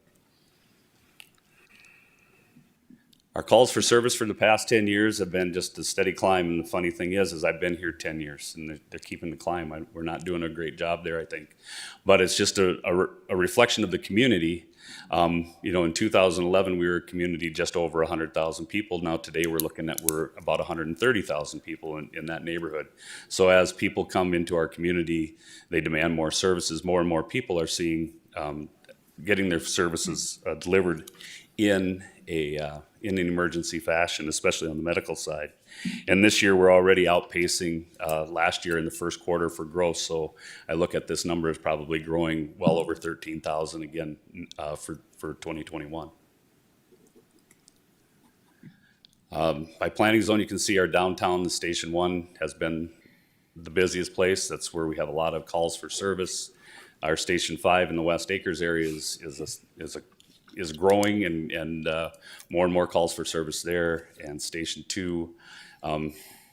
Our calls for service for the past 10 years have been just a steady climb, and the funny thing is I've been here 10 years, and they're keeping the climb. We're not doing a great job there, I think. But it's just a reflection of the community. You know, in 2011, we were a community just over 100,000 people. Now today we're looking at, we're about 130,000 people in that neighborhood. So as people come into our community, they demand more services. More and more people are seeing, getting their services delivered in an emergency fashion, especially on the medical side. And this year we're already outpacing last year in the first quarter for growth. So I look at this number as probably growing well over 13,000 again for 2021. By planning zone, you can see our downtown, the Station 1 has been the busiest place. That's where we have a lot of calls for service. Our Station 5 in the West Acres area is growing, and more and more calls for service there. And Station 2,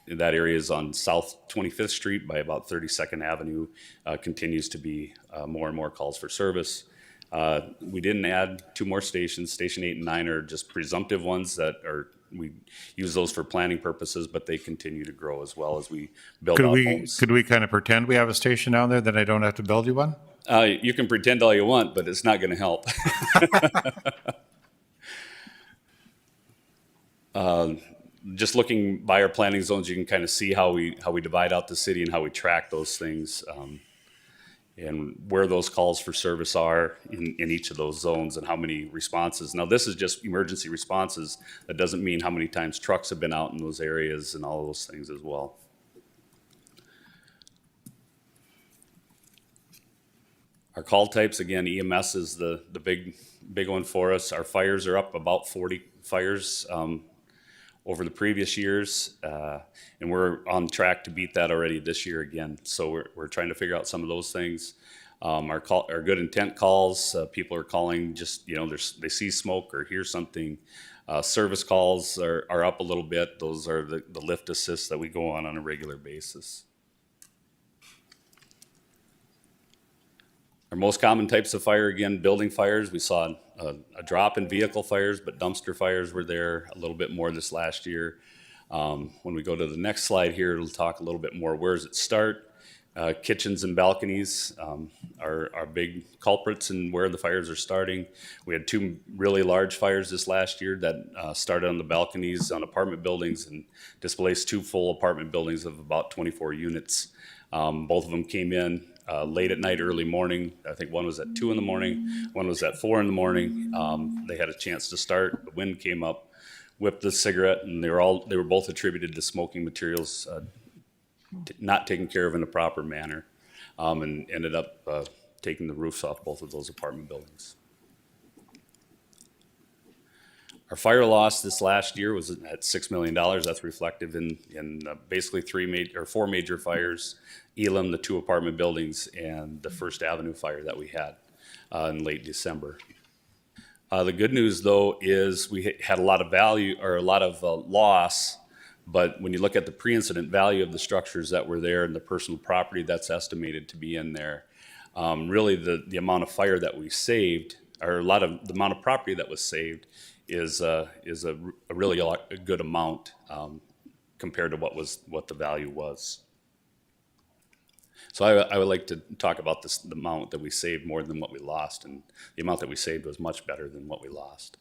that area is on South 25th Street by about 32nd Avenue, continues to be more and more calls for service. We didn't add 2 more stations. Station 8 and 9 are just presumptive ones that we use those for planning purposes, but they continue to grow as well as we build out homes. Could we kind of pretend we have a station down there that I don't have to build you one? You can pretend all you want, but it's not going to help. Just looking by our planning zones, you can kind of see how we divide out the city and how we track those things. and where those calls for service are in each of those zones and how many responses. Now, this is just emergency responses. That doesn't mean how many times trucks have been out in those areas and all those things as well. Our call types, again, EMS is the big one for us. Our fires are up about 40 fires over the previous years, and we're on track to beat that already this year again. So we're trying to figure out some of those things. Our good intent calls, people are calling just, they see smoke or hear something. Service calls are up a little bit. Those are the lift assists that we go on a regular basis. Our most common types of fire, again, building fires. We saw a drop in vehicle fires, but dumpster fires were there a little bit more this last year. When we go to the next slide here, it'll talk a little bit more. Where does it start? Kitchens and balconies are big culprits in where the fires are starting. We had 2 really large fires this last year that started on the balconies on apartment buildings and displaced 2 full apartment buildings of about 24 units. Both of them came in late at night, early morning. I think one was at 2 in the morning, one was at 4 in the morning. They had a chance to start. The wind came up, whipped the cigarette, and they were both attributed to smoking materials not taken care of in a proper manner, and ended up taking the roofs off both of those apartment buildings. Our fire loss this last year was at $6 million. That's reflective in basically 4 major fires: Elam, the 2 apartment buildings, and the First Avenue fire that we had in late December. The good news, though, is we had a lot of value or a lot of loss, but when you look at the pre-incident value of the structures that were there and the personal property that's estimated to be in there, really the amount of fire that we saved, or the amount of property that was saved, is a really good amount compared to what the value was. So I would like to talk about the amount that we saved more than what we lost, and the amount that we saved was much better than what we lost.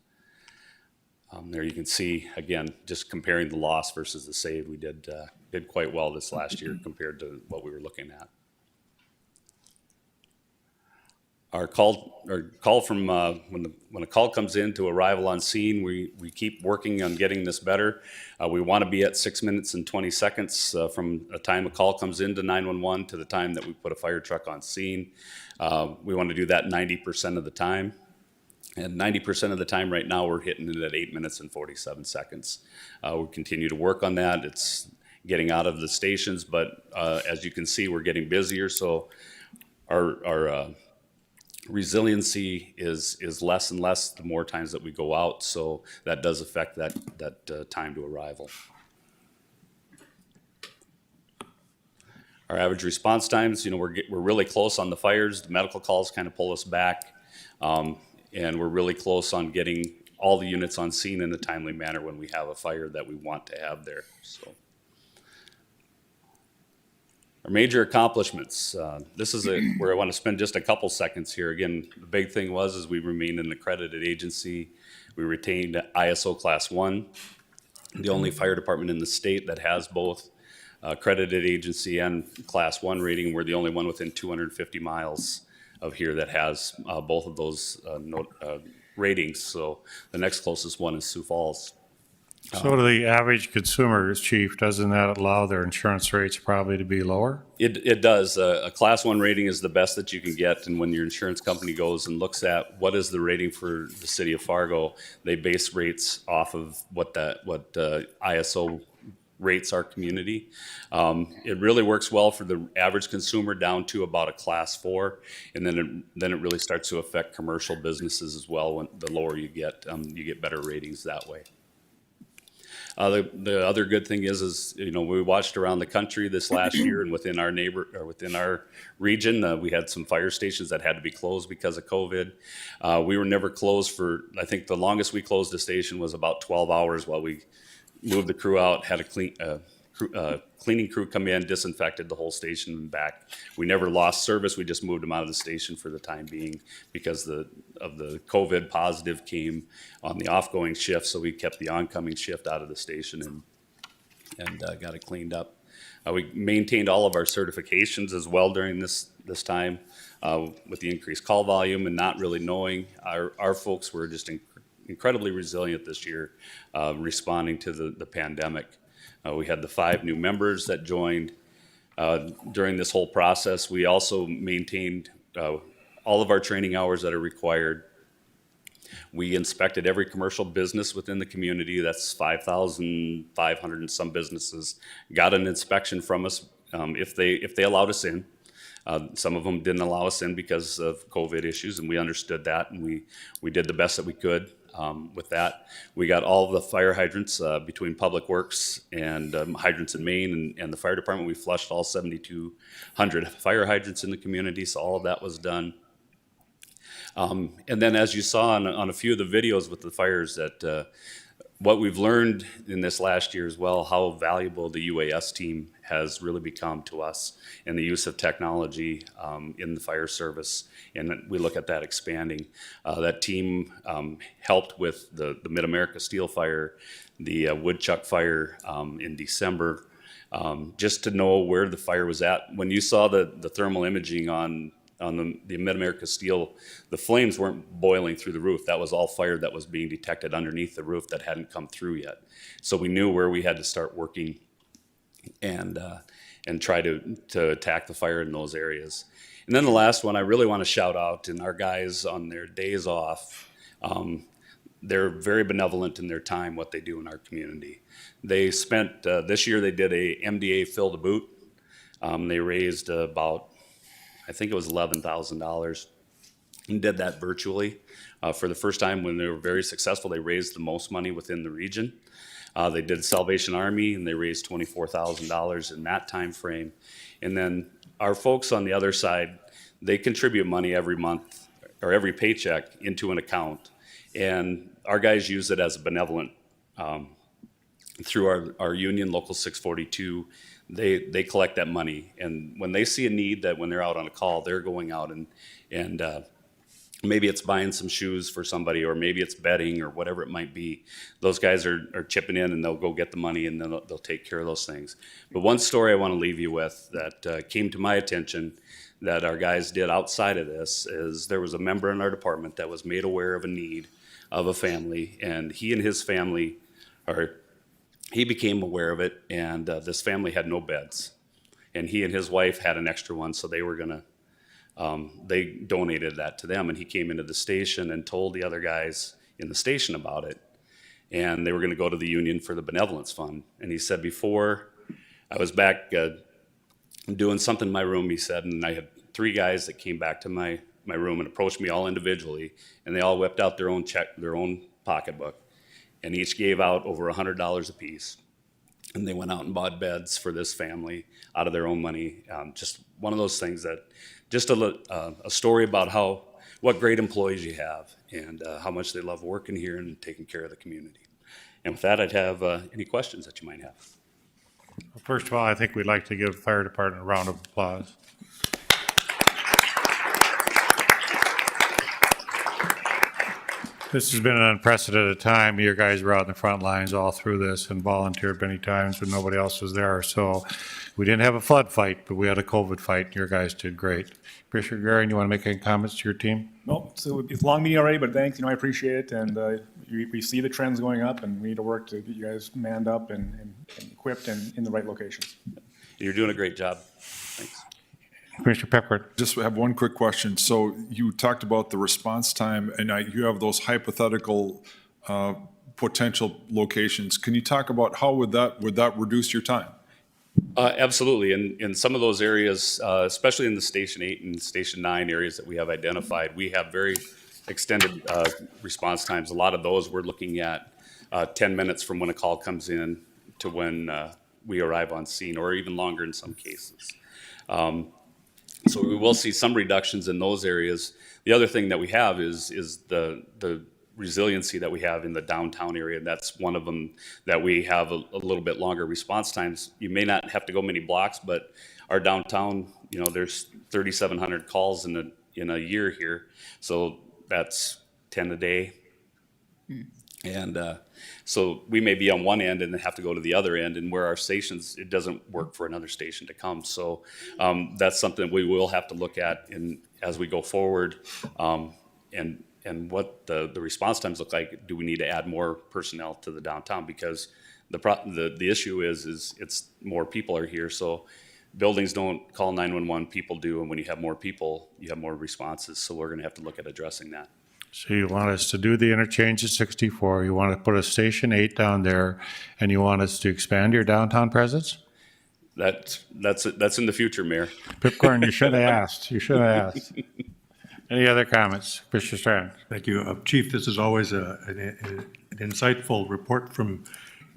There you can see, again, just comparing the loss versus the save, we did quite well this last year compared to what we were looking at. Our call from when a call comes in to arrival on scene, we keep working on getting this better. We want to be at 6 minutes and 20 seconds from the time a call comes into 911 to the time that we put a fire truck on scene. We want to do that 90% of the time. And 90% of the time right now, we're hitting it at 8 minutes and 47 seconds. We continue to work on that. It's getting out of the stations, but as you can see, we're getting busier. So our resiliency is less and less the more times that we go out. So that does affect that time to arrival. Our average response times, we're really close on the fires. The medical calls kind of pull us back. And we're really close on getting all the units on scene in a timely manner when we have a fire that we want to have there. So, our major accomplishments. This is where I want to spend just a couple seconds here. Again, the big thing is we remain an accredited agency. We retained ISO Class 1, the only fire department in the state that has both accredited agency and Class 1 rating. We're the only one within 250 miles of here that has both of those ratings. So the next closest one is Sioux Falls. So to the average consumer, Chief, doesn't that allow their insurance rates probably to be lower? It does. A Class 1 rating is the best that you can get, and when your insurance company goes and looks at what is the rating for the city of Fargo, they base rates off of what ISO rates our community. It really works well for the average consumer down to about a Class 4, and then it really starts to affect commercial businesses as well. When the lower you get better ratings that way. The other good thing is we watched around the country this last year, and within our region, we had some fire stations that had to be closed because of COVID. We were never closed for, I think the longest we closed a station was about 12 hours while we moved the crew out, had a cleaning crew come in, disinfected the whole station and back. We never lost service. We just moved them out of the station for the time being because of the COVID positive came on the offgoing shift. So we kept the oncoming shift out of the station and got it cleaned up. We maintained all of our certifications as well during this this time with the increased call volume and not really knowing. Our folks were just incredibly resilient this year, responding to the pandemic. We had the 5 new members that joined during this whole process. We also maintained all of our training hours that are required. We inspected every commercial business within the community. That's 5,500 and some businesses got an inspection from us if they allowed us in. Some of them didn't allow us in because of COVID issues, and we understood that, and we did the best that we could with that. We got all of the fire hydrants between Public Works and Hydrants in Maine and the fire department. We flushed all 7,200 fire hydrants in the community, so all of that was done. And then, as you saw on a few of the videos with the fires, that what we've learned in this last year as well, how valuable the UAS team has really become to us and the use of technology in the fire service. And we look at that expanding. That team helped with the Mid-America Steel Fire, the Woodchuck Fire in December, just to know where the fire was at. When you saw the thermal imaging on the Mid-America Steel, the flames weren't boiling through the roof. That was all fire that was being detected underneath the roof that hadn't come through yet. So we knew where we had to start working and try to attack the fire in those areas. And then the last one I really want to shout out, and our guys on their days off, they're very benevolent in their time, what they do in our community. They spent, this year they did a MDA Fill the Boot. They raised about, I think it was $11,000, and did that virtually. For the first time, when they were very successful, they raised the most money within the region. They did Salvation Army, and they raised $24,000 in that time frame. And then our folks on the other side, they contribute money every month or every paycheck into an account. And our guys use it as a benevolent, through our union, Local 642, they collect that money. And when they see a need, that when they're out on a call, they're going out and maybe it's buying some shoes for somebody, or maybe it's bedding or whatever it might be. Those guys are chipping in, and they'll go get the money, and then they'll take care of those things. But one story I want to leave you with that came to my attention that our guys did outside of this is there was a member in our department that was made aware of a need of a family, and he and his family, or he became aware of it, and this family had no beds. And he and his wife had an extra one, so they were gonna, they donated that to them, and he came into the station and told the other guys in the station about it. And they were gonna go to the union for the benevolence fund. And he said, before I was back doing something in my room, he said, and I had 3 guys that came back to my room and approached me all individually, and they all whipped out their own check, their own pocketbook, and each gave out over $100 a piece. And they went out and bought beds for this family out of their own money. Just one of those things that, just a story about what great employees you have, and how much they love working here and taking care of the community. And with that, I'd have any questions that you might have. First of all, I think we'd like to give the fire department a round of applause. This has been an unprecedented time. You guys were out in the front lines all through this and volunteered many times when nobody else was there. So we didn't have a flood fight, but we had a COVID fight. Your guys did great. Commissioner Guerin, you want to make any comments to your team? No, so it's a long meeting already, but thanks, I appreciate it, and we see the trends going up, and we need to work to get you guys manned up and equipped and in the right locations. You're doing a great job. Thanks. Commissioner Peckford. Just have one quick question. So you talked about the response time, and you have those hypothetical potential locations. Can you talk about how would that reduce your time? Absolutely. In some of those areas, especially in the Station 8 and Station 9 areas that we have identified, we have very extended response times. A lot of those we're looking at 10 minutes from when a call comes in to when we arrive on scene, or even longer in some cases. So we will see some reductions in those areas. The other thing that we have is the resiliency that we have in the downtown area. That's one of them that we have a little bit longer response times. You may not have to go many blocks, but our downtown, there's 3,700 calls in a year here. So that's 10 a day. And so we may be on one end and then have to go to the other end, and where our stations, it doesn't work for another station to come. So that's something we will have to look at as we go forward, and what the response times look like. Do we need to add more personnel to the downtown? Because the issue is it's more people are here, so buildings don't call 911, people do, and when you have more people, you have more responses. So we're going to have to look at addressing that. So you want us to do the interchange at 64, you want to put a Station 8 down there, and you want us to expand your downtown presence? That's in the future, Mayor. Pipcorn, you should have asked. You should have asked. Any other comments? Commissioner Strand. Thank you. Chief, this is always an insightful report from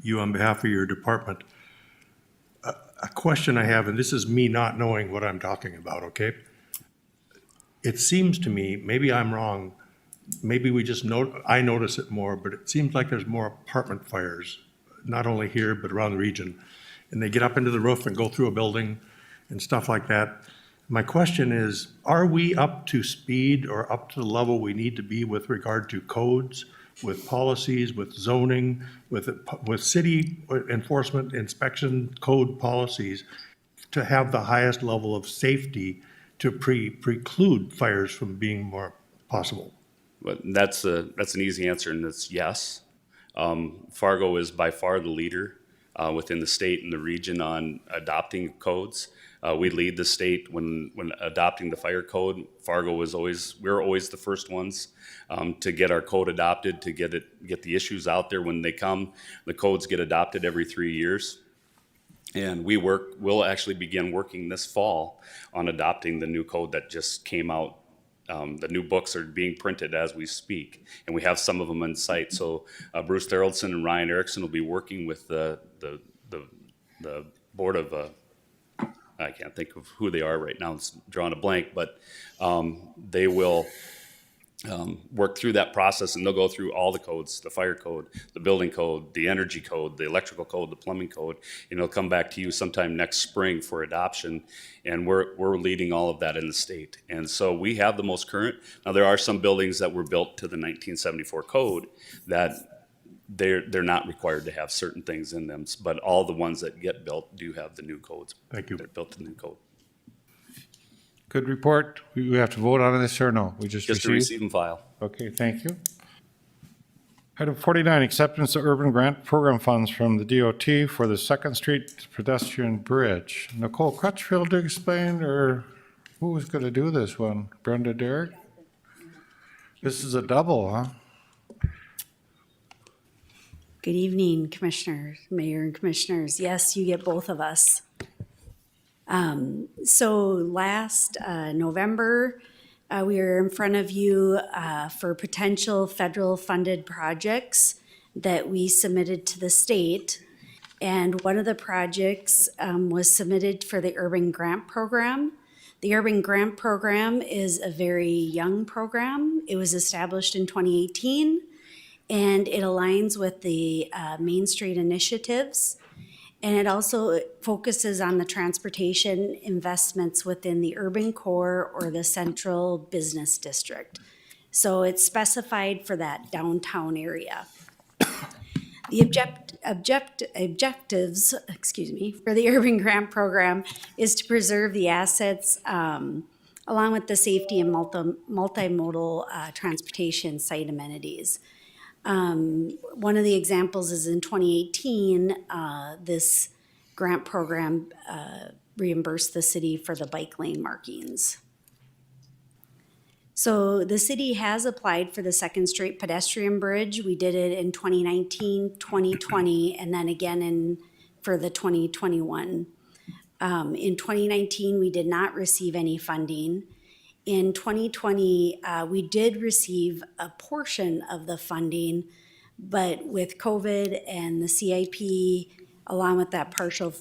you on behalf of your department. A question I have, and this is me not knowing what I'm talking about, okay? It seems to me, maybe I'm wrong, maybe I notice it more, but it seems like there's more apartment fires, not only here, but around the region. And they get up into the roof and go through a building and stuff like that. My question is, are we up to speed or up to the level we need to be with regard to codes, with policies, with zoning, with city enforcement, inspection, code policies, to have the highest level of safety to preclude fires from being more possible? But that's an easy answer, and it's yes. Fargo is by far the leader within the state and the region on adopting codes. We lead the state when adopting the fire code. Fargo we're always the first ones to get our code adopted, to get the issues out there when they come. The codes get adopted every 3 years. And we'll actually begin working this fall on adopting the new code that just came out. The new books are being printed as we speak, and we have some of them in sight. So Bruce Theraldson and Ryan Erickson will be working with the board of, I can't think of who they are right now, it's drawing a blank, but they will work through that process, and they'll go through all the codes, the fire code, the building code, the energy code, the electrical code, the plumbing code, and it'll come back to you sometime next spring for adoption. And we're leading all of that in the state. And so we have the most current. Now, there are some buildings that were built to the 1974 code that they're not required to have certain things in them, but all the ones that get built do have the new codes. Thank you. They're built to the new code. Good report. We have to vote on this or no? We just to receive and file. Okay, thank you. Item 49, acceptance of urban grant program funds from the DOT for the 2nd Street pedestrian bridge. Nicole Crutchfield to explain, or who was going to do this one? Brenda Derrick? This is a double, huh? Good evening, Commissioners, Mayor and Commissioners. Yes, you get both of us. So last November, we were in front of you for potential federal funded projects that we submitted to the state. And one of the projects was submitted for the Urban Grant Program. The Urban Grant Program is a very young program. It was established in 2018, and it aligns with the Main Street initiatives. And it also focuses on the transportation investments within the urban core or the central business district. So it's specified for that downtown area. The objectives, for the Urban Grant Program is to preserve the assets along with the safety and multimodal transportation site amenities. One of the examples is in 2018, this grant program reimbursed the city for the bike lane markings. So the city has applied for the 2nd Street pedestrian bridge. We did it in 2019, 2020, and then again for the 2021. In 2019, we did not receive any funding. In 2020, we did receive a portion of the funding, but with COVID and the CIP, along with that partial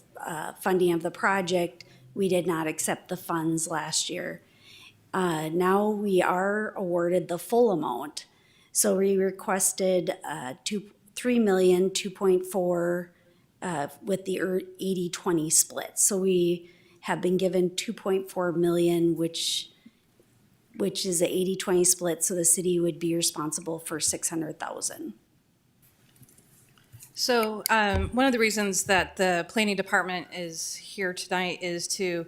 funding of the project, we did not accept the funds last year. Now we are awarded the full amount. So we requested $3,2.4 with the 80-20 split. So we have been given $2.4 million, which is a 80-20 split, so the city would be responsible for $600,000. So one of the reasons that the planning department is here tonight is to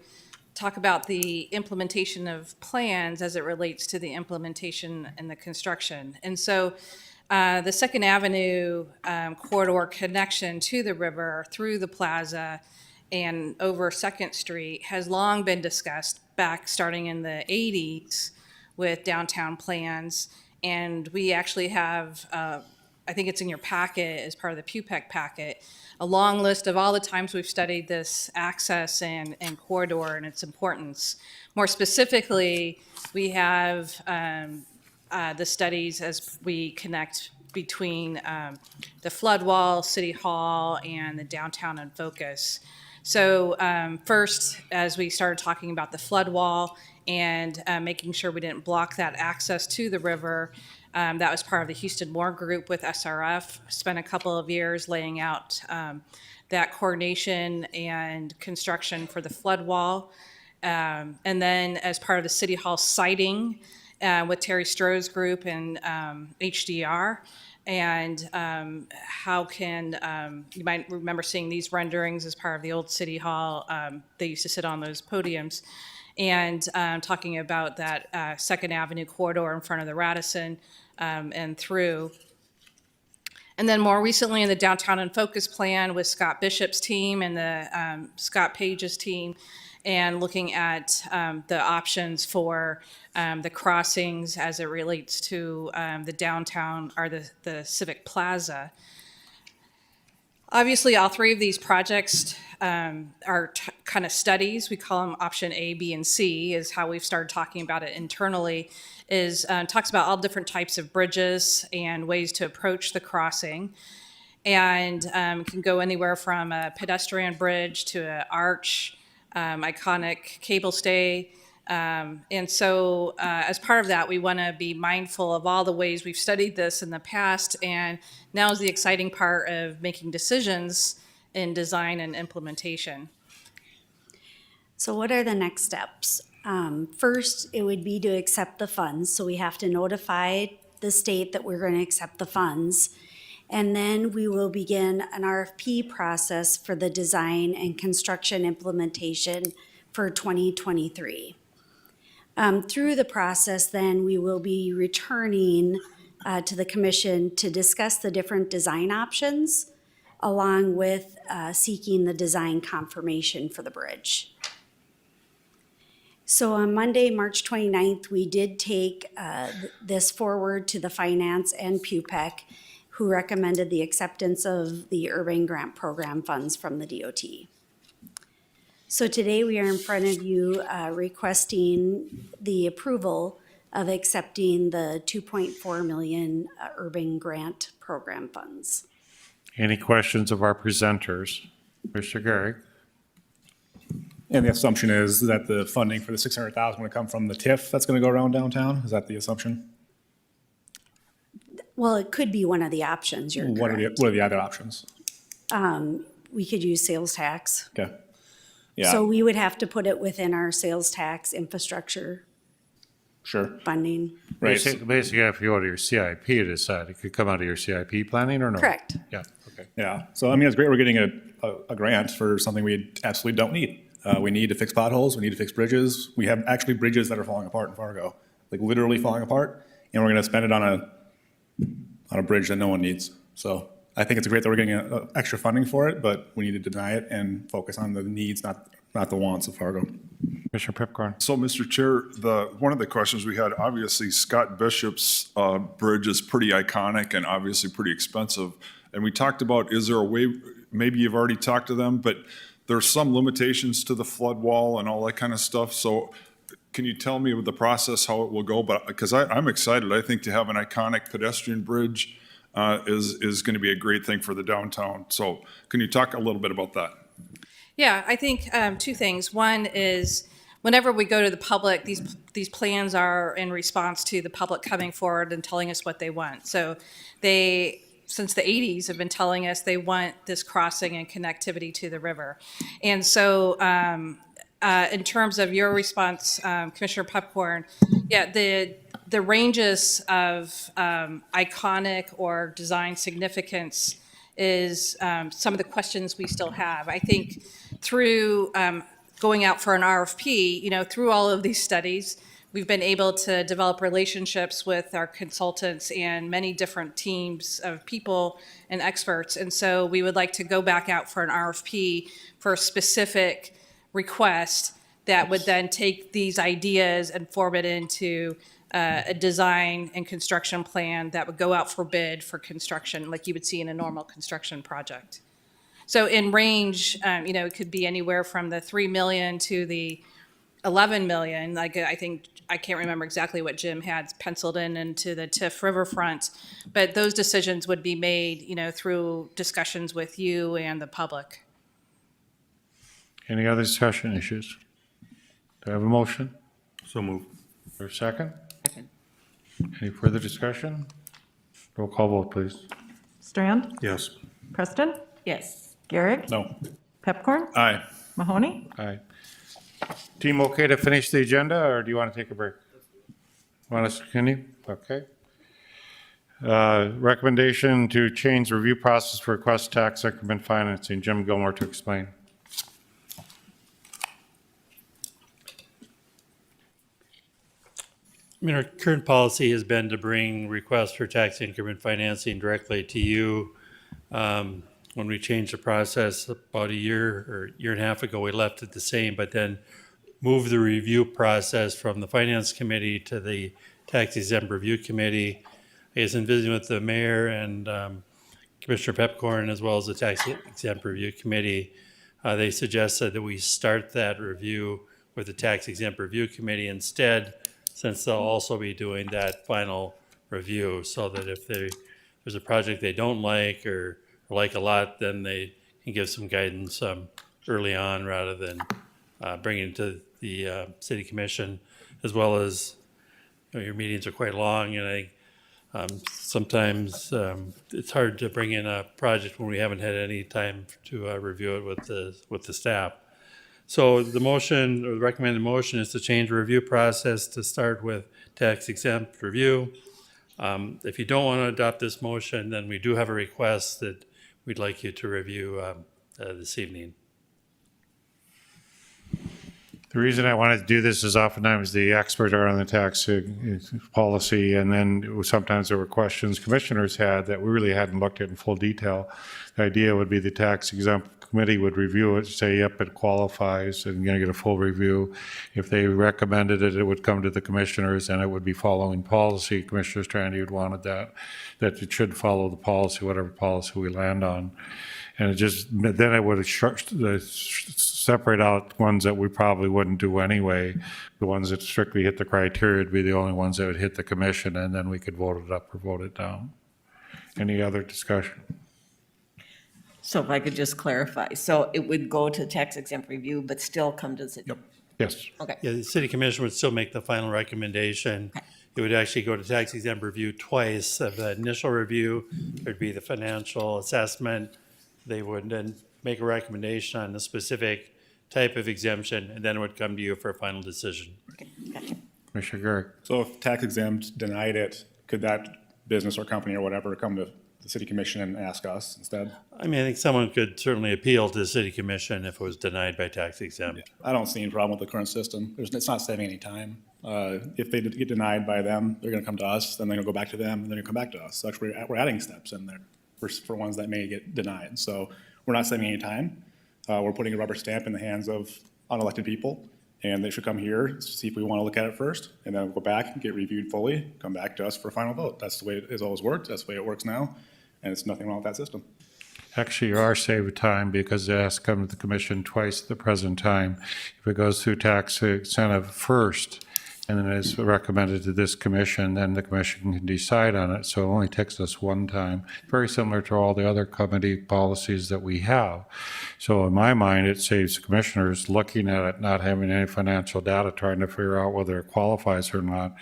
talk about the implementation of plans as it relates to the implementation and the construction. And so the Second Avenue corridor connection to the river through the plaza and over Second Street has long been discussed back starting in the 80s with downtown plans. And we actually have, I think it's in your packet as part of the PUPEC packet, a long list of all the times we've studied this access and corridor and its importance. More specifically, we have the studies as we connect between the flood wall, City Hall, and the downtown in focus. So first, as we started talking about the flood wall and making sure we didn't block that access to the river, that was part of the Houston Moore Group with SRF. Spent a couple of years laying out that coordination and construction for the flood wall. And then as part of the City Hall siting with Terry Stroh's group and HDR. And how can, you might remember seeing these renderings as part of the old City Hall. They used to sit on those podiums. And talking about that Second Avenue corridor in front of the Radisson and through. And then more recently in the Downtown in Focus plan with Scott Bishop's team and the Scott Page's team, and looking at the options for the crossings as it relates to the downtown or the Civic Plaza. Obviously, all three of these projects are kind of studies. We call them option A, B, and C is how we've started talking about it internally, is talks about all different types of bridges and ways to approach the crossing. And can go anywhere from a pedestrian bridge to an arch, iconic cable stay. And so as part of that, we want to be mindful of all the ways we've studied this in the past, and now is the exciting part of making decisions in design and implementation. So what are the next steps? First, it would be to accept the funds. So we have to notify the state that we're going to accept the funds. And then we will begin an RFP process for the design and construction implementation for 2023. Through the process, then we will be returning to the commission to discuss the different design options, along with seeking the design confirmation for the bridge. So on Monday, March 29th, we did take this forward to the Finance and PUPEC, who recommended the acceptance of the Urban Grant Program funds from the DOT. So today we are in front of you requesting the approval of accepting the 2.4 million Urban Grant Program funds. Any questions of our presenters? Mr. Gehrig? And the assumption is that the funding for the 600,000 would come from the TIF that's going to go around downtown? Is that the assumption? Well, it could be one of the options, you're correct. What are the other options? We could use sales tax. Okay. Yeah. So we would have to put it within our sales tax infrastructure Sure. funding. Right. Basically, if you go to your CIP to decide, it could come out of your CIP planning or no? Correct. Yeah, okay. Yeah. So, I mean, it's great we're getting a grant for something we absolutely don't need. We need to fix potholes. We need to fix bridges. We have actually bridges that are falling apart in Fargo, like literally falling apart, and we're going to spend it on a bridge that no one needs. So I think it's great that we're getting extra funding for it, but we need to deny it and focus on the needs, not the wants of Fargo. Commissioner Pipcorn. So, Mr. Chair, one of the questions we had, obviously Scott Bishop's bridge is pretty iconic and obviously pretty expensive. And we talked about, is there a way, maybe you've already talked to them, but there's some limitations to the flood wall and all that kind of stuff. So can you tell me with the process how it will go? But because I'm excited, I think to have an iconic pedestrian bridge is going to be a great thing for the downtown. So can you talk a little bit about that? Yeah, I think two things. One is whenever we go to the public, these plans are in response to the public coming forward and telling us what they want. So they, since the 80s, have been telling us they want this crossing and connectivity to the river. And so in terms of your response, Commissioner Pepcorn, yeah, the ranges of iconic or design significance is some of the questions we still have. I think through going out for an RFP, through all of these studies, we've been able to develop relationships with our consultants and many different teams of people and experts. And so we would like to go back out for an RFP for a specific request that would then take these ideas and form it into a design and construction plan that would go out for bid for construction, like you would see in a normal construction project. So in range, it could be anywhere from the 3 million to the 11 million. Like I can't remember exactly what Jim had penciled in into the TIF riverfront, but those decisions would be made, through discussions with you and the public. Any other discussion issues? Do I have a motion? So move. Or a second? Any further discussion? Roll call vote, please. Strand, Yes. Preston, Yes. Garrick, No. Pepcorn, Aye. Mahoney. Aye. Team okay to finish the agenda, or do you want to take a break? Want us to continue? Okay. Recommendation to change review process for request tax increment financing. Jim Gilmore to explain. Our current policy has been to bring requests for tax increment financing directly to you. When we changed the process about a year or year and a half ago, we left it the same, but then moved the review process from the Finance Committee to the Tax Exempt Review Committee. I was in visiting with the mayor and Commissioner Pepcorn, as well as the Tax Exempt Review Committee. They suggested that we start that review with the Tax Exempt Review Committee instead, since they'll also be doing that final review, so that if there's a project they don't like or like a lot, then they can give some guidance early on rather than bringing it to the city commission, as well as your meetings are quite long, and I sometimes it's hard to bring in a project when we haven't had any time to review it with the staff. So the motion, or the recommended motion, is to change the review process to start with tax exempt review. If you don't want to adopt this motion, then we do have a request that we'd like you to review this evening. The reason I wanted to do this is oftentimes the experts are on the tax policy, and then sometimes there were questions commissioners had that we really hadn't looked at in full detail. The idea would be the tax exempt committee would review it, say, yep, it qualifies, and you're going to get a full review. If they recommended it, it would come to the commissioners, and it would be following policy. Commissioner Strandy had wanted that it should follow the policy, whatever policy we land on. And it just, then it would separate out ones that we probably wouldn't do anyway. The ones that strictly hit the criteria would be the only ones that would hit the commission, and then we could vote it up or vote it down. Any other discussion? So if I could just clarify, so it would go to tax exempt review, but still come to the city? Yep. Yes. Okay. Yeah, the city commission would still make the final recommendation. It would actually go to tax exempt review twice. Of the initial review, there'd be the financial assessment. They would then make a recommendation on the specific type of exemption, and then it would come to you for a final decision. Okay, gotcha. Commissioner Garrick. So if tax exempt denied it, could that business or company or whatever come to the city commission and ask us instead? I mean, I think someone could certainly appeal to the city commission if it was denied by tax exempt. I don't see any problem with the current system. It's not saving any time. If they get denied by them, they're going to come to us, then they're going to go back to them, and then they're going to come back to us. So actually, we're adding steps in there for ones that may get denied. So we're not saving any time. We're putting a rubber stamp in the hands of unelected people, and they should come here, see if we want to look at it first, and then go back, get reviewed fully, come back to us for a final vote. That's the way it has always worked. That's the way it works now, and it's nothing wrong with that system. Actually, you are saving time because it has to come to the commission twice at the present time. If it goes through tax incentive first, and then it's recommended to this commission, then the commission can decide on it. So it only takes us one time. Very similar to all the other committee policies that we have. So in my mind, it saves the commissioners looking at it, not having any financial data, trying to figure out whether it qualifies or not.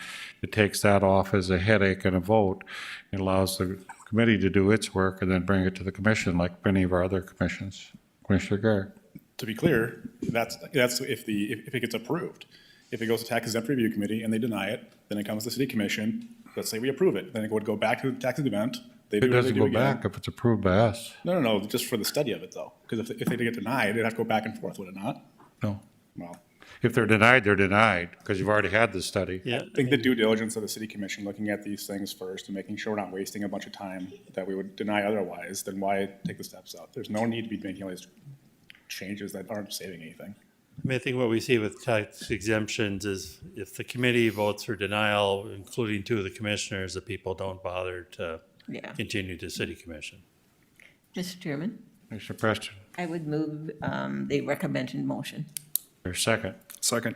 It takes that off as a headache and a vote. It allows the committee to do its work and then bring it to the commission like many of our other commissions. Commissioner Garrick. To be clear, that's if it gets approved. If it goes to tax exempt review committee and they deny it, then it comes to the city commission. Let's say we approve it, then it would go back to the tax exempt. They It do what they doesn't do go again. back if it's approved by us. No, just for the study of it though. Because if they get denied, they'd have to go back and forth, would it not? No. Well, If they're denied, because you've already had the study. Yeah, I think the due diligence of the city commission, looking at these things first and making sure we're not wasting a bunch of time that we would deny otherwise, then why take the steps out? There's no need to be making all these changes that aren't saving anything. I mean, I think what we see with tax exemptions is if the committee votes for denial, including two of the commissioners, the people don't bother to Yeah. continue to city commission. Mr. Chairman, Commissioner Preston, I would move the recommended motion. your second. Second.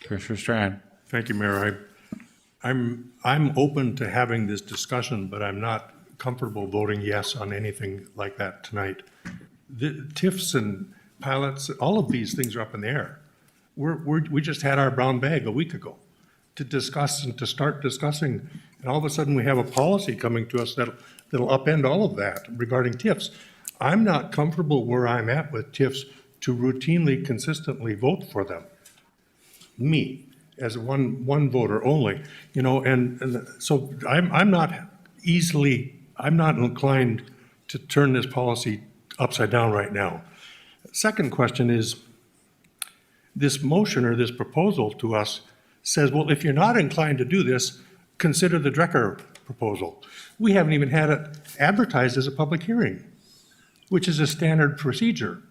Commissioner Strand. Thank you, Mayor. I'm open to having this discussion, but I'm not comfortable voting yes on anything like that tonight. The TIFs and pilots, all of these things are up in the air. We just had our brown bag a week ago to discuss and to start discussing, and all of a sudden we have a policy coming to us that'll upend all of that regarding TIFs. I'm not comfortable where I'm at with TIFs to routinely, consistently vote for them. Me, as one voter only, and so I'm not inclined to turn this policy upside down right now. Second question is, this motion or this proposal to us says, well, if you're not inclined to do this, consider the Drecker proposal. We haven't even had it advertised as a public hearing, which is a standard procedure.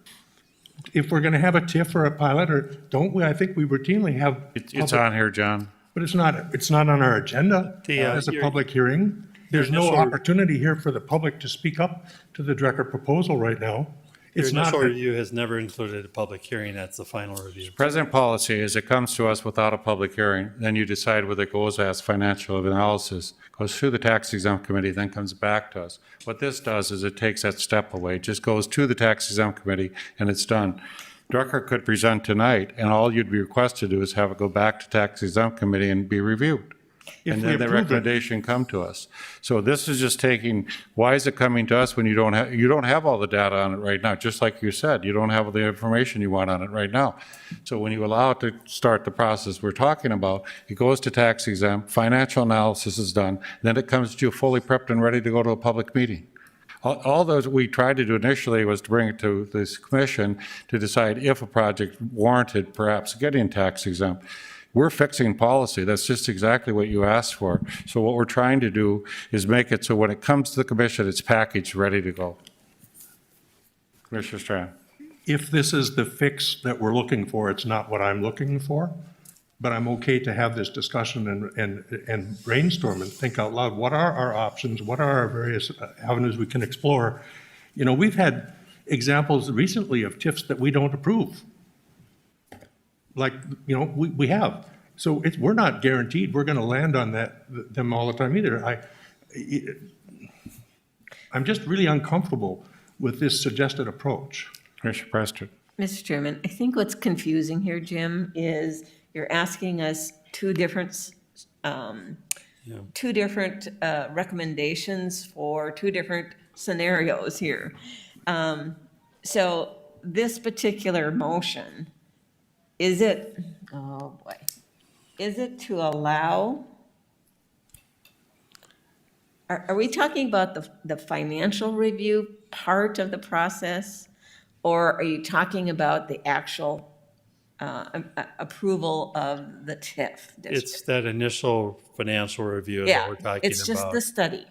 If we're going to have a TIF or a pilot, or don't we, I think we routinely have. It's on here, John. But it's not on our agenda as a public hearing. There's no opportunity here for the public to speak up to the Drecker proposal right now. Your It's not. initial review has never included a public hearing. That's the final review. Present policy is it comes to us without a public hearing, then you decide whether it goes as financial analysis, goes through the tax exempt committee, then comes back to us. What this does is it takes that step away, it just goes to the tax exempt committee and it's done. Drucker could present tonight and all you'd be requested to do is have it go back to tax exempt committee and be reviewed. And then the recommendation come to us. So this is just taking, why is it coming to us when you don't have all the data on it right now? Just like you said, you don't have the information you want on it right now. So when you allow it to start the process we're talking about, it goes to tax exempt, financial analysis is done, then it comes to you fully prepped and ready to go to a public meeting. All those we tried to do initially was to bring it to this commission to decide if a project warranted perhaps getting tax exempt. We're fixing policy. That's just exactly what you asked for. So what we're trying to do is make it so when it comes to the commission, it's packaged, ready to go. Commissioner Strand. If this is the fix that we're looking for, it's not what I'm looking for, but I'm okay to have this discussion and brainstorm and think out loud. What are our options? What are our various avenues we can explore? We've had examples recently of TIFs that we don't approve. Like, we have. So we're not guaranteed we're going to land on them all the time either. I'm just really uncomfortable with this suggested approach. Commissioner Preston. Mr. Chairman, I think what's confusing here, Jim, is you're asking us two different recommendations for two different scenarios here. So this particular motion, is it to allow, are we talking about the financial review part of the process? Or are you talking about the actual approval of the TIF district? It's that initial financial review that we're talking about. It's just the study.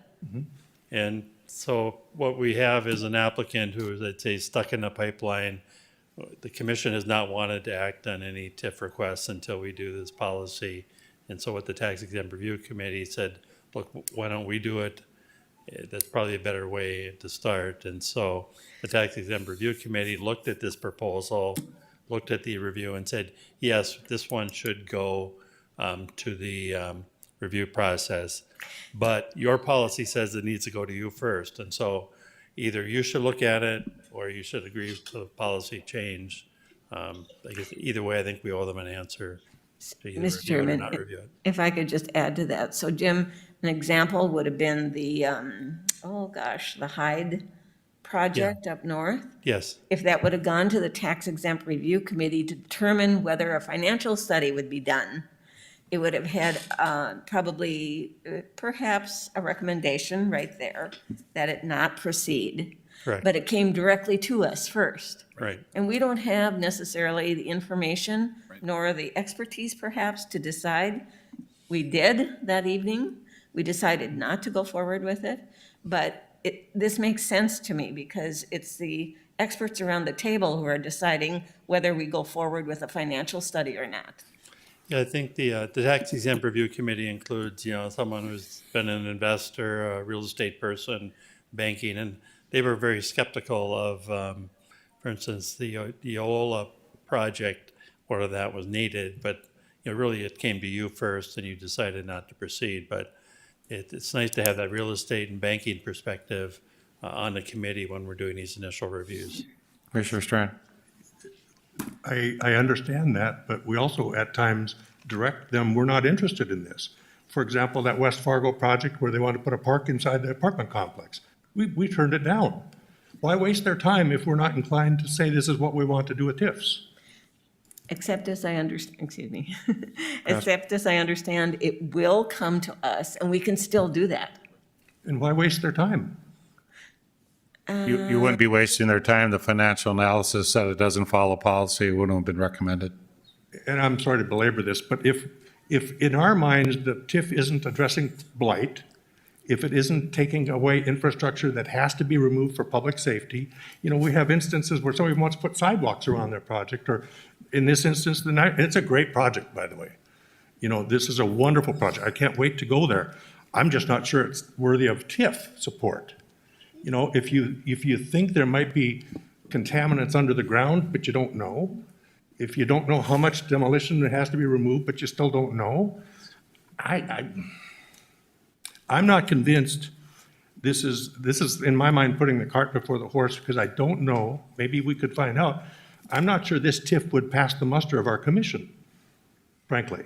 And so what we have is an applicant who is, I'd say, stuck in the pipeline. The commission has not wanted to act on any TIF requests until we do this policy. And so what the tax exempt review committee said, look, why don't we do it? That's probably a better way to start. And so the tax exempt review committee looked at this proposal, looked at the review and said, yes, this one should go to the review process. But your policy says it needs to go to you first. And so either you should look at it or you should agree to the policy change. I guess either way, I think we owe them an answer to either Mr. review it or Chairman, not review it. if I could just add to that. So Jim, an example would have been the, the Hyde project up north. Yes. If that would have gone to the tax exempt review committee to determine whether a financial study would be done, it would have had probably perhaps a recommendation right there that it not proceed. Correct. But it came directly to us first. Right. And we don't have necessarily the information nor the expertise perhaps to decide. We did that evening. We decided not to go forward with it. But this makes sense to me because it's the experts around the table who are deciding whether we go forward with a financial study or not. Yeah, I think the tax exempt review committee includes, someone who's been an investor, a real estate person, banking, and they were very skeptical of, for instance, the Ola project, whether that was needed. But really, it came to you first, and you decided not to proceed. But it's nice to have that real estate and banking perspective on the committee when we're doing these initial reviews. Commissioner Strand. I understand that, but we also at times direct them, we're not interested in this. For example, that West Fargo project where they want to put a park inside the apartment complex. We turned it down. Why waste their time if we're not inclined to say this is what we want to do with TIFs? Except as I understand, excuse me, except as I understand, it will come to us and we can still do that. And why waste their time? You wouldn't be wasting their time. The financial analysis said it doesn't follow policy. It wouldn't have been recommended. And I'm sorry to belabor this, but if in our minds the TIF isn't addressing blight, if it isn't taking away infrastructure that has to be removed for public safety, we have instances where somebody wants to put sidewalks around their project, or in this instance, it's a great project, by the way. This is a wonderful project. I can't wait to go there. I'm just not sure it's worthy of TIF support. If you think there might be contaminants under the ground, but you don't know, if you don't know how much demolition that has to be removed, but you still don't know, I'm not convinced this is in my mind putting the cart before the horse, because I don't know. Maybe we could find out. I'm not sure this TIF would pass the muster of our commission, frankly.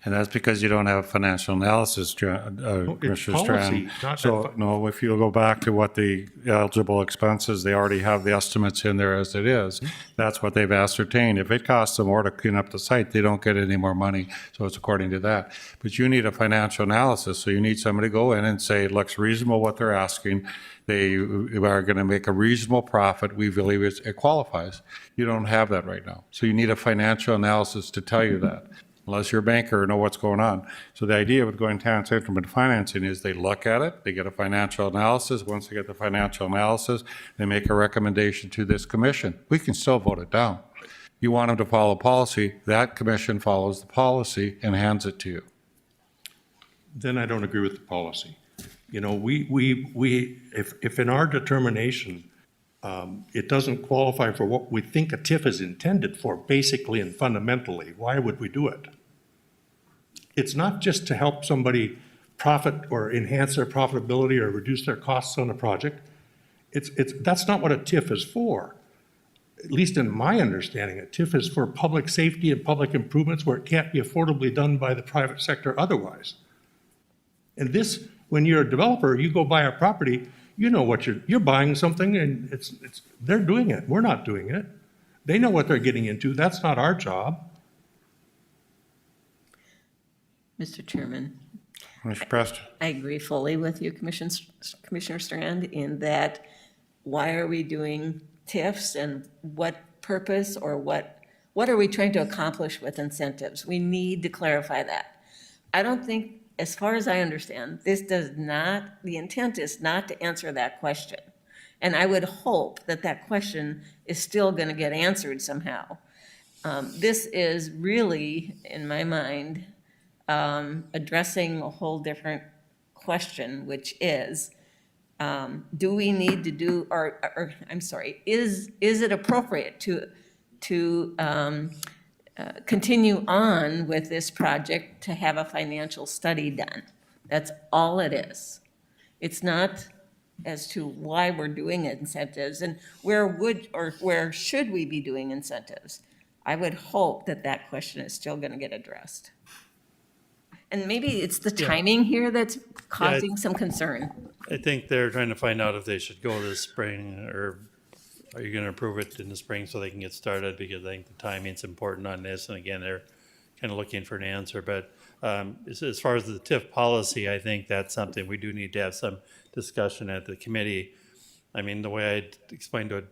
And that's because you don't have financial analysis, Commissioner policy, Strand. not So, that- no, if you go back to what the eligible expenses, they already have the estimates in there as it is. That's what they've ascertained. If it costs them more to clean up the site, they don't get any more money. So it's according to that. But you need a financial analysis. So you need somebody to go in and say, it looks reasonable what they're asking. They are going to make a reasonable profit. We believe it qualifies. You don't have that right now. So you need a financial analysis to tell you that, unless you're a banker or know what's going on. So the idea with going to increment financing is they look at it, they get a financial analysis. Once they get the financial analysis, they make a recommendation to this commission. We can still vote it down. You want them to follow policy, that commission follows the policy and hands it to you. Then I don't agree with the policy. If in our determination, it doesn't qualify for what we think a TIF is intended for, basically and fundamentally, why would we do it? It's not just to help somebody profit or enhance their profitability or reduce their costs on a project. That's not what a TIF is for. At least in my understanding, a TIF is for public safety and public improvements where it can't be affordably done by the private sector otherwise. And this, when you're a developer, you go buy a property, you know what you're buying something, and they're doing it. We're not doing it. They know what they're getting into. That's not our job. Mr. Chairman. Commissioner Preston. I agree fully with you, Commissioner Strand, in that why are we doing TIFs and what purpose or what are we trying to accomplish with incentives? We need to clarify that. I don't think, as far as I understand, the intent is not to answer that question. And I would hope that that question is still going to get answered somehow. This is really, in my mind, addressing a whole different question, which is, do we need to do, or I'm sorry, is it appropriate to continue on with this project to have a financial study done? That's all it is. It's not as to why we're doing incentives and where should we be doing incentives. I would hope that that question is still going to get addressed. And maybe it's the timing here that's causing some concern. I think they're trying to find out if they should go this spring, or are you going to approve it in the spring so they can get started? Because I think the timing's important on this. And again, they're kind of looking for an answer. But as far as the TIF policy, I think that's something we do need to have some discussion at the committee. I mean, the way I explained to it,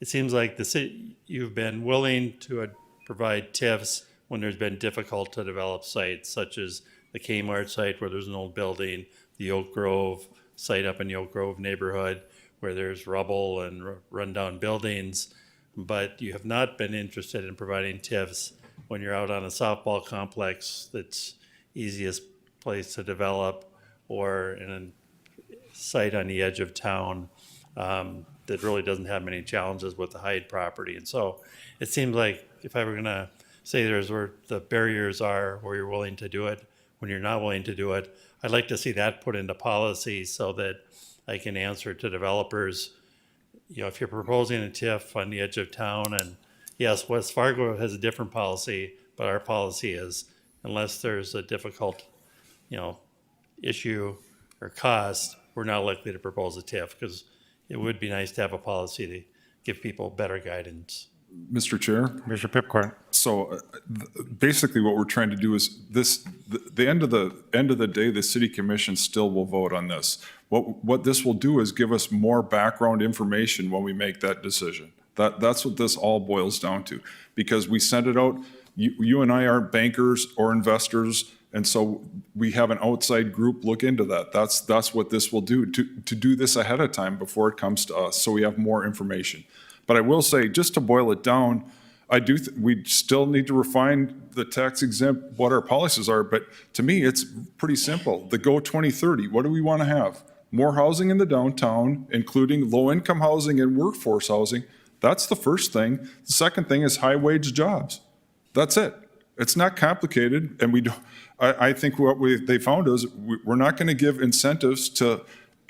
it seems like the city, you've been willing to provide TIFs when there's been difficult to develop sites, such as the Kmart site where there's an old building, the Oak Grove site up in the Oak Grove neighborhood where there's rubble and rundown buildings. But you have not been interested in providing TIFs when you're out on a softball complex that's easiest place to develop, or in a site on the edge of town that really doesn't have many challenges with the Hyde property. And so it seems like if I were going to say there's where the barriers are, where you're willing to do it, when you're not willing to do it, I'd like to see that put into policy so that I can answer to developers, you know, if you're proposing a TIF on the edge of town, and yes, West Fargo has a different policy, but our policy is, unless there's a difficult, you know, issue or cost, we're not likely to propose a TIF, because it would be nice to have a policy to give people better guidance. Mr. Chair? Commissioner Pipcorn. So basically what we're trying to do is this, the end of the day, the city commission still will vote on this. What this will do is give us more background information when we make that decision. That's what this all boils down to, because we send it out. You and I aren't bankers or investors, and so we have an outside group look into that. That's what this will do, to do this ahead of time before it comes to us, so we have more information. But I will say, just to boil it down, we still need to refine the tax exempt, what our policies are, but to me, it's pretty simple. The GO 2030, what do we want to have? More housing in the downtown, including low-income housing and workforce housing. That's the first thing. The second thing is high-wage jobs. That's it. It's not complicated, and we don't. I think what they found is we're not going to give incentives to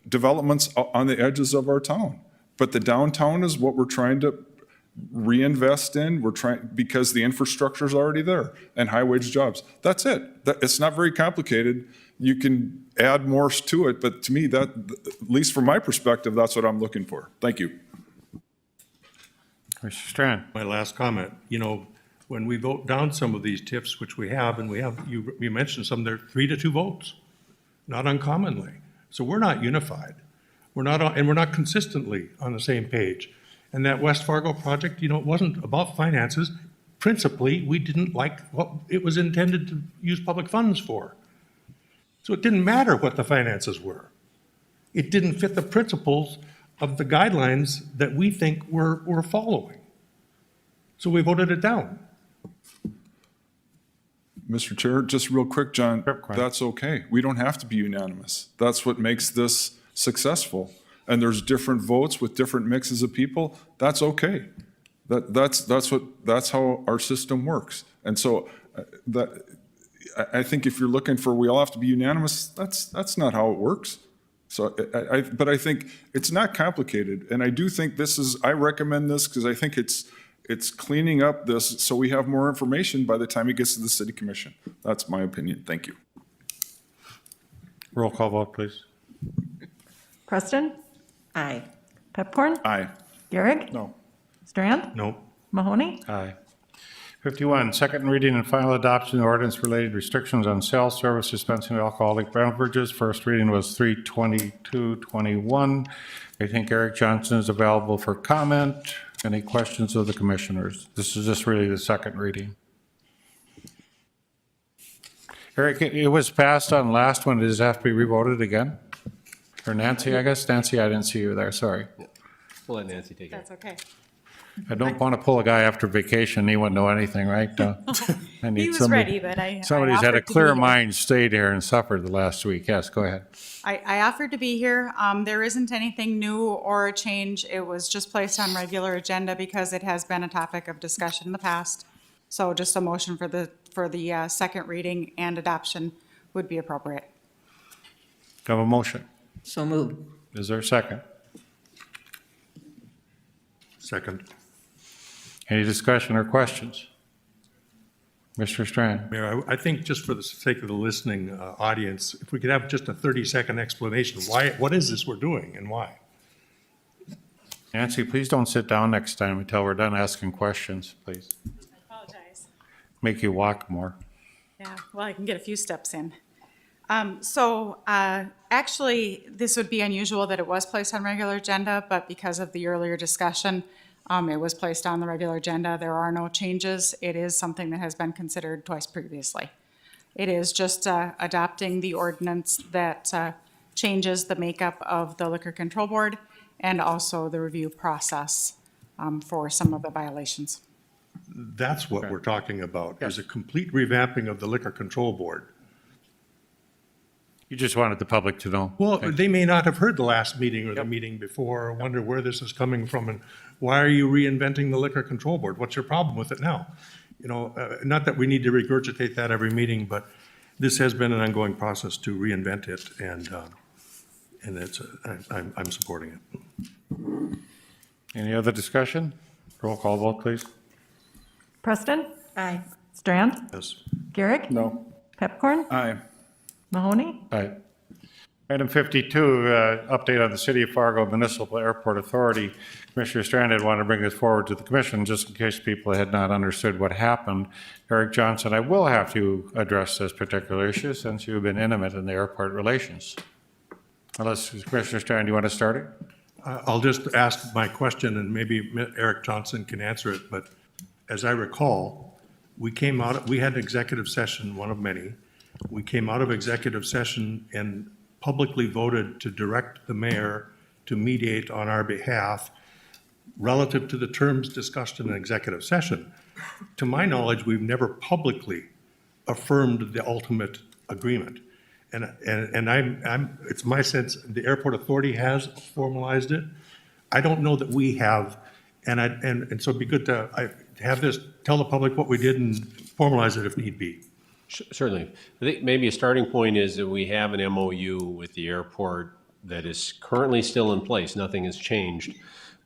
developments on the edges of our town. But the downtown is what we're trying to reinvest in. We're trying, because the infrastructure is already there, and high-wage jobs. That's it. It's not very complicated. You can add more to it, but to me, that, at least from my perspective, that's what I'm looking for. Thank you. Commissioner Strand. My last comment, you know, when we vote down some of these TIFs, which we have, and you mentioned some, they're 3-2 votes, not uncommonly. So we're not unified. We're not consistently on the same page. And that West Fargo project, you know, it wasn't about finances. Principally, we didn't like what it was intended to use public funds for. So it didn't matter what the finances were. It didn't fit the principles of the guidelines that we think we're following. So we voted it down. Mr. Chair, just real quick, John, that's okay. We don't have to be unanimous. That's what makes this successful. And there's different votes with different mixes of people. That's okay. That's how our system works. And so I think if you're looking for, we all have to be unanimous, that's not how it works. So but I think it's not complicated. And I do think I recommend this because I think it's cleaning up this so we have more information by the time it gets to the city commission. That's my opinion. Thank you. Roll call vote, please. Preston? Aye. Pepcorn? Aye. Garrick? No. Strand? No. Mahoney? Aye. 51, second reading and final adoption of ordinance related restrictions on sale, service, dispensing of alcoholic beverages. First reading was 3/22/21. I think Eric Johnson is available for comment. Any questions of the commissioners? This is just really the second reading. Eric, it was passed on last one. Does it have to be revoted again? Or Nancy, I guess? Nancy, I didn't see you there. Sorry. We'll let Nancy take it. That's okay. I don't want to pull a guy after vacation. He wouldn't know anything, right? I need He was somebody, ready, but I somebody's had a offered to clear be here. mind, stayed here and suffered the last week. Yes, go ahead. I offered to be here. There isn't anything new or a change. It was just placed on regular agenda because it has been a topic of discussion in the past. So just a motion for the second reading and adoption would be appropriate. Have a motion. So moved. Is there a second? Second. Any discussion or questions? Mr. Strand. Mayor, I think just for the sake of the listening audience, if we could have just a 30-second explanation, what is this we're doing and why? Nancy, please don't sit down next time until we're done asking questions, please. I apologize. Make you walk more. Yeah, well, I can get a few steps in. Actually, this would be unusual that it was placed on regular agenda, but because of the earlier discussion, it was placed on the regular agenda. There are no changes. It is something that has been considered twice previously. It is just adopting the ordinance that changes the makeup of the Liquor Control Board and also the review process for some of the violations. That's what we're talking about, is a complete revamping of the Liquor Control Board. You just wanted the public to know. Well, they may not have heard the last meeting or the meeting before, or wonder where this is coming from, and why are you reinventing the Liquor Control Board? What's your problem with it now? You know, not that we need to regurgitate that every meeting, but this has been an ongoing process to reinvent it, and it's, I'm supporting it. Any other discussion? Roll call vote, please. Preston? Aye. Strand? Yes. Garrick? No. Pepcorn? Aye. Mahoney? Aye. Item 52, update on the City of Fargo Municipal Airport Authority. Commissioner Strand had wanted to bring this forward to the commission just in case people had not understood what happened. Eric Johnson, I will have to address this particular issue since you've been intimate in the airport relations. Unless, Commissioner Strand, you want to start it? I'll just ask my question, and maybe Eric Johnson can answer it, but as I recall, we had an executive session, one of many. We came out of executive session and publicly voted to direct the mayor to mediate on our behalf relative to the terms discussed in an executive session. To my knowledge, we've never publicly affirmed the ultimate agreement. And it's my sense the airport authority has formalized it. I don't know that we have, and so it'd be good to have this, tell the public what we did and formalize it if need be. Certainly. I think maybe a starting point is that we have an MOU with the airport that is currently still in place. Nothing has changed.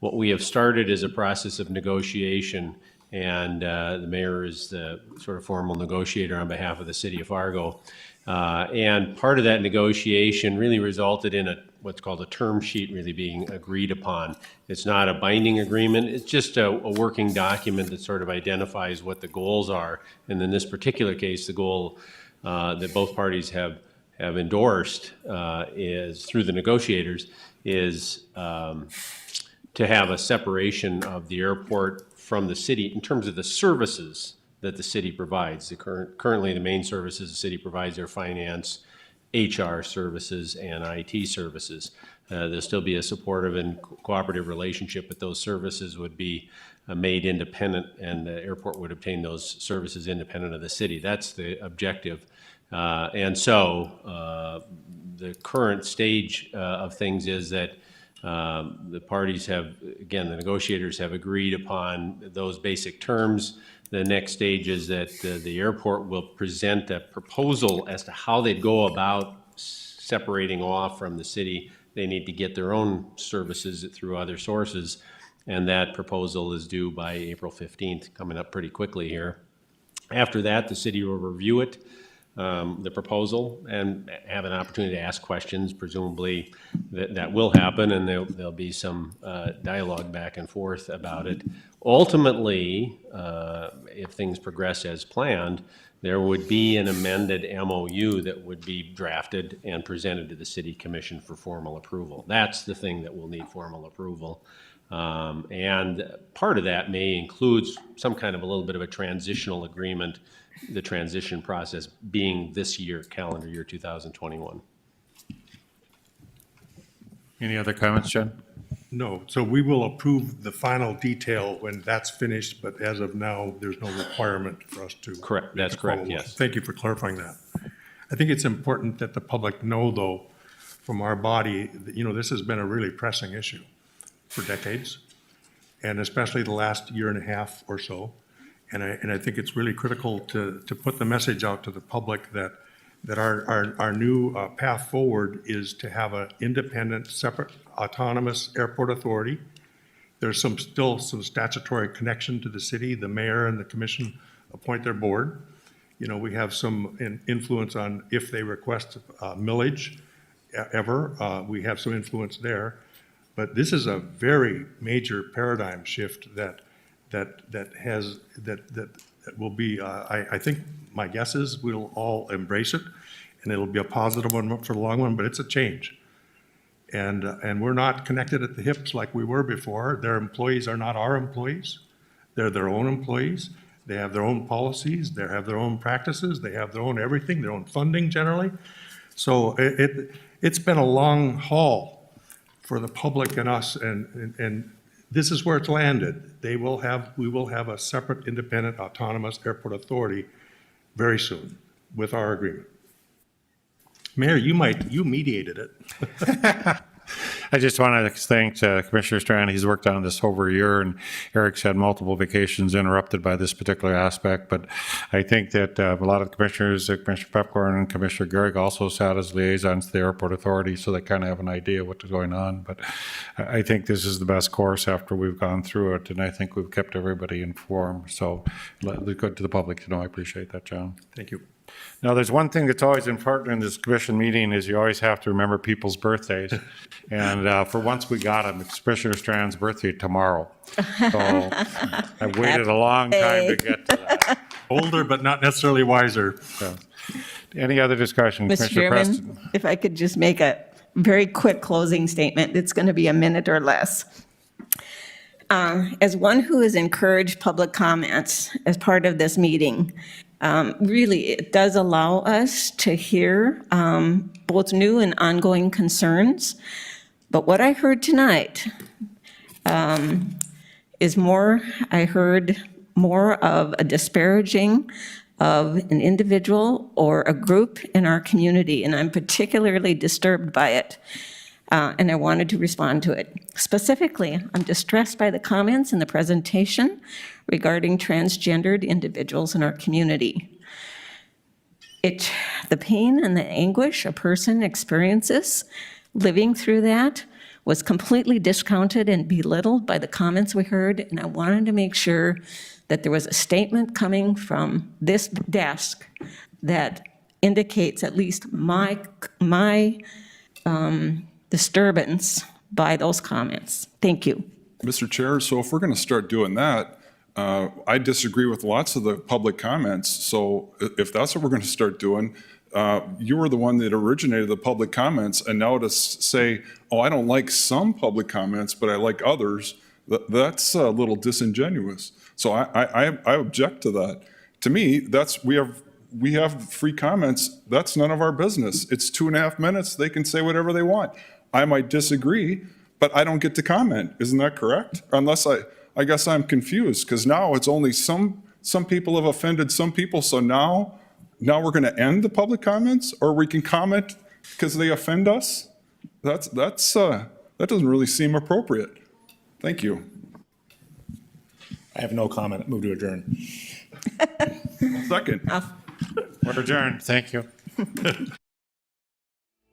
What we have started is a process of negotiation, and the mayor is the sort of formal negotiator on behalf of the city of Fargo. And part of that negotiation really resulted in what's called a term sheet really being agreed upon. It's not a binding agreement. It's just a working document that sort of identifies what the goals are. And in this particular case, the goal that both parties have endorsed is, through the negotiators, is to have a separation of the airport from the city in terms of the services that the city provides. Currently, the main services the city provides are finance, HR services, and IT services. There'll still be a supportive and cooperative relationship, but those services would be made independent, and the airport would obtain those services independent of the city. That's the objective. And so the current stage of things is that the parties have, again, the negotiators have agreed upon those basic terms. The next stage is that the airport will present a proposal as to how they'd go about separating off from the city. They need to get their own services through other sources, and that proposal is due by April 15th, coming up pretty quickly here. After that, the city will review it, the proposal, and have an opportunity to ask questions. Presumably that will happen, and there'll be some dialogue back and forth about it. Ultimately, if things progress as planned, there would be an amended MOU that would be drafted and presented to the city commission for formal approval. That's the thing that will need formal approval. And part of that may include some kind of a little bit of a transitional agreement, the transition process being this year, calendar year 2021. Any other comments, Jen? No, so we will approve the final detail when that's finished, but as of now, there's no requirement for us to. Correct, that's correct, yes. Thank you for clarifying that. I think it's important that the public know, though, from our body, that, you know, this has been a really pressing issue for decades, and especially the last year and a half or so. And I think it's really critical to put the message out to the public that our new path forward is to have an independent, separate, autonomous airport authority. There's still some statutory connection to the city. The mayor and the commission appoint their board. You know, we have some influence on if they request millage ever. We have some influence there. But this is a very major paradigm shift that it will be, I think, my guess is we'll all embrace it, and it'll be a positive one for the long run, but it's a change. And we're not connected at the hips like we were before. Their employees are not our employees. They're their own employees. They have their own policies. They have their own practices. They have their own everything, their own funding generally. So it's been a long haul for the public and us, and this is where it's landed. We will have a separate, independent, autonomous airport authority very soon with our agreement. Mayor, you mediated it. I just want to thank Commissioner Strand. He's worked on this over a year, and Eric's had multiple vacations interrupted by this particular aspect. But I think that a lot of the commissioners, Commissioner Pepcorn and Commissioner Gehrig, also sat as liaisons to the airport authority, so they kind of have an idea of what's going on. But I think this is the best course after we've gone through it, and I think we've kept everybody informed. So it's good to the public to know. I appreciate that, John. Thank you. Now, there's one thing that's always important in this commission meeting is you always have to remember people's birthdays. And for once we got him, it's Commissioner Strand's birthday tomorrow. So I've waited a long time to get to that. Older, but not necessarily wiser. So, any other discussion? Mr. Commissioner Chairman, Preston? if I could just make a very quick closing statement, it's going to be a minute or less. As one who has encouraged public comments as part of this meeting, really, it does allow us to hear both new and ongoing concerns. But what I heard tonight is more, I heard more of a disparaging of an individual or a group in our community, and I'm particularly disturbed by it. And I wanted to respond to it. Specifically, I'm distressed by the comments in the presentation regarding transgendered individuals in our community. The pain and the anguish a person experiences living through that was completely discounted and belittled by the comments we heard, and I wanted to make sure that there was a statement coming from this desk that indicates at least my disturbance by those comments. Thank you. Mr. Chair, so if we're going to start doing that, I disagree with lots of the public comments. So if that's what we're going to start doing, you were the one that originated the public comments, and now to say, oh, I don't like some public comments, but I like others, that's a little disingenuous. So I object to that. To me, we have free comments. That's none of our business. It's 2.5 minutes. They can say whatever they want. I might disagree, but I don't get to comment. Isn't that correct? Unless I guess I'm confused, because now it's only some people have offended some people. So now we're going to end the public comments, or we can comment because they offend us? That doesn't really seem appropriate. Thank you. I have no comment. Move to adjourn. Second. We're adjourned. Thank you.